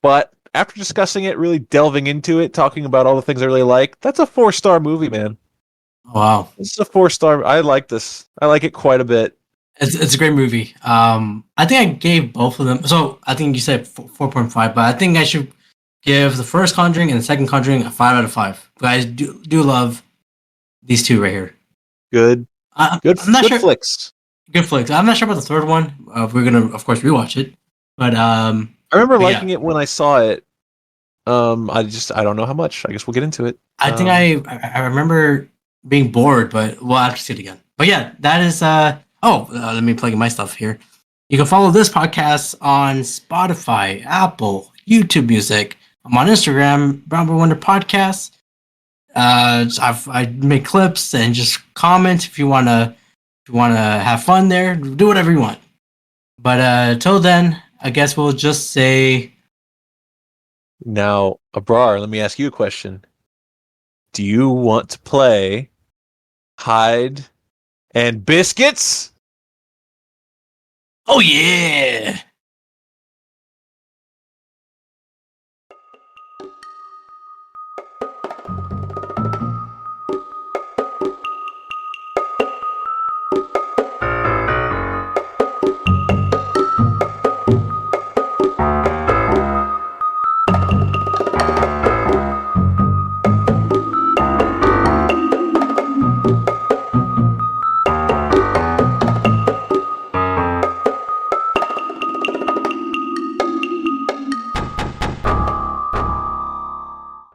but after discussing it, really delving into it, talking about all the things I really like, that's a 4-star movie, man. Wow, It's a 4-star. I like this. I like it quite a bit. it's a great movie. I think I gave both of them. So I think you said 4.5, but I think I should give the first Conjuring and the second Conjuring a 5 out of 5. Guys, do love these two right here. Good. Good. I'm not good sure. flicks. Good flicks. I'm not sure about the third one. We're gonna, of course, rewatch it. But I remember liking it when I saw it. I don't know how much. I guess we'll get into it. I think I remember being bored, but we'll have to see it again. But yeah, that is let me plug in my stuff here. You can follow this podcast on Spotify, Apple, YouTube Music. I'm on Instagram, Brown Boy Wonder Podcast. I make clips and just comment if you wanna have fun there. Do whatever you want. But till then, I guess we'll just say. Now, Abrar, let me ask you a question. Do you want to play Hide and Biscuits? Oh yeah!